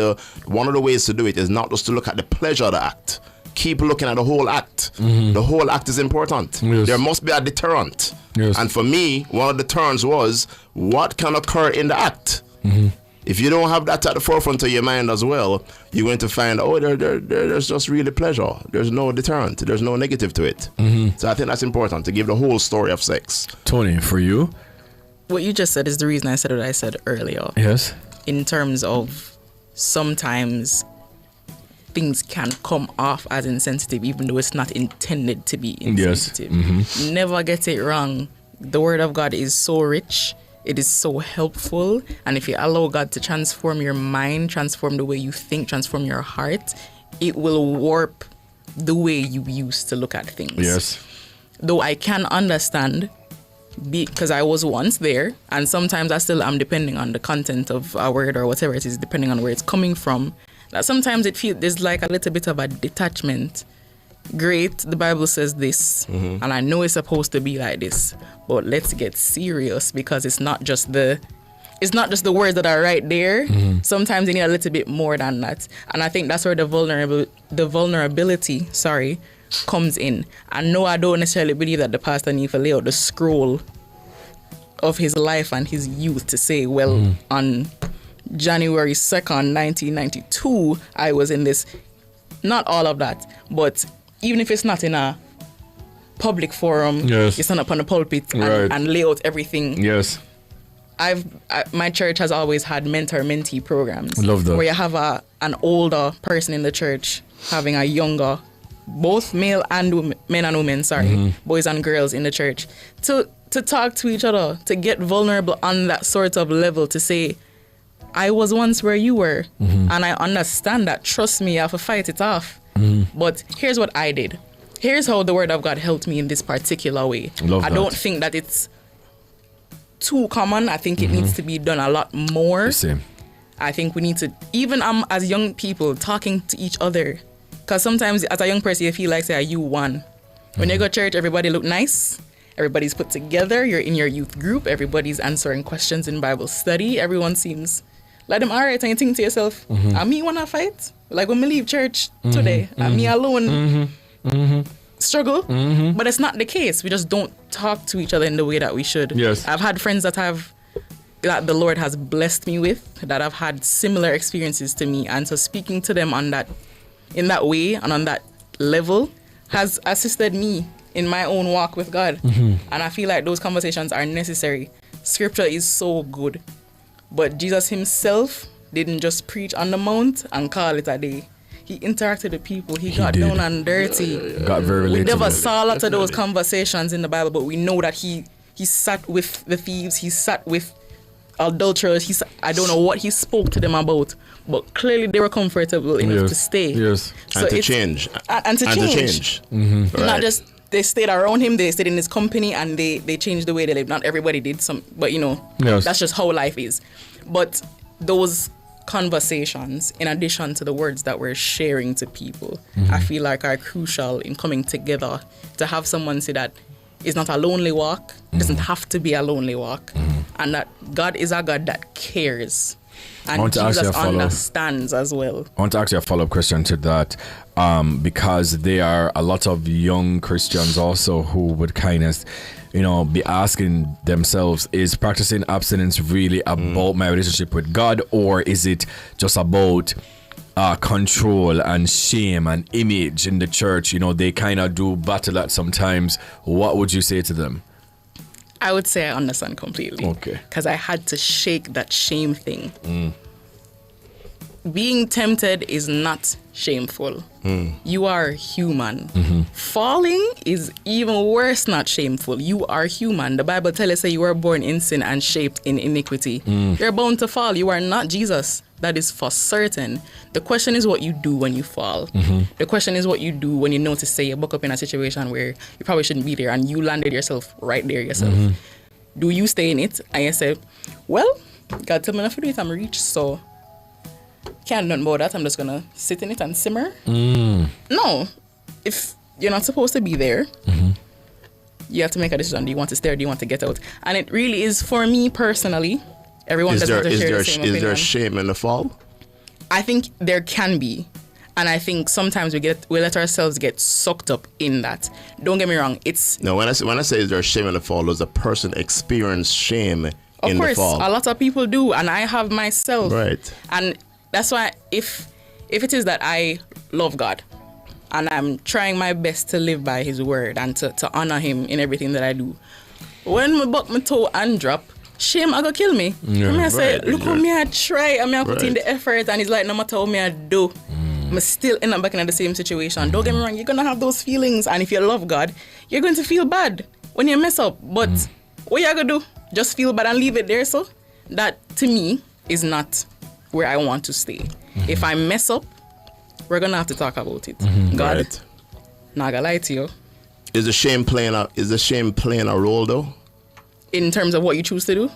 one of the ways to do it is not just to look at the pleasure of the act. Keep looking at the whole act. The whole act is important. Yes. There must be a deterrent. Yes. And for me, one of the deterrents was what can occur in the act. If you don't have that at the forefront of your mind as well, you're going to find, there's just really pleasure. There's no deterrent. There's no negative to it. So I think that's important, to give the whole story of sex. Tony, for you? What you just said is the reason I said what I said earlier. Yes. In terms of sometimes things can come off as insensitive, even though it's not intended to be insensitive. Yes. Never get it wrong. The Word of God is so rich. It is so helpful. And if you allow God to transform your mind, transform the way you think, transform your heart, it will warp the way you used to look at things. Yes. Though I can understand, because I was once there, and sometimes I still am, depending on the content of a word or whatever it is, depending on where it's coming from, that sometimes it feels there's like a little bit of a detachment. Great, the Bible says this, and I know it's supposed to be like this, but let's get serious, because it's not just the words that are right there. Sometimes you need a little bit more than that, and I think that's where the vulnerability comes in. And no, I don't necessarily believe that the pastor needs to lay out the scroll of his life and his youth to say, well, on January 2nd, 1992, I was in this. Not all of that, but even if it's not in a public forum, you stand up on the pulpit and lay out everything. Yes. My church has always had mentor-mentee programs. Love that. Where you have an older person in the church having a younger, both male and men and women, boys and girls in the church, to talk to each other, to get vulnerable on that sort of level, to say, I was once where you were, and I understand that. Trust me, I have to fight it off. But here's what I did. Here's how the Word of God helped me in this particular way. I don't think that it's too common. I think it needs to be done a lot more. Same. I think we need to, even as young people, talking to each other. Because sometimes as a young person, you feel like, say, you won. When you go to church, everybody look nice. Everybody's put together. You're in your youth group. Everybody's answering questions in Bible study. Everyone seems like them all right, and you think to yourself, I me want to fight? Like when we leave church today, me alone struggle. But it's not the case. We just don't talk to each other in the way that we should. Yes. I've had friends that the Lord has blessed me with, that have had similar experiences to me, and so speaking to them in that way and on that level has assisted me in my own walk with God. And I feel like those conversations are necessary. Scripture is so good, but Jesus himself didn't just preach on the mount and call it a day. He interacted with people. He got down and dirty. Got very relatable. We never saw a lot of those conversations in the Bible, but we know that he sat with the thieves. He sat with adulterers. I don't know what he spoke to them about, but clearly they were comfortable enough to stay. Yes. So and to change. And to change. Not just they stayed around him, they stayed in his company, and they changed the way they lived. Not everybody did, but that's just how life is. But those conversations, in addition to the words that we're sharing to people, I feel like are crucial in coming together to have someone say that it's not a lonely walk, it doesn't have to be a lonely walk, and that God is a God that cares. And Jesus understands as well. I want to ask you a follow-up question to that, because there are a lot of young Christians also who would kind of, be asking themselves, is practicing abstinence really about my relationship with God, or is it just about control and shame and image in the church? They kind of do battle that sometimes. What would you say to them? I would say I understand completely. Okay. Because I had to shake that shame thing. Being tempted is not shameful. You are human. Falling is even worse, not shameful. You are human. The Bible tells us that you were born in sin and shaped in iniquity. You're bound to fall. You are not Jesus. That is for certain. The question is what you do when you fall. The question is what you do when you notice, say, you buck up in a situation where you probably shouldn't be there and you landed yourself right there yourself. Do you stay in it and you say, well, God told me not to do it, I'm rich, so can't do nothing about that. I'm just going to sit in it and simmer. No. If you're not supposed to be there, you have to make a decision. Do you want to stay or do you want to get out? And it really is, for me personally, everyone doesn't have to share the same opinion. Is there shame in the fall? I think there can be. And I think sometimes we let ourselves get sucked up in that. Don't get me wrong. No, when I say is there shame in the fall, does a person experience shame in the fall? Of course, a lot of people do. And I have myself. Right. And that's why if it is that I love God and I'm trying my best to live by his word and to honor him in everything that I do, when I buck my toe and drop, shame I go kill me. I say, look how me I try and I put in the effort, and it's like no matter how me I do, I still end up back in the same situation. Don't get me wrong, you're gonna have those feelings, and if you love God, you're going to feel bad when you mess up. But what you gonna do? Just feel bad and leave it there? So that to me is not where I want to stay. If I mess up, we're gonna have to talk about it. Mm-hmm. God, Right. not gonna lie to you. Is the shame playing a role though? In terms of what you choose to do?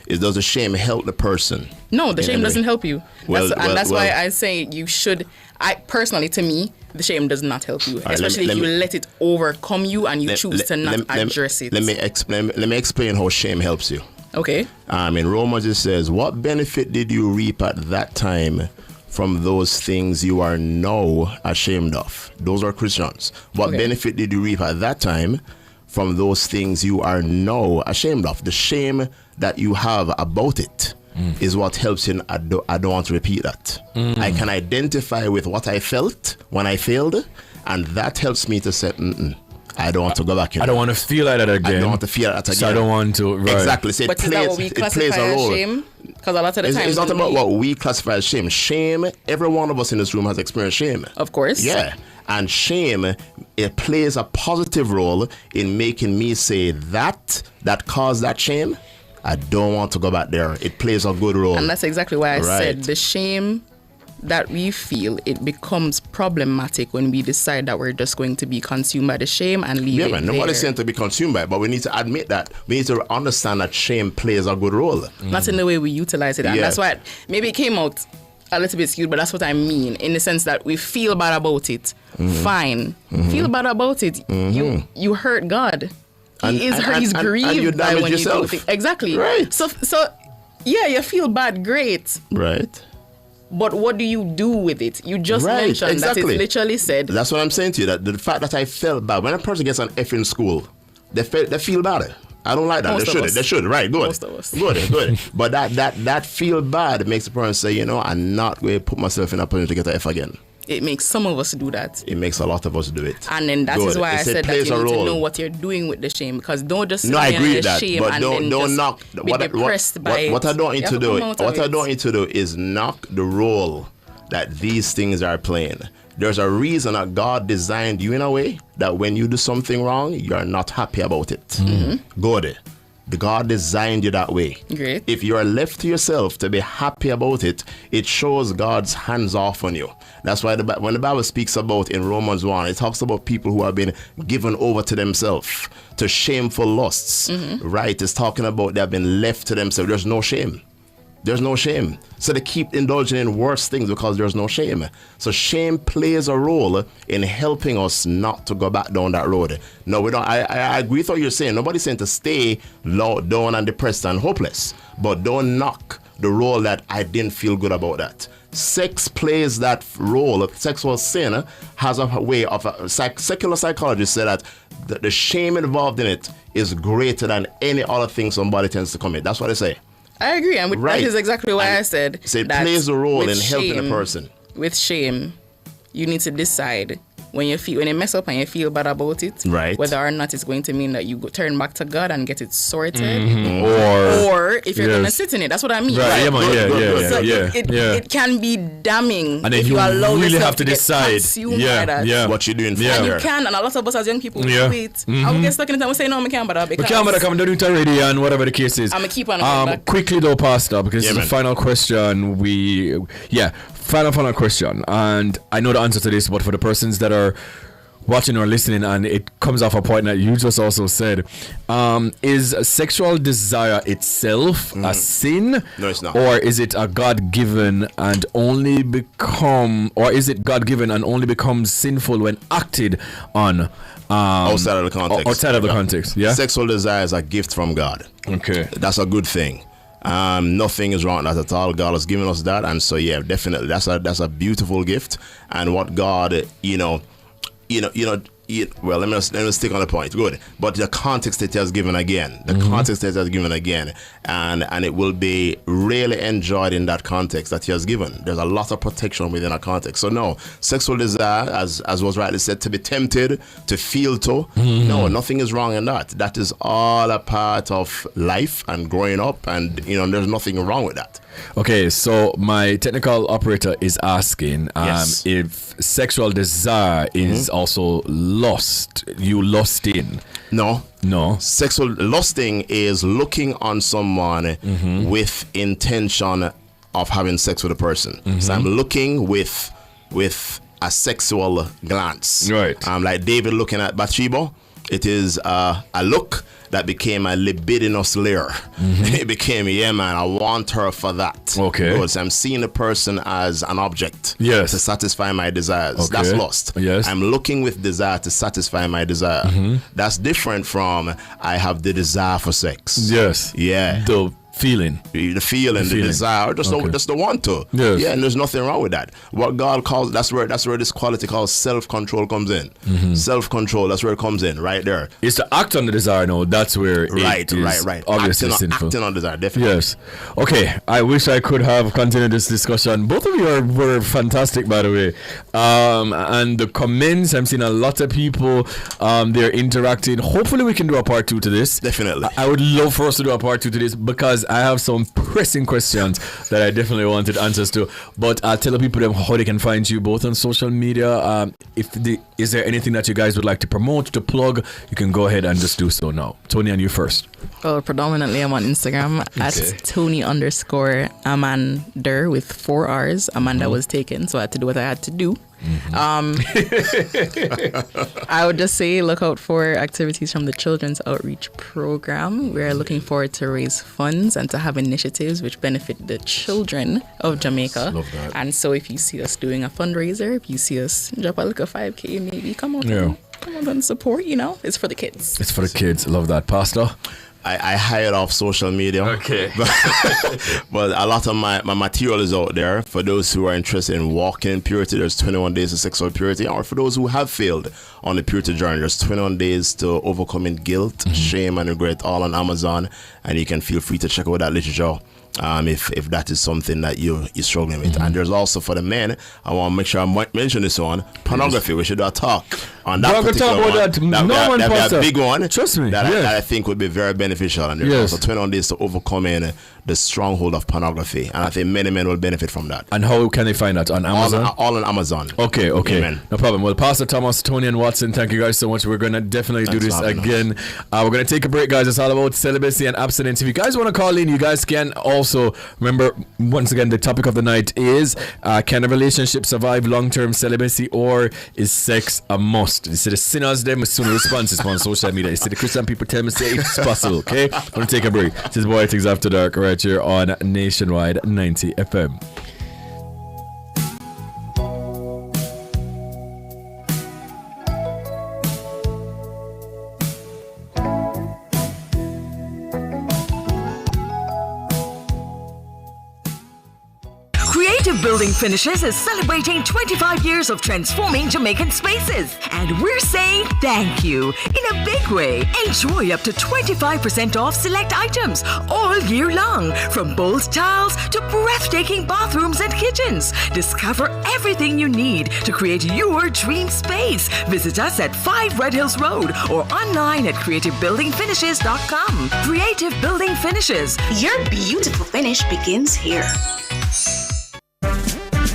Does the shame help the person? No, the in shame any way? doesn't help you. Well, That's why I say you should. I personally, to me, the shame does not help you, right, especially if you let it overcome you and you choose to not address it. Let me explain how shame helps you. Okay. In Romans it says, "What benefit did you reap at that time from those things you are now ashamed of?" Those are Christians. What benefit did you reap at that time from those things you are now ashamed of? The shame that you have about it is what helps you. I don't want to repeat that. I can identify with what I felt when I failed, and that helps me to say, I don't want to go back in. I don't want to feel like that again. I don't want to feel that again. So I don't want to. Right. Exactly. So But is that what we classify as shame? Because a lot of the time it's not about what we classify as shame. Shame, every one of us in this room has experienced shame. Of course. Yeah. And shame, it plays a positive role in making me say that caused that shame, I don't want to go back there. It plays a good role. And that's exactly why I said the shame that we feel, it becomes problematic when we decide that we're just going to be consumed by the shame and leave it man, there. nobody's saying to be consumed by it, but we need to admit that. We need to understand that shame plays a good role. Not in the way we utilize it. And that's why maybe it came out a little bit skewed, but that's what I mean, in the sense that we feel bad about it. Fine. Feel bad about it. You hurt God. He's grieved and you by when yourself. you do things. Exactly. Right. So yeah, you feel bad, great. Right. But what do you do with it? You just mentioned that it literally said. That's what I'm saying to you. That the fact that I felt bad when a person gets an F in school, they feel bad. I don't like that. They should. Right. Good. Most of us. Good. But that feel bad makes the person say, I'm not going to put myself in a position to get an F again. It makes some of us do that. It makes a lot of us do it. And then that is why I said that you need to know what you're doing with the shame, because don't just sit I there agree in with the that, shame but and don't then knock. be depressed by it. What I don't need to do. What I don't it. need to do is knock the role that these things are playing. There's a reason that God designed you in a way that when you do something wrong, you're not happy about it. Good. God designed you that way. Great. If you are left to yourself to be happy about it, it shows God's hands off on you. That's why when the Bible speaks about in Romans 1, it talks about people who have been given over to themselves, to shameful lusts. Right? It's talking about they have been left to themselves. There's no shame. There's no shame. So they keep indulging in worse things because there's no shame. So shame plays a role in helping us not to go back down that road. No, we don't. I agree with what you're saying. Nobody's saying to stay low down and depressed and hopeless. But don't knock the role that I didn't feel good about that. Sex plays that role. Sexual sin has a way of secular psychologists say that the shame involved in it is greater than any other thing somebody tends to commit. That's what they say. I agree, and that is exactly why I said so it plays a role in helping a person. With shame, you need to decide when you mess up and you feel bad about it, right, whether or not it's going to mean that you turn back to God and get it sorted, or if you're going to sit in it. That's what I mean. Right? It can be damning, and then if you allow really yourself have to decide. What you're doing. And you can, and a lot of us as young people, we wait. I will get stuck in it and we say, no, I can't bother. We can't bother, come do it already, and whatever the case is. I'm gonna keep on going back. Quickly though, Pastor, because it's the final question. Final question, and I know the answer to this, but for the persons that are watching or listening, and it comes off a point that you just also said, is sexual desire itself a sin? No, it's not. Or is it a God-given and only becomes sinful when acted on outside of the context? Outside of the context, yeah. Sexual desire is a gift from God. Okay, that's a good thing. Nothing is wrong with that at all. God has given us that, and so definitely that's a beautiful gift. And what God, let me stick on the point. Good, but the context that He has given again, and it will be really enjoyed in that context that He has given. There's a lot of protection within a context. So no, sexual desire, as was rightly said, to be tempted, to feel to. No, nothing is wrong in that. That is all a part of life and growing up, and there's nothing wrong with that. Okay, so my technical operator is asking if sexual desire is also lust. You lust in? No. No. Sexual lusting is looking on someone with intention of having sex with a person. So I'm looking with a sexual glance. Right. Like David looking at Bathsheba, it is a look that became a libidinous lure. It became, yeah, man, I want her for that. Okay. Because I'm seeing the person as an object to satisfy my desires. Okay. That's lust. Yes. I'm looking with desire to satisfy my desire. That's different from I have the desire for sex. Yes. Yeah. The feeling, the desire, just the want to. Yes. Yeah, and there's nothing wrong with that. What God calls, that's where this quality called self-control comes in. Self-control, that's where it comes in, right there. It's to act on the desire. No, that's where right. Obviously sinful. Acting on desire, definitely. Yes. Okay. I wish I could have continued this discussion. Both of you were fantastic, by the way. And the comments, I'm seeing a lot of people. They're interacting. Hopefully, we can do a part 2 to this. Definitely. I would love for us to do a part 2 to this because I have some pressing questions that I definitely wanted answers to. But I'll tell the people them how they can find you both on social media. Is there anything that you guys would like to promote, to plug? You can go ahead and just do so now. Tony, and you first. Well, predominantly I'm on Instagram at Tony_Amander with 4 R's. Amanda was taken, so I had to do what I had to do. I would just say look out for activities from the Children's Outreach Program. We're looking forward to raise funds and to have initiatives which benefit the children of Jamaica. Love that. And so if you see us doing a fundraiser, if you see us drop a little 5K, maybe come out and support, it's for the kids. It's for the kids. Love that. Pastor? I hide off social media. Okay. But a lot of my material is out there for those who are interested in walking in purity. There's 21 days of sexual purity. Or for those who have failed on the purity journey, there's 21 days to overcoming guilt, shame, and regret, all on Amazon. And you can feel free to check out that literature. If that is something that you're struggling with. And there's also for the men, I want to make sure I mention this one, pornography. We should do a talk on that particular one. That'd be a big one. Trust me. That I think would be very beneficial. And there's also 21 days to overcoming the stronghold of pornography. And I think many men will benefit from that. And how can they find that? On Amazon? All on Amazon. Okay. Amen. No problem. Well, Pastor Thomas, Tony, and Watson, thank you guys so much. We're going to definitely do this again. We're going to take a break, guys. It's all about celibacy and abstinence. If you guys want to call in, you guys can also remember, once again, the topic of the night is can a relationship survive long-term celibacy, or is sex a must? You see the sinners, them soon responses on social media. You see the Christian people tell me say it's possible, okay? I'm going to take a break. This is Bwoyatingz After Dark right here on Nationwide 90 FM. Creative Building Finishes is celebrating 25 years of transforming Jamaican spaces. And we're saying thank you in a big way. Enjoy up to 25% off select items all year long, from bold tiles to breathtaking bathrooms and kitchens. Discover everything you need to create your dream space. Visit us at 5 Red Hills Road or online at creativebuildingfinishes.com. Creative Building Finishes. Your beautiful finish begins here.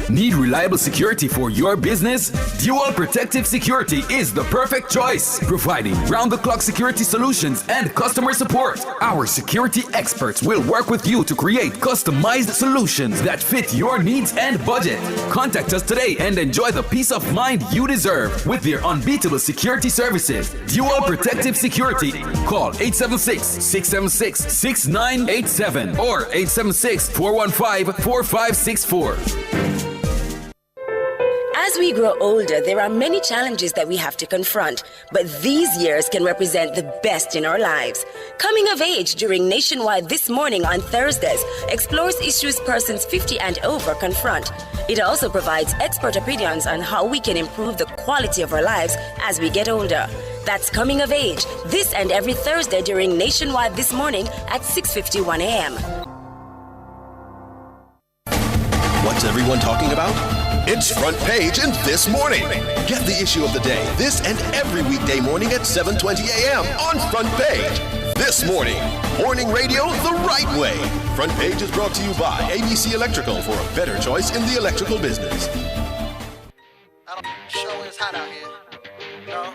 Need reliable security for your business? Dual Protective Security is the perfect choice, providing round-the-clock security solutions and customer support. Our security experts will work with you to create customized solutions that fit your needs and budget. Contact us today and enjoy the peace of mind you deserve with their unbeatable security services. Dual Protective Security. Call 876-676-6987 or 876-415-4564. As we grow older, there are many challenges that we have to confront, but these years can represent the best in our lives. Coming of Age during Nationwide This Morning on Thursdays explores issues persons 50 and over confront. It also provides expert opinions on how we can improve the quality of our lives as we get older. That's Coming of Age, this and every Thursday during Nationwide This Morning at 6:51 a.m. What's everyone talking about? It's Front Page in This Morning. Get the issue of the day this and every weekday morning at 7:20 a.m. on Front Page. This Morning, morning radio the right way. Front Page is brought to you by ABC Electrical for a better choice in the electrical business. Sure is hot out here. No.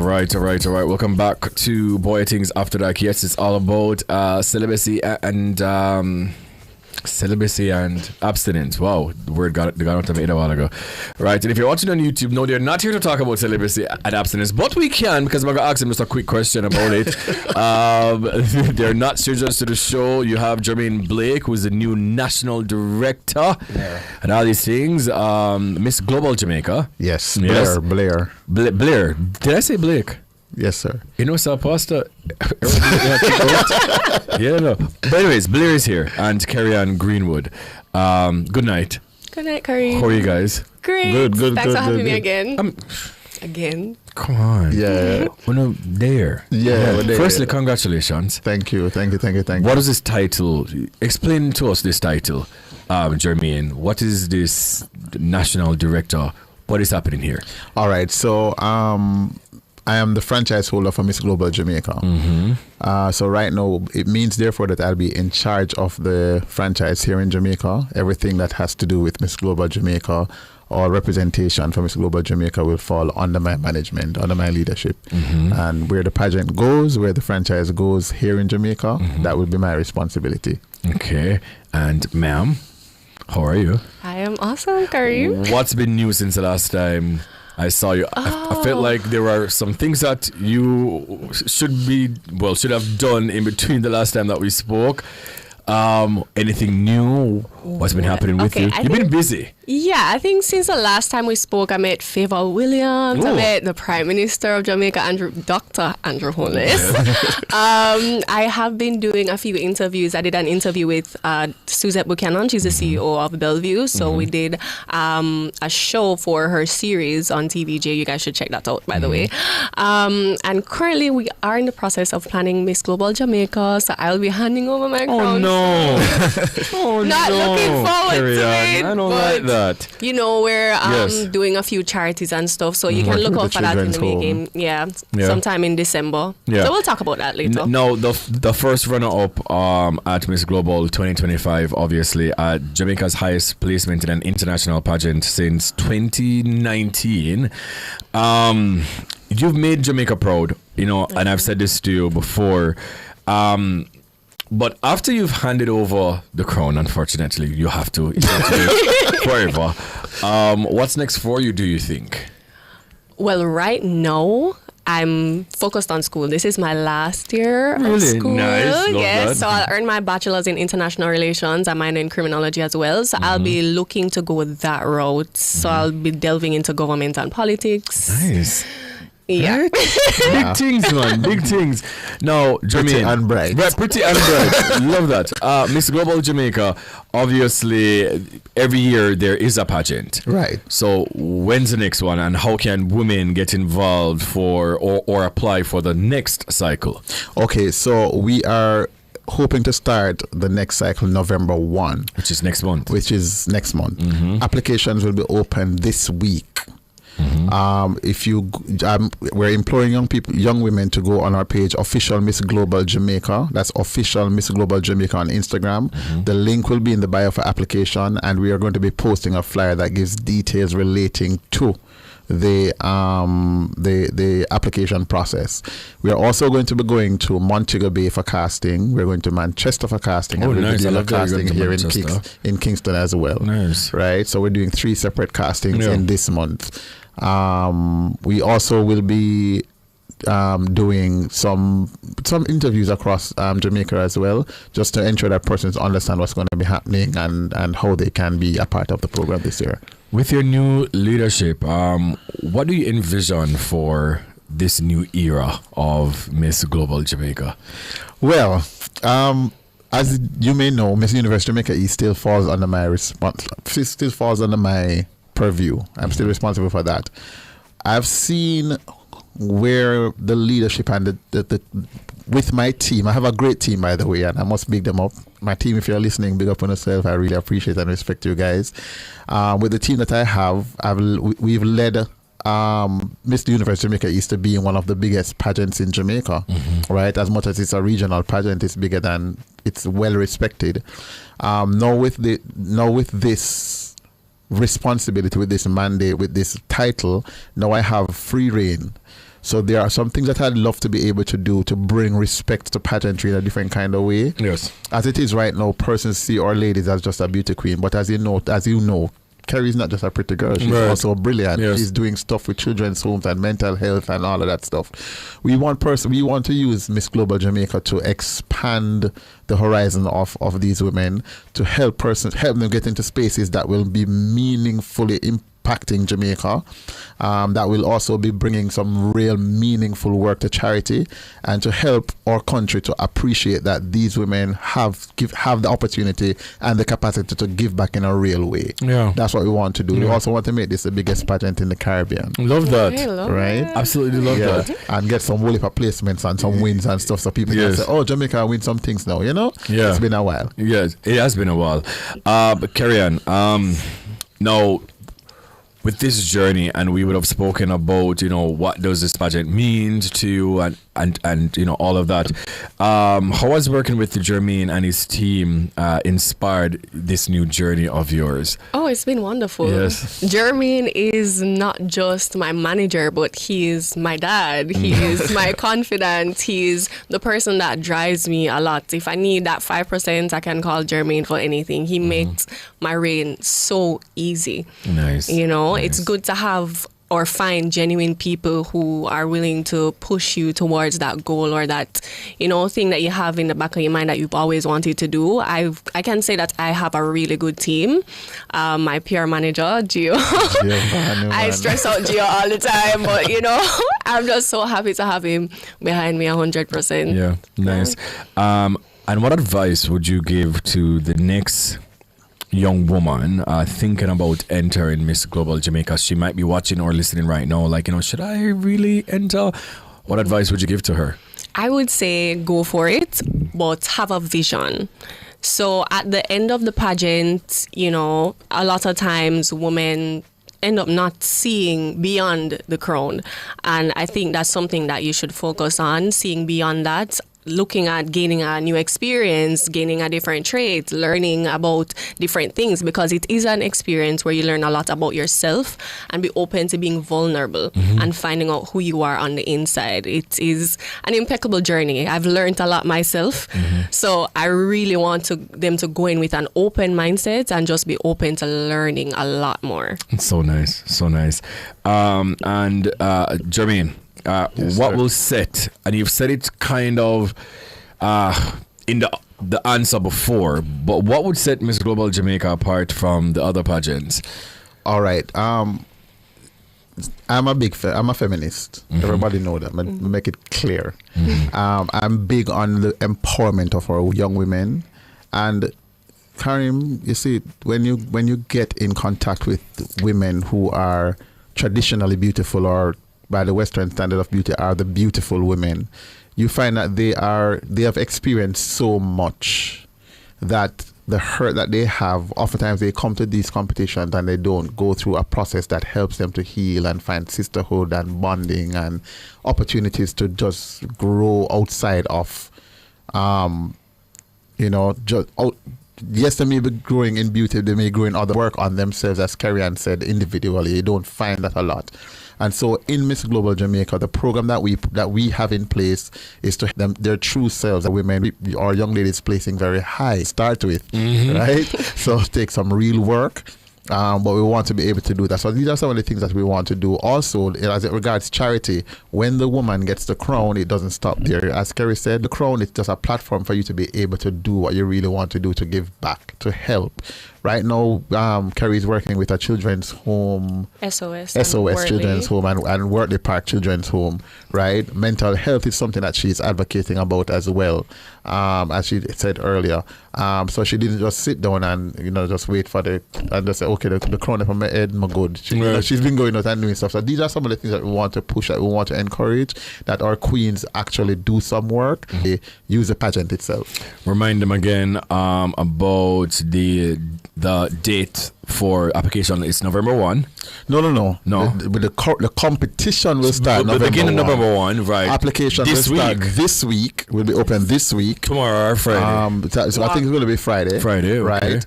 right. Welcome back to Bwoyatingz After Dark. Yes, it's all about celibacy and abstinence. Wow, the word got out of me a while ago. Right, and if you're watching on YouTube, no, they're not here to talk about celibacy and abstinence, but we can, because I'm going to ask them just a quick question about it. They're not strangers to the show. You have Jermaine Blake, who is the new national director, and all these things. Miss Global Jamaica. Yes, Blair. Blair. Did I say Blake? Yes, sir. You know, Sir Pastor. No. But anyways, Blair is here and Carrie Ann Greenwood. Good night. Good night, Curry. How are you guys? Great. Good. Thanks for having me good. again. Again. Come on. Yeah. We're not there. Yeah. We're there. Firstly, congratulations. Thank you. What is this title? Explain to us this title, Jermaine. What is this national director? What is happening here? All right. So, I am the franchise holder for Miss Global Jamaica. So right now, it means therefore that I'll be in charge of the franchise here in Jamaica. Everything that has to do with Miss Global Jamaica or representation for Miss Global Jamaica will fall under my management, under my leadership. And where the pageant goes, where the franchise goes here in Jamaica, that will be my responsibility. Okay. And ma'am, how are you? I am awesome, Curry. What's been new since the last time I saw you? I felt like there are some things that you should have done in between the last time that we spoke. Anything new? What's been happening with you? You've been busy. Yeah, I think since the last time we spoke, I met Favor Williams. I met the Prime Minister of Jamaica, Dr. Andrew Holness. I have been doing a few interviews. I did an interview with Suzette Buchanan. She's the CEO of Bellevue. So we did a show for her series on TVJ. You guys should check that out, by the way. And currently, we are in the process of planning Miss Global Jamaica. So I'll be handing over my crown. Oh, no. Not looking forward to it. I don't like that. You know, we're doing a few charities and stuff, so you can look out for that in the making. Sometime in December. So we'll talk about that later. Now, the first runner-up at Miss Global 2025, obviously, Jamaica's highest placement in an international pageant since 2019. You've made Jamaica proud, you know, and I've said this to you before. But after you've handed over the crown, unfortunately, you have to forever. What's next for you, do you think? Well, right now, I'm focused on school. This is my last year of school. Nice. Yes, so I'll earn my bachelor's in international relations. I'm minor in criminology as well. So I'll be looking to go that route. So I'll be delving into government and politics. Nice. Yeah. Right? Big things, man. Big things. Now, Jermaine. Pretty and bright. Right, pretty and bright. Love that. Miss Global Jamaica, obviously, every year there is a pageant. Right. So, when's the next one, and how can women get involved or apply for the next cycle? Okay, so we are hoping to start the next cycle November 1. Which is next month. Applications will be open this week. We're imploring young women to go on our page, Official Miss Global Jamaica. That's Official Miss Global Jamaica on Instagram. The link will be in the bio for application, and we are going to be posting a flyer that gives details relating to the application process. We are also going to be going to Montego Bay for casting. We're going to Manchester for casting. Oh, and nice. I love casting here in Kingston as well. Nice. Right. So we're doing 3 separate castings in this month. We also will be doing some interviews across Jamaica as well, just to ensure that persons understand what's going to be happening and how they can be a part of the program this year. With your new leadership, what do you envision for this new era of Miss Global Jamaica? Well, as you may know, Miss Universe Jamaica East still falls under my purview. I'm still responsible for that. I've seen where the leadership and the with my team, I have a great team, by the way, and I must big them up. My team, if you're listening, big up on yourself. I really appreciate and respect you guys. With the team that I have, we've led Miss Universe Jamaica East to being one of the biggest pageants in Jamaica, right? As much as it's a regional pageant, it's bigger than, it's well respected. Now with this responsibility, with this mandate, with this title, now I have free reign. So there are some things that I'd love to be able to do to bring respect to pageantry in a different kind of way. Yes. As it is right now, persons see our ladies as just a beauty queen, but as you know, Kerry's not just a pretty girl. She's also brilliant. Yes. She's doing stuff with children's homes and mental health and all of that stuff. We want to use Miss Global Jamaica to expand the horizon of these women, to help them get into spaces that will be meaningfully impacting Jamaica, that will also be bringing some real meaningful work to charity, and to help our country to appreciate that these women have the opportunity and the capacity to give back in a real way. Yeah, that's what we want to do. Yeah. We also want to make this the biggest pageant in the Caribbean. Love that. Right? Absolutely love that. And get some Wally placements and some wins and stuff, so people can say, oh, Jamaica win some things now, you know? Yeah. It's been a while. Yes, it has been a while. But carry on. Now, with this journey, and we would have spoken about, what does this pageant mean to you, and all of that. How has working with Jermaine and his team inspired this new journey of yours? Oh, it's been wonderful. Yes. Jermaine is not just my manager, but he is my dad. He is my confidant. He's the person that drives me a lot. If I need that 5%, I can call Jermaine for anything. He makes my reign so easy. Nice. It's good to have or find genuine people who are willing to push you towards that goal or that, thing that you have in the back of your mind that you've always wanted to do. I can say that I have a really good team. My PR manager, Gio. I stress out Gio all the time, but, I'm just so happy to have him behind me 100%. Yeah, nice. And what advice would you give to the next young woman thinking about entering Miss Global Jamaica? She might be watching or listening right now, should I really enter? What advice would you give to her? I would say go for it, but have a vision. So at the end of the pageant, a lot of times women end up not seeing beyond the crown. And I think that's something that you should focus on, seeing beyond that, looking at gaining a new experience, gaining a different trait, learning about different things, because it is an experience where you learn a lot about yourself and be open to being vulnerable and finding out who you are on the inside. It is an impeccable journey. I've learned a lot myself. So I really want them to go in with an open mindset and just be open to learning a lot more. It's so nice. So nice. And Jermaine, what will set, and you've said it kind of in the answer before, but what would set Miss Global Jamaica apart from the other pageants? All right. I'm a feminist. Everybody know that. Make it clear. I'm big on the empowerment of our young women. And Karim, you see, when you get in contact with women who are traditionally beautiful, or by the Western standard of beauty are the beautiful women, you find that they have experienced so much that the hurt that they have, oftentimes they come to these competitions and they don't go through a process that helps them to heal and find sisterhood and bonding and opportunities to just grow outside of, yes, they may be growing in beauty, they may grow in other work on themselves, as Kerry-Ann said, individually. You don't find that a lot. And so in Miss Global Jamaica, the program that we have in place is to them their true selves. The women, our young ladies, placing very high, start with, right? So take some real work. But we want to be able to do that. So these are some of the things that we want to do. Also, as it regards charity, when the woman gets the crown, it doesn't stop there. As Kerry said, the crown is just a platform for you to be able to do what you really want to do, to give back, to help. Right now, Kerry is working with a children's home, SOS Children's Home and Wortley Park Children's Home, right? Mental health is something that she's advocating about as well, as she said earlier. So she didn't just sit down and, just wait for and just say, okay, the crown up on my head, my good. She's been going out and doing stuff. So these are some of the things that we want to push, that we want to encourage, that our queens actually do some work. They use the pageant itself. Remind them again about the date for application is November 1. No. The competition will start November beginning 1. November 1, right? Application this will start week. this week. Will be open this week. Tomorrow or Friday. So I think it's going to be Friday. Friday, okay. Right.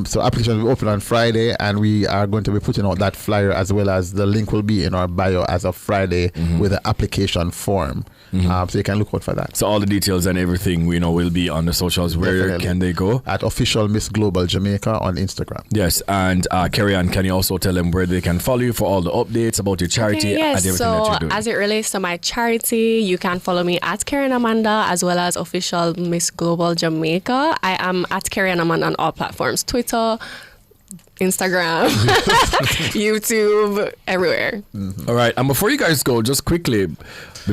So application will be open on Friday, and we are going to be putting out that flyer as well as the link will be in our bio as of Friday with the application form. So you can look out for that. So all the details and everything will be on the socials. Where Definitely. can they go? At official Miss Global Jamaica on Instagram. Yes, and Carrie Ann, can you also tell them where they can follow you for all the updates about your charity and everything that you're doing? As it relates to my charity, you can follow me at Carrie Ann Amanda as well as official Miss Global Jamaica. I am at Carrie Ann Amanda on all platforms: Twitter, Instagram, YouTube, everywhere. All right, and before you guys go, just quickly,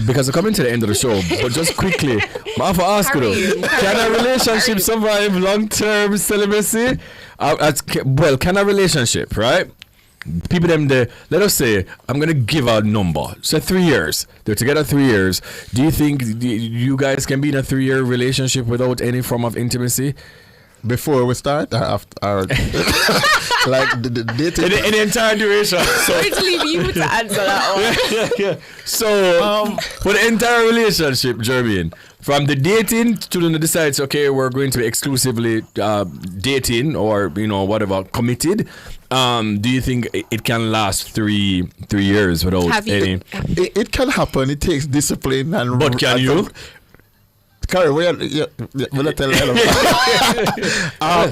because we're coming to the end of the show, but just quickly, I have to ask you though, can a relationship survive long-term celibacy? Can a relationship, right? People let us say, I'm going to give a number. So 3 years. They're together 3 years. Do you think you guys can be in a 3-year relationship without any form of intimacy? Before we start, or after, like the dating in the entire duration. Sorry to leave you to answer that one. So for the entire relationship, Jermaine, from the dating to the decides, okay, we're going to be exclusively dating or whatever, committed. Do you think it can last 3 years without any? It can happen. It takes discipline and. But can you? Carrie, we'll tell you. It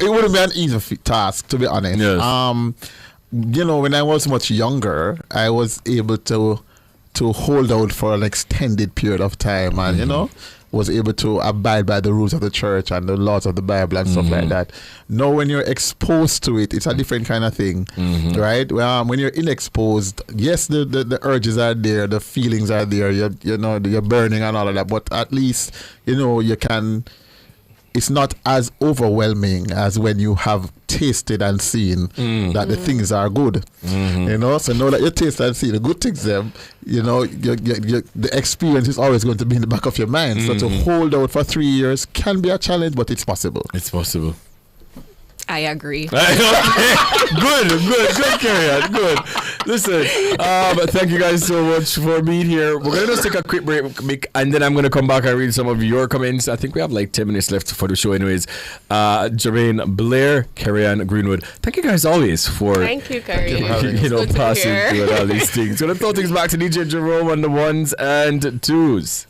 wouldn't be an easy task, to be honest. Yes. When I was much younger, I was able to hold out for an extended period of time, and was able to abide by the rules of the church and the laws of the Bible and stuff like that. Now, when you're exposed to it, it's a different kind of thing, right? When you're inexposed, yes, the urges are there, the feelings are there, you're burning and all of that, but at least, you can. It's not as overwhelming as when you have tasted and seen that the things are good. So now that you taste and see the good things, the experience is always going to be in the back of your mind. So to hold out for 3 years can be a challenge, but it's possible. It's possible. I agree. Good, Carrie Ann. Good. Listen, thank you guys so much for being here. We're going to just take a quick break, and then I'm going to come back and read some of your comments. I think we have like 10 minutes left for the show anyways. Jermaine Blair, Carrie Ann Greenwood, thank you guys always for thank you, Carrie. Passing through all these things. Going to throw things back to DJ Jerome on the ones and twos.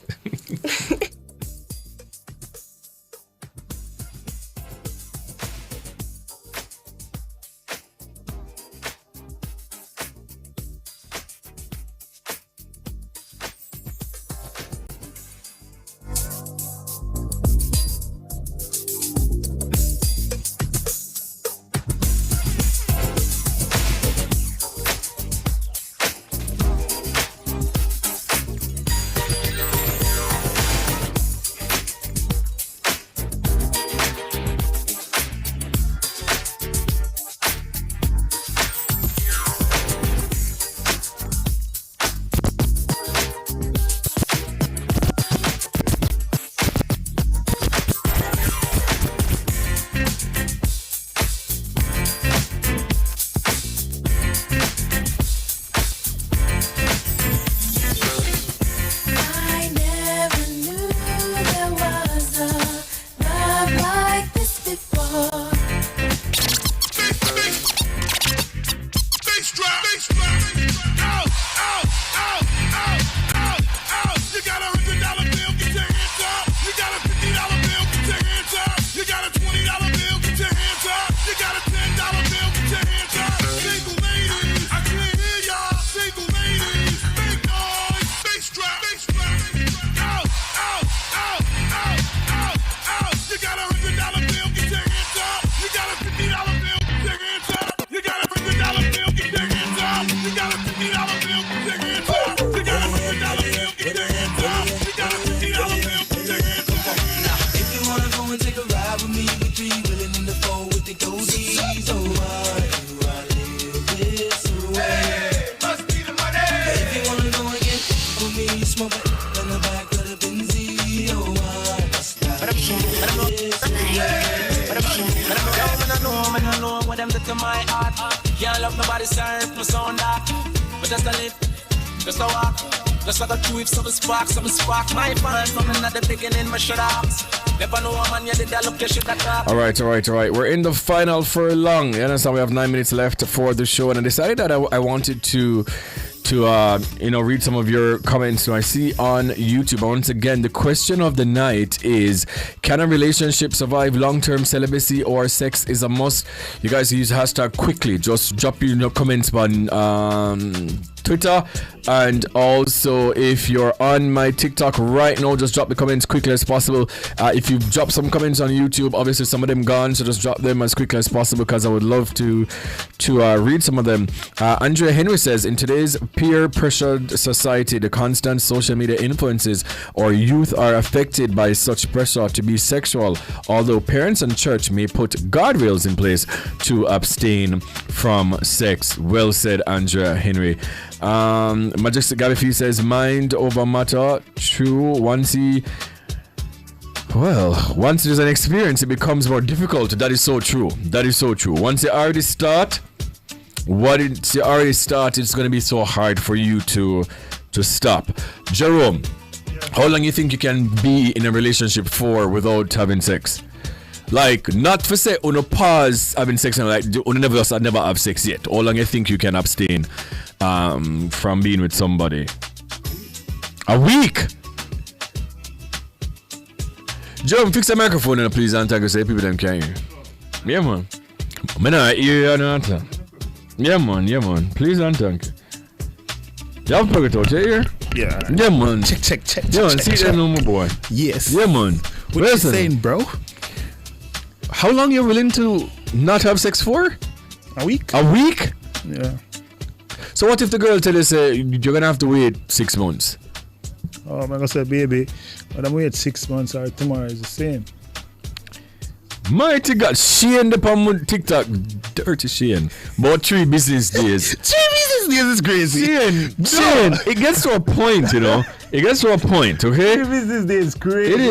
can't hurt my sound dark. But just a live, just a walk. Just like a true if something spark. My fan from another beginning, my shut ups. Never know a man you did that look, you should have talk. All right. We're in the final furlong. You understand? We have 9 minutes left for the show, and I decided that I wanted to read some of your comments. So I see on YouTube. Once again, the question of the night is: can a relationship survive long-term celibacy, or sex is a must? You guys use hashtag quickly. Just drop your comments on Twitter, and also if you're on my TikTok right now, just drop the comments quickly as possible. If you've dropped some comments on YouTube, obviously some of them gone, so just drop them as quickly as possible because I would love to read some of them. Andrea Henry says, in today's peer pressured society, the constant social media influences or youth are affected by such pressure to be sexual, although parents and church may put guardrails in place to abstain from sex. Well said, Andrea Henry. Majestic Gabby says, mind over matter. True. Once there's an experience, it becomes more difficult. That is so true. Once you already start, it's going to be so hard for you to stop. Jerome, how long you think you can be in a relationship for without having sex? Like, not for say, uno pause having sex and like, uno never have sex yet. How long you think you can abstain from being with somebody? A week? Jerome, fix the microphone and please, and tag us, say people them can hear. Yeah, man. I not hear you, no. Yeah, man. Please and thank you. You have plug it out, you hear? Yeah. Yeah, man. Check. Yeah, man, see that no more, boy. Yes. Yeah, man. What you saying, bro? How long you willing to not have sex for? A week. Yeah. So what if the girl tell you, say, you're going to have to wait 6 months? Oh, I'm going to say, baby, but I'm wait 6 months or tomorrow is the same. Mighty God, Shane upon TikTok, dirty Shane. About 3 business days. 3 business days is crazy. Shane, it gets to a point, you know. It gets to a point, okay? 3 business days is crazy. It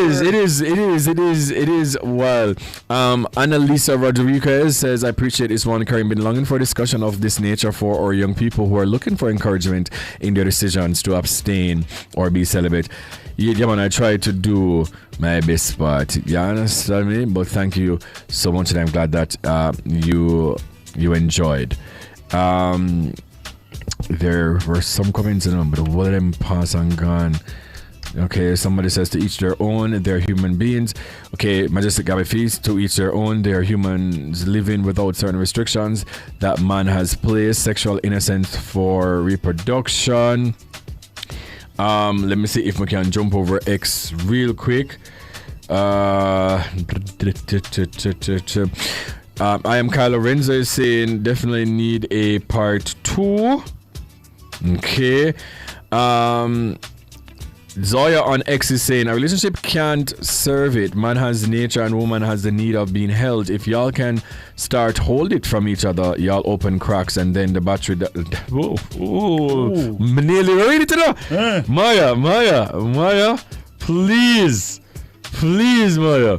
is. Well, Annalisa Rodriguez says, I appreciate this one. Karim, been longing for a discussion of this nature for our young people who are looking for encouragement in their decisions to abstain or be celibate. Yeah, man, I try to do my best part. You understand me? But thank you so much, and I'm glad that you enjoyed. There were some comments in them, but all of them pass and gone. Okay, somebody says to each their own, they're human beings. Okay, Majestic Gabby Feast, to each their own, they're humans living without certain restrictions that man has placed. Sexual innocence for reproduction. Let me see if we can jump over X real quick. I am Kyle Lorenzo is saying definitely need a part 2. Okay. Zoya on X is saying a relationship can't serve it. Man has nature and woman has the need of being held. If y'all can start hold it from each other, y'all open cracks and then the battery nearly ready to know. Maya, please Maya.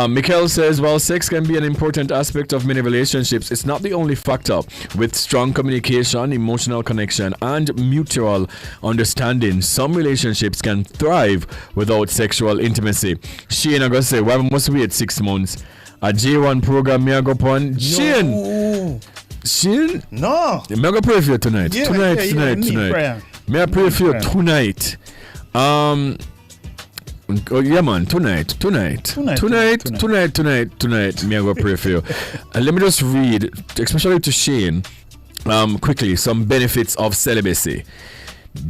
Mikhail says, while sex can be an important aspect of many relationships, it's not the only factor. With strong communication, emotional connection, and mutual understanding, some relationships can thrive without sexual intimacy. Shane, I'm going to say, why must we wait 6 months? A J1 program, me I go upon. Shane? No. Me I go pray for you tonight. Yeah, Tonight. May I pray for you tonight. Oh yeah, man! Tonight. Me I go pray for you. And let me just read, especially to Shane, quickly some benefits of celibacy.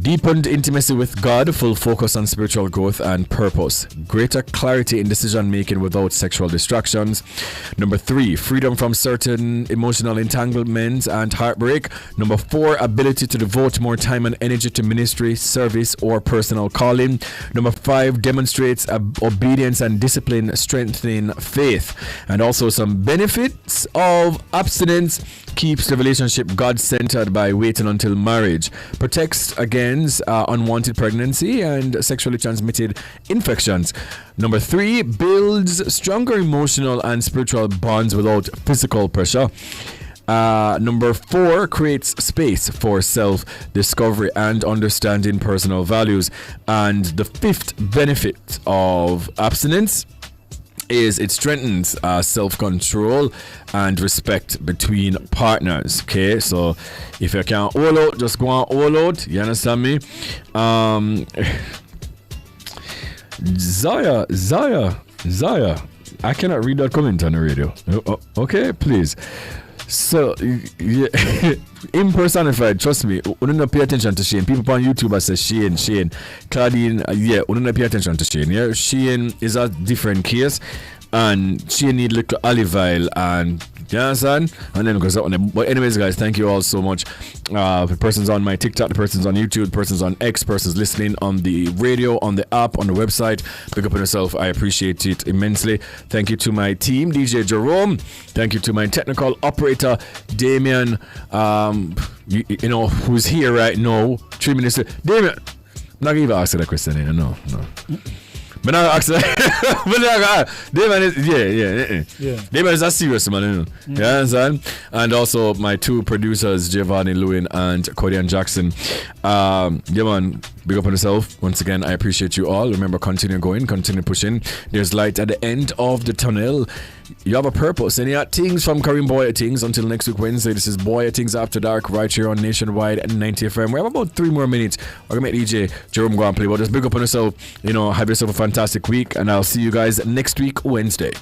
Deepened intimacy with God, full focus on spiritual growth and purpose. Greater clarity in decision making without sexual distractions. Number 3, freedom from certain emotional entanglements and heartbreak. Number 4, ability to devote more time and energy to ministry, service, or personal calling. Number 5, demonstrates obedience and discipline, strengthening faith. And also some benefits of abstinence. Keeps the relationship God-centered by waiting until marriage. Protects against unwanted pregnancy and sexually transmitted infections. Number 3, builds stronger emotional and spiritual bonds without physical pressure. Number 4, creates space for self-discovery and understanding personal values. And the 5th benefit of abstinence is it strengthens self-control and respect between partners. Okay, so if you can't all out, just go on all out. You understand me? Zaya, I cannot read that comment on the radio. Okay, please. So, yeah, impersonified, trust me, we don't pay attention to Shane. People on YouTube say Shane. Claudine, we don't pay attention to Shane. Yeah, Shane is a different case, and Shane need little olive oil and. You understand? And then goes out on them. But anyways, guys, thank you all so much. The person's on my TikTok, the person's on YouTube, the person's on X, person's listening on the radio, on the app, on the website. Pick up on yourself. I appreciate it immensely. Thank you to my team, DJ Jerome. Thank you to my technical operator, Damien. You know who's here right now. 3 minutes. Damien, I'm not gonna even ask that question. No. But now actually, Damon is Damon is a serious man, you know. You understand? And also my 2 producers, Giovanni Lewin and Codian Jackson. Man, big up on yourself. Once again, I appreciate you all. Remember, continue going, continue pushing. There's light at the end of the tunnel. You have a purpose. Any things from Karim Bwoyatingz. Until next week Wednesday, this is Bwoyatingz After Dark right here on Nationwide and 90 FM. We have about 3 more minutes. We're gonna make DJ Jerome go and play, but just big up on yourself. You know, have yourself a fantastic week, and I'll see you guys next week Wednesday.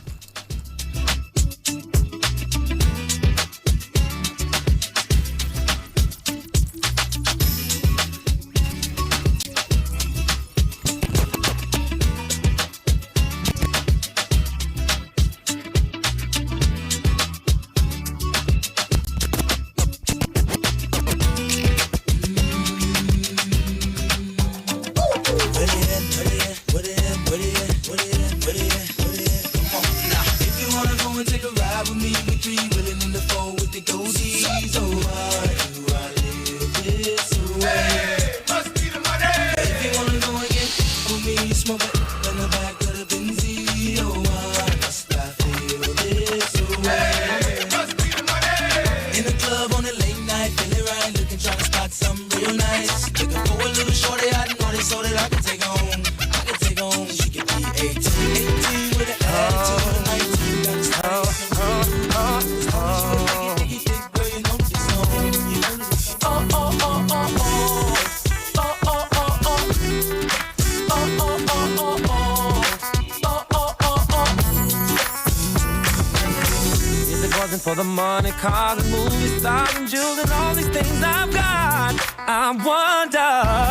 For the money, cars, and movie stars, and jewels, and all these things I've got, I wonder,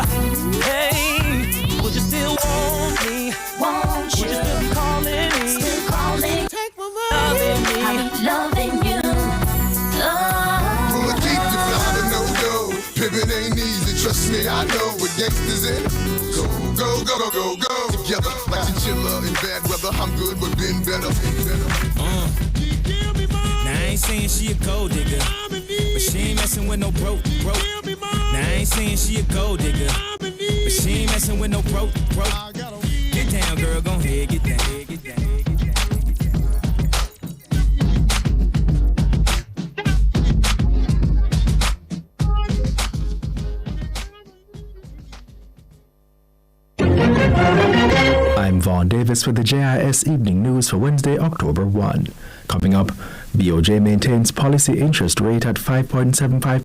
hey, would you still want me? Would you still be calling me? Still calling. Take my money. I've been loving you. Well, I keep the fly, no. Pimpin' ain't easy, trust me, I know what gangsters in. Go. Together, like chinchilla in bad weather, I'm good, but been better. I ain't saying she a gold digger, but she ain't messing with no broke. Now I ain't saying she a gold digger, but she ain't messing with no broke. Get down, girl, go ahead, get down. I'm Vaughn Davis with the JIS Evening News for Wednesday, October 1. Coming up, BOJ maintains policy interest rate at 5.75%.